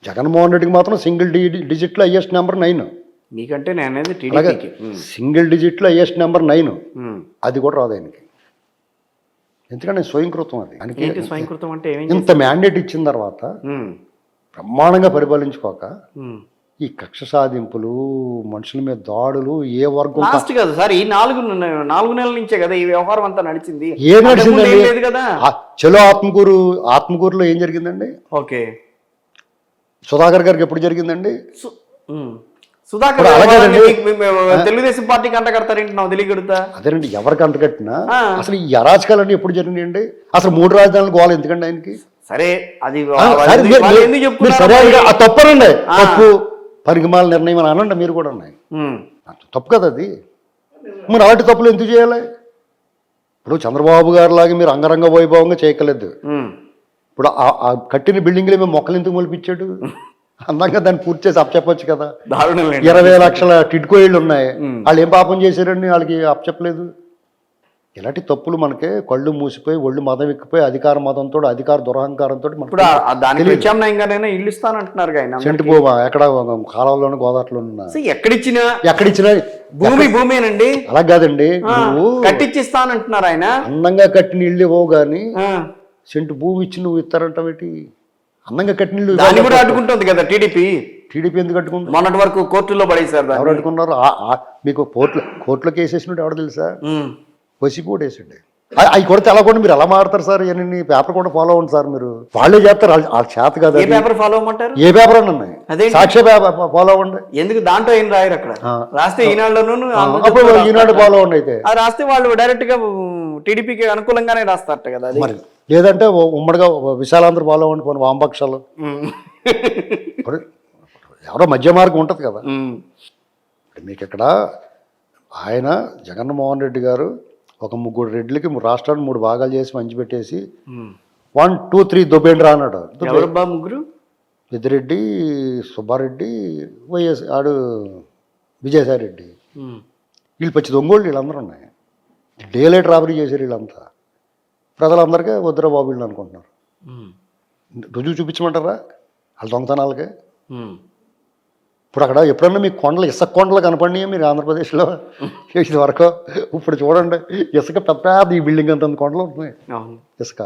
జగన్మోహన్ రెడ్డికి మాత్రం సింగిల్ డిజిట్లో హైయెస్ట్ నెంబర్ 9. మీకంటే నేను సింగిల్ డిజిట్లో హైయెస్ట్ నెంబర్ 9, అది కూడా రాదు ఆయనకి. ఎందుకంటే స్వయంకృతం అది. ఆయనకి స్వయంకృతం అంటే ఇంత మ్యాండేట్ ఇచ్చిన తర్వాత బ్రహ్మాండంగా పరిపాలించుకోక ఈ కక్ష సాధింపులు, మనుషుల మీద దాడులు, ఏ వర్గం కాదు సార్. ఈ 4 నెలల నుంచే కదా ఈ వ్యవహారం అంతా నడిచింది. ఏం నడిచిందండి? చలో ఆత్మకూరులో ఏం జరిగిందండి? ఓకే, సుధాకర్ గారికి ఎప్పుడు జరిగిందండి? సుధాకర్ తెలుగుదేశం పార్టీకి అంటగడతారేంటి? నాకు తెలియగలుగుతా. అదేనండి, ఎవరికి అంటగట్టినా అసలు ఈ అరాచకాలన్నీ ఎప్పుడు జరిగినాయండి? అసలు 3 రాజధానులు గోవాలి ఎందుకండి ఆయనకి? సరే, అది తప్పనండి, తప్పు. పరిగమాల నిర్ణయం అని అనండి మీరు కూడా ఉన్నాయి. ఉమ్. తప్పు కదా అది. మరి అలాంటి తప్పులు ఎందుకు చేయాలి? ఇప్పుడు చంద్రబాబు గారు లాగా మీరు అంగరంగ వైభవంగా చేయగలదు. ఉమ్. ఇప్పుడు ఆ కట్టిన బిల్డింగ్లు మేము మొక్కలు ఎందుకు మొలిపించాడు? అందంగా దాన్ని పూర్తి చేసి అప్పచెప్పచ్చు కదా. దారుణం లేండి. 20 లక్షల టిడ్కో ఇళ్ళు ఉన్నాయి, వాళ్ళు ఏం పాపం చేశారండి? వాళ్ళకి అప్పచెప్పలేదు. ఇలాంటి తప్పులు మనకి కళ్ళు మూసిపోయి ఒళ్ళు మదం ఎక్కిపోయి అధికార మదంతో అధికార దురహంకారంతో ఇప్పుడు దానికి ప్రత్యామ్నాయంగానైనా ఇల్లు ఇస్తానంటున్నారు ఆయన. సెంటు భూమా ఎక్కడ కాలంలోనూ గోదావరిలో ఎక్కడిచ్చినా ఎక్కడిచ్చినా భూమేనండి. అలా కాదండి, నువ్వు కట్టిచ్చిస్తానంటున్నారు ఆయన. అందంగా కట్టిన ఇల్లు ఇవ్వవు కానీ సెంటు భూమి ఇచ్చి నువ్వు ఇస్తారంటావేటి? అందంగా కట్టిన ఇల్లు దాన్ని కూడా అడ్డుకుంటుంది కదా టీడీపీ. టీడీపీ ఎందుకు అడ్డుకుంటుంది? మొన్నటి వరకు కోర్టులో పడేశారు. ఎవరు అడ్డుకున్నారు? మీకు కోర్టులో కేసు వేసినట్టు ఎవరు తెలుసా? వసిపు కూడా వేసండి. అవి కొడితే అలా కూడా మీరు ఎలా మారుతారు సార్? ఇవన్నీ పేపర్ కూడా ఫాలో అవ్వండి సార్. మీరు వాళ్ళే చేస్తారు, వాళ్ళ చేత కదా. ఏ పేపర్ ఫాలో అవ్వమంటారు? ఏ పేపర్ అని ఉన్నాయి, సాక్షి ఫాలో అవ్వండి. ఎందుకు దాంట్లో ఏం రాయరు అక్కడ? రాస్తే ఈనాడులోను అప్పుడు ఈనాడు ఫాలో అవ్వండి. అయితే అది రాస్తే వాళ్ళు డైరెక్ట్ గా టీడీపీకి అనుకూలంగానే రాస్తారట కదా. అది మరి లేదంటే ఉమ్మడిగా విశాలాంధ్ర ఫాలో అవ్వండి. పోనీ వామపక్షాలు ఎవరో మధ్య మార్గం ఉంటుంది కదా. మీకు ఇక్కడ ఆయన జగన్మోహన్ రెడ్డి గారు ఒక 3 రెడ్లకి రాష్ట్రాన్ని 3 భాగాలు చేసి పంచిపెట్టేసి 1, 2, 3 దొబ్బేండ్రా అన్నాడు. ముగ్గురు, పెద్దిరెడ్డి, సుబ్బారెడ్డి, వైఎస్ ఆడు విజయసాయి రెడ్డి, వీళ్ళు పచ్చి దొంగోళ్ళు వీళ్ళందరూ ఉన్నాయి. డే లైట్ రాబరీ చేశారు వీళ్ళంతా. ప్రజలందరికీ వద్దురా బాబు వీళ్ళు అనుకుంటున్నారు. రుజువు చూపించమంటారా వాళ్ళ దొంగతనాలకే? ఇప్పుడు అక్కడ ఎప్పుడన్నా మీకు కొండలు ఇసుక కొండలు కనపడినాయి మీరు ఆంధ్రప్రదేశ్లో చేసిన వరకు? ఇప్పుడు చూడండి, ఇసుక పెద్ద ఈ బిల్డింగ్ అంత కొండలు ఉంటున్నాయి ఇసుక.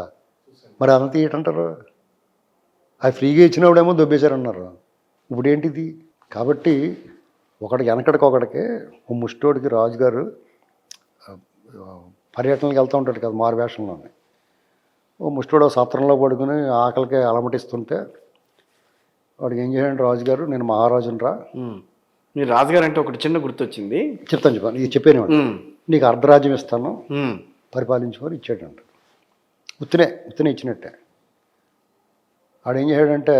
మరి అంత ఏంటంటారు? అవి ఫ్రీగా ఇచ్చినప్పుడేమో దొబ్బేశారన్నారు. ఇప్పుడు ఏంటిది? కాబట్టి వెనకడికి ఓ ముష్టోడికి రాజుగారు పర్యటనలకు వెళ్తూ ఉంటాడు కదా మారువేషంలోని. ఓ ముష్టోడు సత్రంలో పడుకుని ఆకలికి అలమటిస్తుంటే వాడికి ఏం చేయండి, రాజుగారు నేను మహారాజుని రా. మీరు రాజుగారు అంటే ఒకటి చిన్న గుర్తొచ్చింది, చెప్తాను. ఇది చెప్పాను, నీకు అర్ధరాజ్యం ఇస్తాను పరిపాలించుకొని ఇచ్చాడంట. ఉత్తినే ఇచ్చినట్టే. ఆడేం చేయాడంటే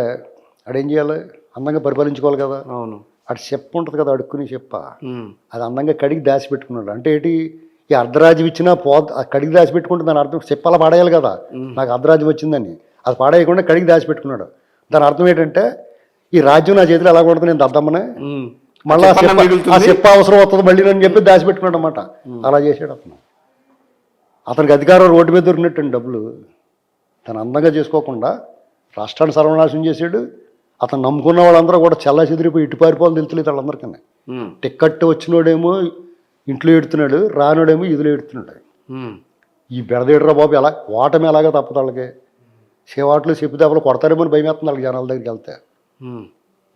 ఆడేం చేయాలి? అందంగా పరిపాలించుకోవాలి కదా. అవును. అటు చెప్పు ఉంటుంది కదా, అడుక్కుని చెప్ప, అది అందంగా కడిగి దాచిపెట్టుకున్నాడు. అంటే ఏంటి? ఈ అర్ధరాజ్యం ఇచ్చినా కడిగి దాచిపెట్టుకుంటే దాని అర్థం చెప్పాలా పాడేయాలి కదా. నాకు అర్ధరాజ్యం వచ్చిందని అది పాడేయకుండా కడిగి దాచిపెట్టుకున్నాడు. దాని అర్థం ఏంటంటే ఈ రాజ్యం నా చేతిలో ఎలా కొడుతుంది, నేను దద్దమ్మనే, మళ్ళీ ఆ చెప్ప అవసరం వస్తుంది మళ్ళీ అని చెప్పి దాచిపెట్టుకున్నాడు అనమాట. అలా చేసాడు అతనికి అధికారం రోడ్డు మీద దొరికినట్టు డబ్బులు తను అందంగా చేసుకోకుండా రాష్ట్రాన్ని సర్వనాశనం చేశాడు. అతను నమ్ముకున్న వాళ్ళందరూ కూడా చల్లా చెదిరిపోయి ఇటు పారిపోవాలని తెలుతులేదు వాళ్ళందరికీ. టిక్కెట్ వచ్చినోడేమో ఇంట్లో ఎడుతున్నాడు, రానోడేమో ఇదిలో ఎడుతున్నాడు. ఈ బెడదేడరా బాబు ఎలా ఓటమి ఎలాగా తప్పదు వాళ్ళకి. సేవాట్లు చెప్పి దెబ్బలు కొడతారేమో అని భయం వేస్తుంది వాళ్ళకి జనాల దగ్గరికి వెళ్తే.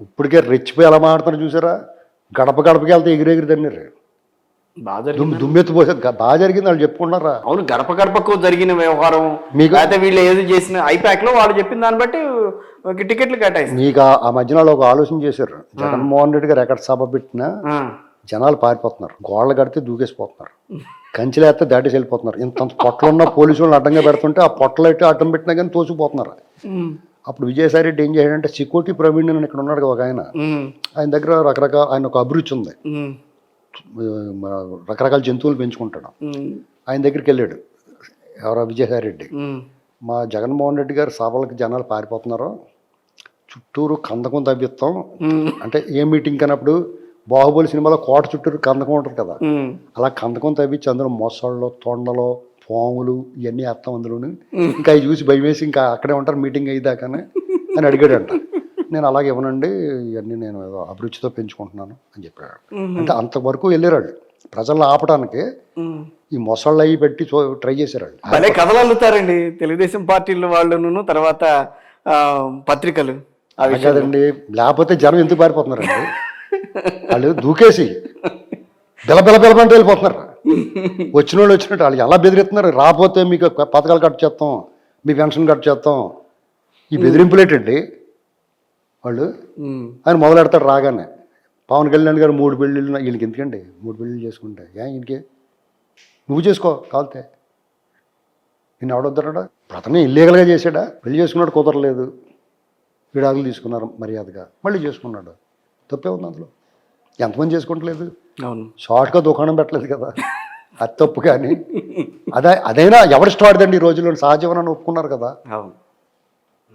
ఇప్పటికే రెచ్చిపోయి ఎలా మాట్లాడుతున్నారు చూసారా? గడపకి వెళ్తే ఎగిరెగిరి తన్నారు, దుమ్మెత్తిపోసే. బాగా జరిగింది వాళ్ళు చెప్పుకున్నారా? అవును, గడపకు జరిగిన వ్యవహారం మీకు అయితే వీళ్ళు ఏది చేసిన ఐపాక్ లో వాళ్ళు చెప్పిన దాన్ని బట్టి టికెట్లు కట్టాయి. మీకు ఆ మధ్యన ఒక ఆలోచన చేశారు. జగన్మోహన్ రెడ్డి గారు ఎక్కడ సభ పెట్టినా జనాలు పారిపోతున్నారు, గోడలు కడితే దూకేసిపోతున్నారు, కంచెలేస్తే దాటేసి వెళ్ళిపోతున్నారు. ఇంత పొట్టలున్న పోలీసు వాళ్ళని అడ్డంగా పెడుతుంటే ఆ పొట్టలైతే అడ్డం పెట్టినా కానీ తోసిపోతున్నారు. అప్పుడు విజయసాయి రెడ్డి ఏం చేశాడంటే చికోటి ప్రవీణ్ అని ఇక్కడ ఉన్నాడు ఒక ఆయన దగ్గర రకరకాల ఆయన ఒక అభిరుచి ఉంది, రకరకాల జంతువులు పెంచుకుంటాడు. ఆయన దగ్గరికి వెళ్ళాడు ఎవరో విజయసాయి రెడ్డి. మా జగన్మోహన్ రెడ్డి గారు సభలకు జనాలు పారిపోతున్నారు, చుట్టూరు కందకం తవ్విస్తాం అంటే ఏ మీటింగ్ అన్నప్పుడు బాహుబలి సినిమాలో కోట చుట్టూరు కందకం ఉంటుంది కదా, అలా కందకం తవ్వించి అందులో మొసళ్ళు, తొండలు, పాములు ఇవన్నీ వేస్తాం అందులోని. ఇంకా అవి చూసి భయం వేసి ఇంకా అక్కడే ఉంటారు మీటింగ్ అయ్యేదాకానే అని అడిగాడంట. నేను అలాగే ఇవ్వనండి, ఇవన్నీ నేను ఏదో అభిరుచితో పెంచుకుంటున్నాను అని చెప్పాడు. అంటే అంతవరకు వెళ్ళారు ప్రజలను ఆపడానికి. ఈ మొసళ్ళు అవి పెట్టి ట్రై చేశారు. భలే కథలు అల్లుతారండి తెలుగుదేశం పార్టీలు వాళ్ళను, తర్వాత పత్రికలు. అవి కాదండి, లేకపోతే జనం ఎందుకు పారిపోతున్నారండి? వాళ్ళు దూకేసి బిలబిలబిలమంటూ వెళ్ళిపోతున్నారు. వచ్చిన వాళ్ళు వచ్చినట్టు వాళ్ళు ఎలా బెదిరిస్తున్నారు? రాకపోతే మీకు పథకాలు కట్ చేస్తాం, మీ పెన్షన్ కట్ చేస్తాం. ఈ బెదిరింపులేటండి వాళ్ళు. ఆయన మొదలెడతాడు రాగానే. పవన్ కళ్యాణ్ గారు 3 పెళ్ళిళ్ళు, వీళ్ళకి ఎందుకండి 3 పెళ్ళిళ్ళు చేసుకుంటే? ఈయనకి నువ్వు చేసుకో కాలితే, నేను ఎవడొద్దన్నాడా? అతనే ఇల్లీగల్గా చేశాడా? పెళ్లి చేసుకున్నాడు, కుదరలేదు, విడాకులు తీసుకున్నారు మర్యాదగా, మళ్ళీ చేసుకున్నాడు. తప్పే ఉంది అందులో. ఎంతమంది చేసుకుంటలేదు? అవును. షార్ట్గా దుకాణం పెట్టలేదు కదా, అది తప్పు. కానీ అదైనా ఎవరు స్టార్ట్దండి ఈ రోజుల్లో? సహజీవనాన్ని ఒప్పుకున్నారు కదా. అవును.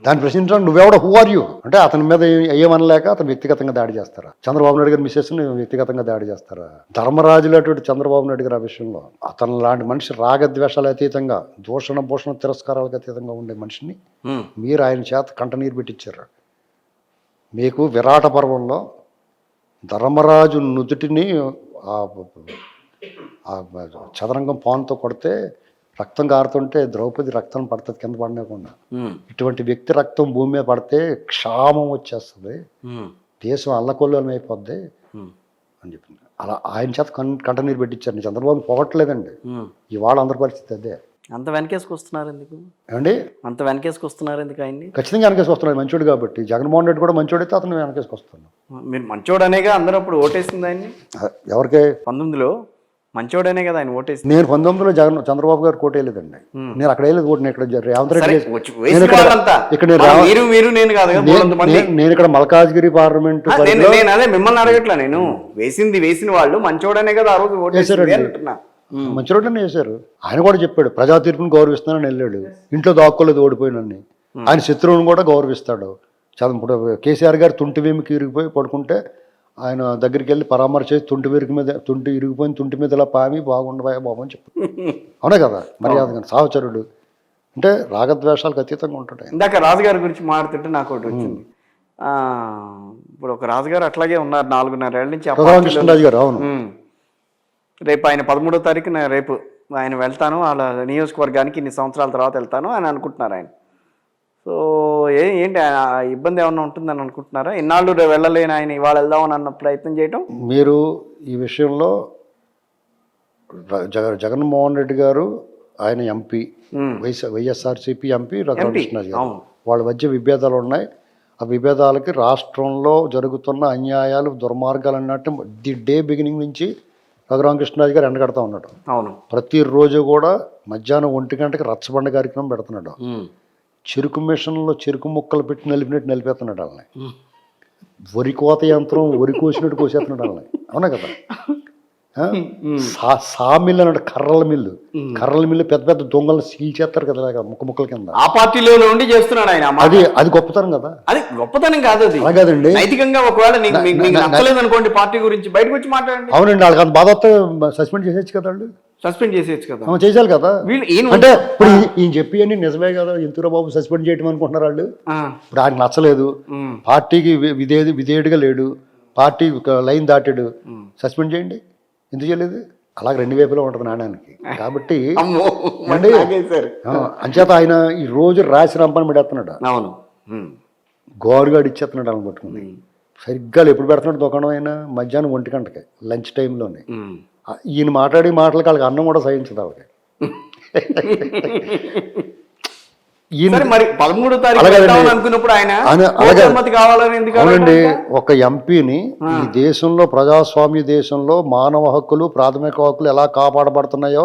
దాన్ని ప్రశ్నించడం నువ్వెవడ, హూ ఆర్ యూ అంటే అతని మీద ఏమనలేక అతను వ్యక్తిగతంగా దాడి చేస్తారా? చంద్రబాబు నాయుడు గారి మిస్సెస్ని వ్యక్తిగతంగా దాడి చేస్తారా? ధర్మరాజులు అటువంటి చంద్రబాబు నాయుడు గారి ఆ విషయంలో అతను లాంటి మనిషి రాగద్వేషాలు అతీతంగా, దూషణ భూషణ తిరస్కారాలకు అతీతంగా ఉండే మనిషిని మీరు ఆయన చేత కంటనీరు పెట్టించారు. మీకు విరాట పర్వంలో ధర్మరాజు నుదుటిని చదరంగం పాన్తో కొడితే రక్తం కారుతుంటే ద్రౌపది రక్తం పడుతుంది కింద పడలేకుండా. ఇటువంటి వ్యక్తి రక్తం భూమి మీద పడితే క్షామం వచ్చేస్తుంది, దేశం అల్లకొల్లోలం అయిపోద్ది అని చెప్పింది. అలా ఆయన చేత కంటనీరు పెట్టించారు. చంద్రబాబు పోగట్లేదండి, ఇవాళ అందరి పరిస్థితి అదే. అంత వెనకేసుకొస్తున్నారు ఎందుకు ఏమండి? అంత వెనకేసుకొస్తున్నారు ఎందుకు ఆయన్ని? ఖచ్చితంగా వెనకేసుకొస్తున్నారు, మంచోడు కాబట్టి. జగన్మోహన్ రెడ్డి కూడా మంచోడైతే అతను వెనకేసుకొస్తున్నాను. మీరు మంచోడనేగా అందరూ అప్పుడు ఓటేసింది ఆయన్ని. ఎవరికి? 19లో మంచోడనే కదా ఆయన ఓటేసింది. నేను 19లో చంద్రబాబు గారు కోట వేయలేదండి. నేను అక్కడ వేయలేదు ఓటు. నేను ఇక్కడ రేవంత్ రెడ్డి, నేను ఇక్కడ మల్కాజ్గిరి పార్లమెంట్. నేను అదే మిమ్మల్ని అడగట్లా, నేను వేసిన వాళ్ళు మంచోడనే కదా ఆ రోజు ఓటేసారండి. మంచిరోడ్లనే వేశారు. ఆయన కూడా చెప్పాడు ప్రజా తీర్పుని గౌరవిస్తానని వెళ్ళాడు. ఇంట్లో దాక్కోలేదు ఓడిపోయినని. ఆయన శత్రువుని కూడా గౌరవిస్తాడు. ఇప్పుడు కేసీఆర్ గారు తుంటి వేమికి ఇరిగిపోయి పడుకుంటే ఆయన దగ్గరికి వెళ్ళి పరామర్శ చేసి తుంటి ఇరిగిపోయిన తుంటి మీద ఇలా పామి బాగుండవా బాబు అని చెప్పాడు. అవునే కదా మర్యాద. సాహచరుడు అంటే రాగద్వేషాలకు అతీతంగా ఉంటాడు. ఇందాక రాజుగారి గురించి మాట్లాడుతుంటే నాకు ఒకటి వచ్చింది. ఇప్పుడు ఒక రాజుగారు అట్లాగే ఉన్నారు 4.5 ఏళ్ల నుంచి. కృష్ణరాజు గారు. అవును. రేపు ఆయన 13వ తారీఖున రేపు ఆయన వెళ్తాను, వాళ్ళ నియోజకవర్గానికి ఇన్ని సంవత్సరాల తర్వాత వెళ్తాను అని అనుకుంటున్నారు ఆయన. సో ఏంటి ఇబ్బంది ఏమన్నా ఉంటుందని అనుకుంటున్నారా? ఇన్నాళ్ళు వెళ్ళలేని ఆయన ఇవాళ వెళ్దామని అన్న ప్రయత్నం చేయటం. మీరు ఈ విషయంలో జగన్మోహన్ రెడ్డి గారు ఆయన ఎంపీ, వైఎస్ఆర్సీపీ ఎంపీ రఘురామకృష్ణరాజు గారు, వాళ్ళ మధ్య విభేదాలు ఉన్నాయి. ఆ విభేదాలకి రాష్ట్రంలో జరుగుతున్న అన్యాయాలు దుర్మార్గాలు అన్నట్టు ది డే బిగినింగ్ నుంచి రఘురామకృష్ణరాజు గారు ఎండగడతా ఉన్నాడు. అవును. ప్రతిరోజు కూడా మధ్యాహ్నం 1 గంటకి రచ్చబండ కార్యక్రమం పెడుతున్నాడు. చెరుకు మిషన్లో చెరుకు ముక్కలు పెట్టి నలిపినట్టు నలిపేస్తున్నాడు వాళ్ళని. వరి కోత యంత్రం వరి కోసినట్టు కోసేస్తున్నాడు వాళ్ళని. అవునా కదా? సామిల్ అన్నాడు, కర్రల మిల్లు పెద్ద పెద్ద దొంగలను సీల్ చేస్తారు కదా ముక్కల కింద. ఆ పార్టీలో ఉండి చేస్తున్నాడు ఆయన. అది గొప్పతనం కదా. అది గొప్పతనం కాదు, అది కాదండి. నైతికంగా ఒకవేళ నచ్చలేదు అనుకోండి పార్టీ గురించి బయటకు వచ్చి మాట్లాడండి. అవునండి, వాళ్ళకి అంత బాధ వస్తే సస్పెండ్ చేసేచ్చు కదా. వాళ్ళు సస్పెండ్ చేసేయచ్చు కదా. చేయాలి కదా. అంటే ఇప్పుడు ఈయన చెప్పి అని నిజమే కదా, ఎంతూరా బాబు సస్పెండ్ చేయటం అనుకుంటున్నారు వాళ్ళు. ఇప్పుడు ఆయనకు నచ్చలేదు, పార్టీకి విధేయుడిగా లేడు, పార్టీ లైన్ దాటాడు, సస్పెండ్ చేయండి. ఎందుకు చేయలేదు? అలాగే 2 వైపులా ఉంటుంది నాణ్యానికి. కాబట్టి అంచేత ఆయన ఈ రోజు రాసి రంపని పెడేస్తున్నాడు. అవును. గోరుగాడు ఇచ్చేస్తున్నాడు అని పట్టుకుని. సరిగ్గా ఎప్పుడు పెడుతున్నాడు దుకాణం అయినా? మధ్యాహ్నం 1 గంటకి లంచ్ టైంలోనే. ఈయన మాట్లాడి మాటలకి వాళ్ళకి అన్నం కూడా సహించదు వాళ్ళకి. అవునండి, ఒక ఎంపీని ఈ దేశంలో ప్రజాస్వామ్య దేశంలో మానవ హక్కులు ప్రాథమిక హక్కులు ఎలా కాపాడబడుతున్నాయో,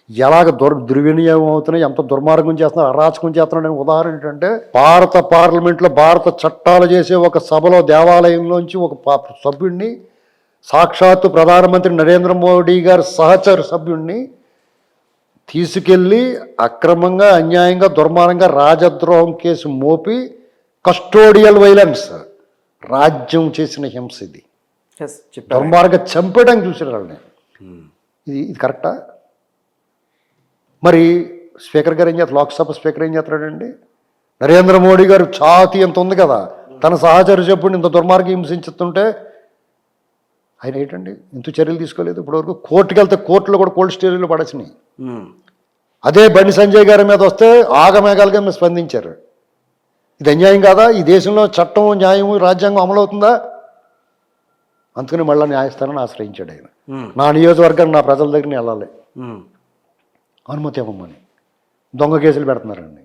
ఎలాగ దుర్వినియోగం అవుతున్నాయో, ఎంత దుర్మార్గం చేస్తున్నారు, అరాచకం చేస్తున్నాడు. ఉదాహరణ ఏంటంటే భారత పార్లమెంట్లో భారత చట్టాలు చేసే ఒక సభలో దేవాలయంలోంచి ఒక సభ్యుడిని, సాక్షాత్తు ప్రధానమంత్రి నరేంద్ర మోడీ గారి సహచర సభ్యుడిని తీసుకెళ్ళి అక్రమంగా అన్యాయంగా దుర్మార్గంగా రాజద్రోహం కేసు మోపి కస్టోడియల్ వైలెన్స్, రాజ్యం చేసిన హింస ఇది. దుర్మార్గంగా చంపేయడానికి చూసారు వాళ్ళని. ఇది కరెక్టా? మరి స్పీకర్ గారు ఏం చేస్తారు? లోక్సభ స్పీకర్ ఏం చేస్తాడండి? నరేంద్ర మోడీ గారు ఛాతీ ఎంత ఉంది కదా, తన సహచర సభ్యుడిని ఇంత దుర్మార్గం హింసిస్తుంటే ఆయన ఏంటండి ఇంత చర్యలు తీసుకోలేదు ఇప్పటివరకు? కోర్టుకి వెళ్తే కోర్టులో కూడా కోల్డ్ స్టోరేజ్లో పడేసినాయి. అదే బండి సంజయ్ గారి మీద వస్తే ఆగమేఘాలుగా మీరు స్పందించారు. ఇది అన్యాయం కాదా? ఈ దేశంలో చట్టం, న్యాయం, రాజ్యాంగం అమలవుతుందా? అందుకని మళ్ళీ న్యాయస్థానాన్ని ఆశ్రయించాడు ఆయన. నా నియోజకవర్గాన్ని, నా ప్రజల దగ్గరికి వెళ్ళాలి, అనుమతి ఇవ్వమని. దొంగ కేసులు పెడుతున్నారండి.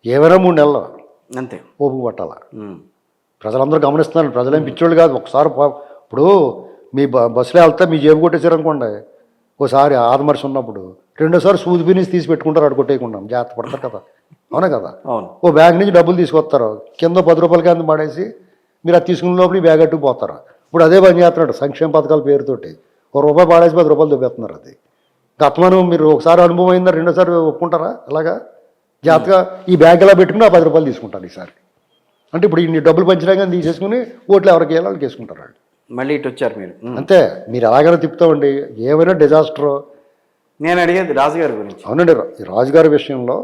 ఏమైనా 3 నెలలు అంతే ఓపిక పట్టాల. ప్రజలందరూ గమనిస్తున్నారు, ప్రజలేం పిచ్చోళ్ళు కాదు. ఒకసారి ఇప్పుడు మీ బస్సులో వెళ్తే మీ జేబు కొట్టేసారు అనుకోండి, ఒకసారి ఆదమర్శి ఉన్నప్పుడు, రెండోసారి సూది పినిసి తీసి పెట్టుకుంటారు, అటు కొట్టేయకుండా జాగ్రత్త పడతారు కదా. అవునా కదా? ఓ బ్యాగ్ నుంచి డబ్బులు తీసుకొస్తారు, కింద 10 రూపాయల కింద పడేసి మీరు అది తీసుకున్న లోపల ఈ బ్యాగ్ అట్టుకు పోతారు. ఇప్పుడు అదే పని చేస్తున్నాడు సంక్షేమ పథకాల పేరుతోటి. ₹1 పాడేసి ₹10 దొబ్బేస్తున్నారు. అది గతమనం మీరు ఒకసారి అనుభవం అయిందా, రెండోసారి ఒప్పుకుంటారా? అలాగా జాగ్రత్తగా ఈ బ్యాగ్ ఎలా పెట్టుకుని ఆ ₹10 తీసుకుంటారు ఈసారి. అంటే ఇప్పుడు ఇన్ని డబ్బులు పంచినా కానీ తీసేసుకుని ఓట్లు ఎవరికి వేయాలో వాళ్ళకి వేసుకుంటారు వాళ్ళు. మళ్ళీ ఇటు వచ్చారు మీరు. అంతే, మీరు ఎలాగైనా తిప్పుతామండి. ఏమైనా డిజాస్టర్. నేను అడిగేది రాజుగారి గురించి. అవునండి, ఈ రాజుగారి విషయంలో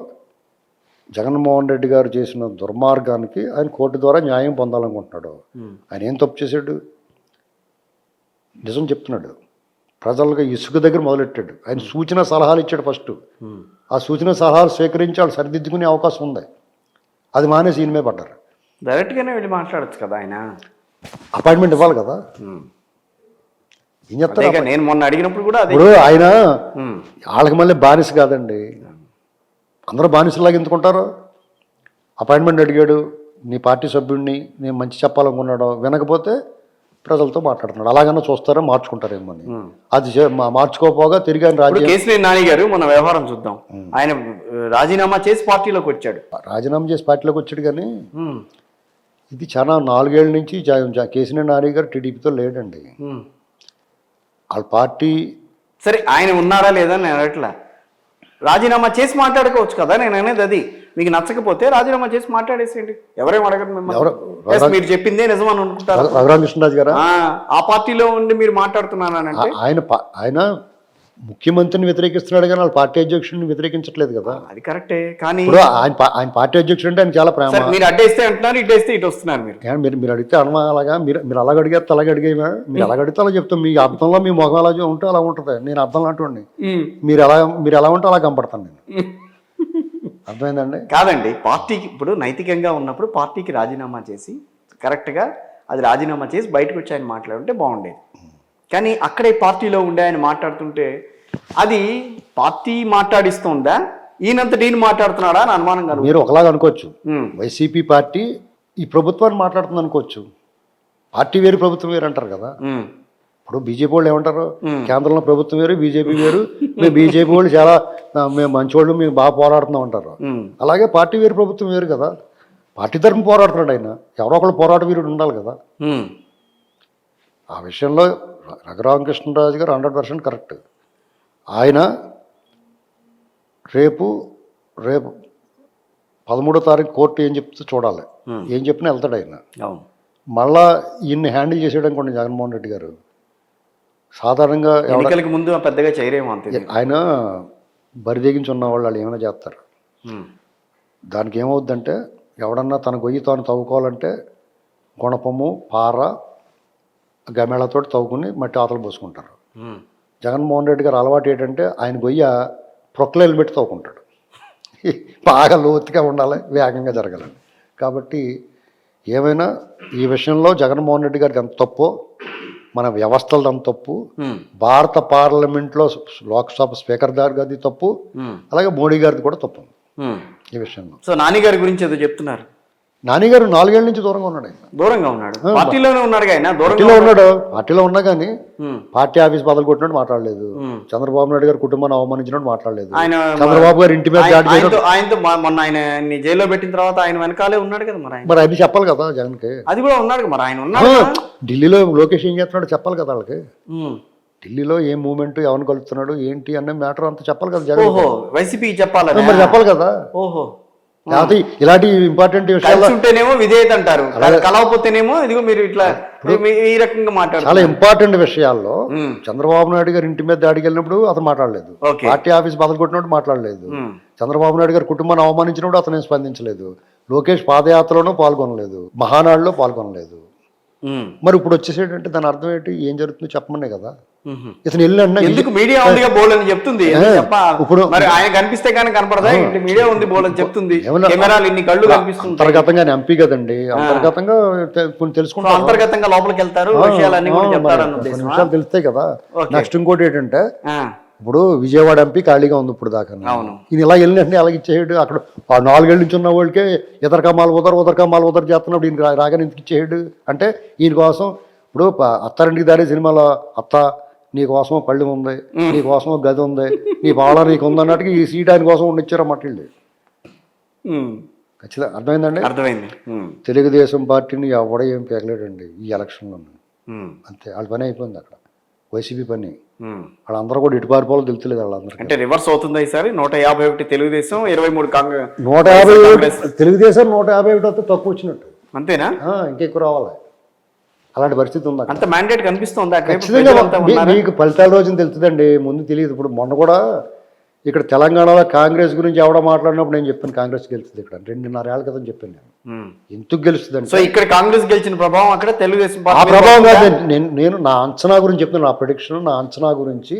జగన్మోహన్ రెడ్డి గారు చేసిన దుర్మార్గానికి ఆయన కోర్టు ద్వారా న్యాయం పొందాలనుకుంటున్నాడు. ఆయన ఏం తప్పు చేశాడు? నిజం చెప్తున్నాడు. ప్రజలకు ఇసుక దగ్గర మొదలెట్టాడు. ఆయన సూచన సలహాలు ఇచ్చాడు ఫస్ట్. ఆ సూచన సలహాలు స్వీకరించి వాళ్ళు సరిదిద్దుకునే అవకాశం ఉంది. అది మానేసి ఈయనమే పడ్డారు. డైరెక్ట్గానే వెళ్ళి మాట్లాడచ్చు కదా ఆయన. అపాయింట్మెంట్ ఇవ్వాలి కదా. ఏం చెప్తారు? అదేగా నేను మొన్న అడిగినప్పుడు కూడా అదే. ఇప్పుడు ఆయన వాళ్ళకి మళ్ళీ బానిస కాదండి. అందరూ బానిసలాగా ఎందుకుంటారు? అపాయింట్మెంట్ అడిగాడు, నీ పార్టీ సభ్యుడిని, నేను మంచి చెప్పాలనుకున్నాడు, వినకపోతే ప్రజలతో మాట్లాడుతున్నాడు. అలాగన్నా చూస్తారో మార్చుకుంటారేమో అని. అది మార్చుకోపోగా తిరిగి ఆయన ఇప్పుడు కేసీఆర్ నాని గారు మన వ్యవహారం చూద్దాం. ఆయన రాజీనామా చేసి పార్టీలోకి వచ్చాడు. రాజీనామా చేసి పార్టీలోకి వచ్చాడు. కానీ ఇది చాలా 4 ఏళ్ల నుంచి కేసీఆర్ నాని గారు టీడీపీతో లేడండి. వాళ్ళ పార్టీ సరే ఆయన ఉన్నారా లేదా నేను అడగట్లా. రాజీనామా చేసి మాట్లాడుకోవచ్చు కదా. నేను అనేది అది. మీకు నచ్చకపోతే రాజీనామా చేసి మాట్లాడేసేయండి. ఎవరేం అడగరు మిమ్మల్ని. మీరు చెప్పిందే నిజం అని అనుకుంటారు. రఘురామకృష్ణరాజు గారు ఆ పార్టీలో ఉండి మీరు మాట్లాడుతున్నానంటే ఆయన ముఖ్యమంత్రిని వ్యతిరేకిస్తున్నాడు కానీ వాళ్ళ పార్టీ అధ్యక్షుడిని వ్యతిరేకించట్లేదు కదా. అది కరెక్టే. కానీ ఇప్పుడు ఆయన పార్టీ అధ్యక్షుడు అంటే ఆయన చాలా ప్రేమ. మీరు అడ్డేస్తే అంటున్నారు, ఇటేస్తే ఇటు వస్తున్నారు. మీరు అడిగితే అనమా అలాగా. మీరు అలాగ అడిగేస్తే అలాగ అడిగేమా? మీరు అలాగ అడిగితే అలా చెప్తాం. మీ అర్థంలో మీ మొహం అలా ఉంటే అలా ఉంటుంది. నేను అర్థం లాంటి మీరు ఎలా ఉంటే అలా కనపడతాను నేను. అర్థమైందండి? కాదండి, పార్టీకి ఇప్పుడు నైతికంగా ఉన్నప్పుడు పార్టీకి రాజీనామా చేసి కరెక్ట్గా అది రాజీనామా చేసి బయటకు వచ్చి ఆయన మాట్లాడుంటే బాగుండేది. కానీ అక్కడే పార్టీలో ఉండే ఆయన మాట్లాడుతుంటే అది పార్టీ మాట్లాడిస్తుందా, ఈయనంతటి ఈయన మాట్లాడుతున్నాడా అని అనుమానం కాదు. మీరు ఒకలాగా అనుకోవచ్చు. వైసీపీ పార్టీ ఈ ప్రభుత్వాన్ని మాట్లాడుతుంది అనుకోవచ్చు. పార్టీ వేరు ప్రభుత్వం వేరు అంటారు కదా. ఇప్పుడు బీజేపీ వాళ్ళు ఏమంటారు? కేంద్రంలో ప్రభుత్వం వేరు, బీజేపీ వేరు, మేము బీజేపీ వాళ్ళు చాలా మేము మంచివాళ్ళు, మేము బాగా పోరాడుతున్నాం అంటారు. అలాగే పార్టీ వేరు ప్రభుత్వం వేరు కదా. పార్టీ తరఫున పోరాడుతున్నాడు ఆయన. ఎవరో ఒకళ్ళు పోరాట వీరుడు ఉండాలి కదా. ఆ విషయంలో రఘురామకృష్ణరాజు గారు 100% కరెక్ట్. ఆయన రేపు 13వ తారీఖు కోర్టు ఏం చెప్తే చూడాలి. ఏం చెప్పినా వెళ్తాడు ఆయన. మళ్ళా ఈయన్ని హ్యాండిల్ చేసాడు అనుకోండి జగన్మోహన్ రెడ్డి గారు. సాధారణంగా ఎన్నికలకు ముందు పెద్దగా చేయరేమో అంతే. ఆయన బరిదెగించి ఉన్న వాళ్ళు ఏమైనా చేస్తారు. దానికి ఏమవుద్దంటే ఎవడన్నా తన గొయ్యి తాను తవ్వుకోవాలంటే గుణపము, పార, గమేళతో తవ్వుకుని మట్టి ఆతలు పోసుకుంటారు. జగన్మోహన్ రెడ్డి గారు అలవాటు ఏంటంటే ఆయన గొయ్య ప్రొక్లైలు పెట్టి తవ్వుకుంటాడు. బాగా లోతుగా ఉండాలి, వేగంగా జరగాలని. కాబట్టి ఏమైనా ఈ విషయంలో జగన్మోహన్ రెడ్డి గారికి ఎంత తప్పో, మన వ్యవస్థలది అంత తప్పు, భారత పార్లమెంట్లో లోక్సభ స్పీకర్ గారిది తప్పు, అలాగే మోడీ గారిది కూడా తప్పు ఈ విషయంలో. సో నాని గారి గురించి ఏదో చెప్తున్నారు. నాని గారు 4 ఏళ్ల నుంచి దూరంగా ఉన్నాడు. దూరంగా ఉన్నాడు, పార్టీలోనే ఉన్నాడు. పార్టీలో ఉన్నాడు. పార్టీలో ఉన్నా కానీ పార్టీ ఆఫీస్ బదులు కొట్టినట్టు మాట్లాడలేదు. చంద్రబాబు నాయుడు గారు కుటుంబాన్ని అవమానించినట్టు మాట్లాడలేదు. చంద్రబాబు గారు ఇంటి మీద ఆయనతో మొన్న ఆయన జైల్లో పెట్టిన తర్వాత ఆయన వెనకాలే ఉన్నాడు కదా. మరి అది చెప్పాలి కదా జగన్కి. అది కూడా ఉన్నాడు. మరి ఆయన ఉన్నాడు. ఢిల్లీలో లోకేష్ ఏం చేస్తున్నాడు చెప్పాలి కదా వాళ్ళకి. ఢిల్లీలో ఏం మూవ్మెంట్, ఎవరిని కలుపుతున్నాడు ఏంటి అనే మ్యాటర్ అంతా చెప్పాలి కదా జగన్. వైసీపీ చెప్పాలి. మరి చెప్పాలి కదా. ఇలాంటి ఇంపార్టెంట్ విషయాలు ఉంటేనేమో విధేయత అంటారు, కలవపోతేనేమో ఇదిగో మీరు ఇట్లా ఈ రకంగా మాట్లాడారు. చాలా ఇంపార్టెంట్ విషయాల్లో చంద్రబాబు నాయుడు గారు ఇంటి మీద దాడికి వెళ్ళినప్పుడు అతను మాట్లాడలేదు. పార్టీ ఆఫీస్ బదులు కొట్టినప్పుడు మాట్లాడలేదు. చంద్రబాబు నాయుడు గారు కుటుంబాన్ని అవమానించినప్పుడు అతను స్పందించలేదు. లోకేష్ పాదయాత్రలోనూ పాల్గొనలేదు, మహానాడులో పాల్గొనలేదు. మరి ఇప్పుడు వచ్చేసేటంటే దాని అర్థం ఏంటి? ఏం జరుగుతుందో చెప్పమనే కదా. ఇతను వెళ్ళిన ఎందుకు మీడియా ఉందిగా బోల్ అని చెప్తుంది. ఇప్పుడు మరి ఆయన కనిపిస్తే కానీ కనపడదా? మీడియా ఉంది బోల్ అని చెప్తుంది. కెమెరాలు ఇన్ని కళ్ళు కనిపిస్తుంది. అంతర్గతంగా ఎంపీ కదండి, అంతర్గతంగా తెలుసుకుంటారు. అంతర్గతంగా లోపలికి వెళ్తారు, విషయాలన్నీ కూడా చెప్తారు అన్న విషయాలు తెలుస్తాయి కదా. నెక్స్ట్ ఇంకోటి ఏంటంటే ఇప్పుడు విజయవాడ ఎంపీ ఖాళీగా ఉంది ఇప్పుడు దాకా. ఈయన ఇలా వెళ్ళినట్టు అలాగే ఇచ్చేయడు. అక్కడ 4 ఏళ్ళ నుంచి ఉన్న వాళ్ళకే ఇతర కమాలు ఉదర్ చేస్తున్నప్పుడు ఈయన రాగానే ఎందుకు ఇచ్చేయడు అంటే ఈయన కోసం. ఇప్పుడు అత్తారింటికి దారి సినిమాలో అత్త నీ కోసం పళ్ళు ఉంది, నీ కోసం గది ఉంది, నీ పాల నీకు ఉంది అన్నట్టుగా ఈ సీట్ ఆయన కోసం ఉండిచ్చారన్నమాట వీళ్ళు. ఖచ్చితంగా అర్థమైందండి. అర్థమైంది. తెలుగుదేశం పార్టీని ఎవడ ఏం పేగలేడండి ఈ ఎలక్షన్లో. అంతే, వాళ్ళ పని అయిపోయింది అక్కడ. వైసీపీ పని వాళ్ళందరూ కూడా ఇటు పారిపోవాలో తెలుస్తలేదు వాళ్ళందరికీ. అంటే రివర్స్ అవుతుంది ఈసారి. 151 తెలుగుదేశం, 23 కాంగ్రెస్. 150 తెలుగుదేశం, 151 వస్తే తక్కువ వచ్చినట్టు. అంతేనా? ఇంకెక్కువ రావాలి. అలాంటి పరిస్థితి ఉంది అక్కడ. అంత మ్యాండేట్ కనిపిస్తుంది. ఖచ్చితంగా మీకు ఫలితాల రోజున తెలుస్తుందండి, ముందు తెలియదు. ఇప్పుడు మొన్న కూడా ఇక్కడ తెలంగాణలో కాంగ్రెస్ గురించి ఎవడో మాట్లాడినప్పుడు నేను చెప్పాను కాంగ్రెస్ గెలుస్తుంది. ఇక్కడ 2.5 ఏళ్ల క్రితం చెప్పాను నేను. ఎందుకు గెలుస్తుంది సో ఇక్కడ కాంగ్రెస్ గెలిచిన ప్రభావం అక్కడ తెలుగుదేశం ఆ ప్రభావం కాదు. నేను నా అంచనా గురించి చెప్తున్నాను, నా ప్రొడిక్షన్, నా అంచనా గురించి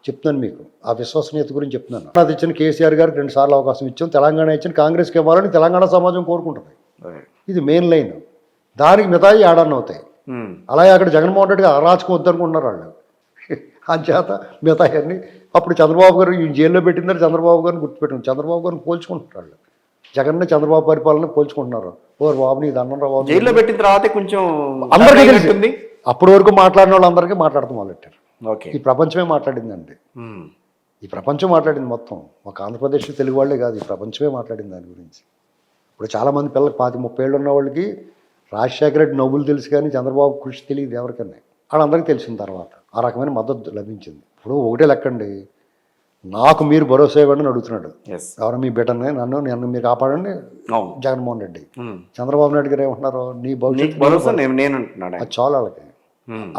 చెప్తున్నాను మీకు. ఆ విశ్వసనీయత గురించి చెప్తున్నాను. అది ఇచ్చిన కేసీఆర్ గారికి 2 సార్లు అవకాశం ఇచ్చాం, తెలంగాణ ఇచ్చిన కాంగ్రెస్కి ఇవ్వాలని తెలంగాణ సమాజం కోరుకుంటుంది. ఇది మెయిన్ లైన్. దానికి మిగతాయి ఏడాన్ని అవుతాయి. అలాగే అక్కడ జగన్మోహన్ రెడ్డి గారు అరాచకం వద్దనుకుంటున్నారు వాళ్ళు. అంచేత మిగతాయన్నీ అప్పుడు చంద్రబాబు గారు ఈ జైల్లో పెట్టిందని చంద్రబాబు గారిని గుర్తుపెట్టారు. చంద్రబాబు గారిని పోల్చుకుంటున్నారు వాళ్ళు. జగన్ చంద్రబాబు పరిపాలన పోల్చుకుంటున్నారు. ఓ బాబు నీ దండం రా బాబు. జైల్లో పెట్టిన తర్వాత కొంచెం అందరికీ తెలిసింది. అప్పటి వరకు మాట్లాడిన వాళ్ళందరికీ మాట్లాడుతూ మొదలెట్టారు. ఓకే, ఈ ప్రపంచమే మాట్లాడిందండి. ఈ ప్రపంచం మాట్లాడింది మొత్తం. ఒక ఆంధ్రప్రదేశ్లో తెలుగు వాళ్ళే కాదు, ఈ ప్రపంచమే మాట్లాడింది దాని గురించి. ఇప్పుడు చాలామంది పిల్లలకు 25-30 ఏళ్ళు ఉన్న వాళ్ళకి రాజశేఖర రెడ్డి నవ్వులు తెలుసు, కానీ చంద్రబాబు కృషి తెలియదు ఎవరికన్నా. వాళ్ళందరికీ తెలిసిన తర్వాత ఆ రకమైన మద్దతు లభించింది. ఇప్పుడు ఒకటే లెక్కండి, నాకు మీరు భరోసా ఇవ్వండి అని అడుగుతున్నాడు. ఎవరు మీ బిడ్డని, నన్ను మీరు కాపాడండి జగన్మోహన్ రెడ్డి. చంద్రబాబు నాయుడు గారు ఏమంటున్నారు, నీ భవిష్యత్తు అది చాలు వాళ్ళకి.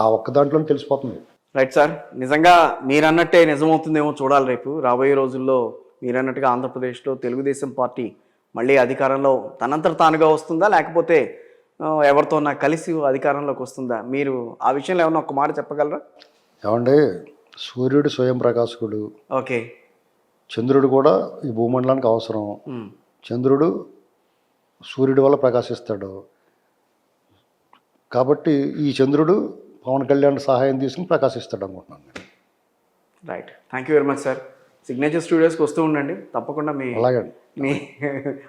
ఆ ఒక్క దాంట్లో తెలిసిపోతుంది. రైట్ సార్, నిజంగా మీరన్నట్టే నిజమవుతుందేమో చూడాలి. రేపు రాబోయే రోజుల్లో మీరన్నట్టుగా ఆంధ్రప్రదేశ్లో తెలుగుదేశం పార్టీ మళ్ళీ అధికారంలో తనంతట తానుగా వస్తుందా, లేకపోతే ఎవరితో కలిసి అధికారంలోకి వస్తుందా? మీరు ఆ విషయంలో ఏమన్నా ఒక మాట చెప్పగలరా? ఏమంటే సూర్యుడు స్వయం ప్రకాశకుడు. ఓకే, చంద్రుడు కూడా ఈ భూమండలానికి అవసరం. చంద్రుడు సూర్యుడి వల్ల ప్రకాశిస్తాడు. కాబట్టి ఈ చంద్రుడు పవన్ కళ్యాణ్ సహాయం తీసుకుని ప్రకాశిస్తాడు అనుకుంటున్నాను. Right, thank you very much sir. Signature స్టూడియోస్కి వస్తూ ఉండండి, తప్పకుండా మీ అలాగే మీ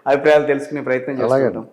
అభిప్రాయాలు తెలుసుకునే ప్రయత్నం చేస్తాం.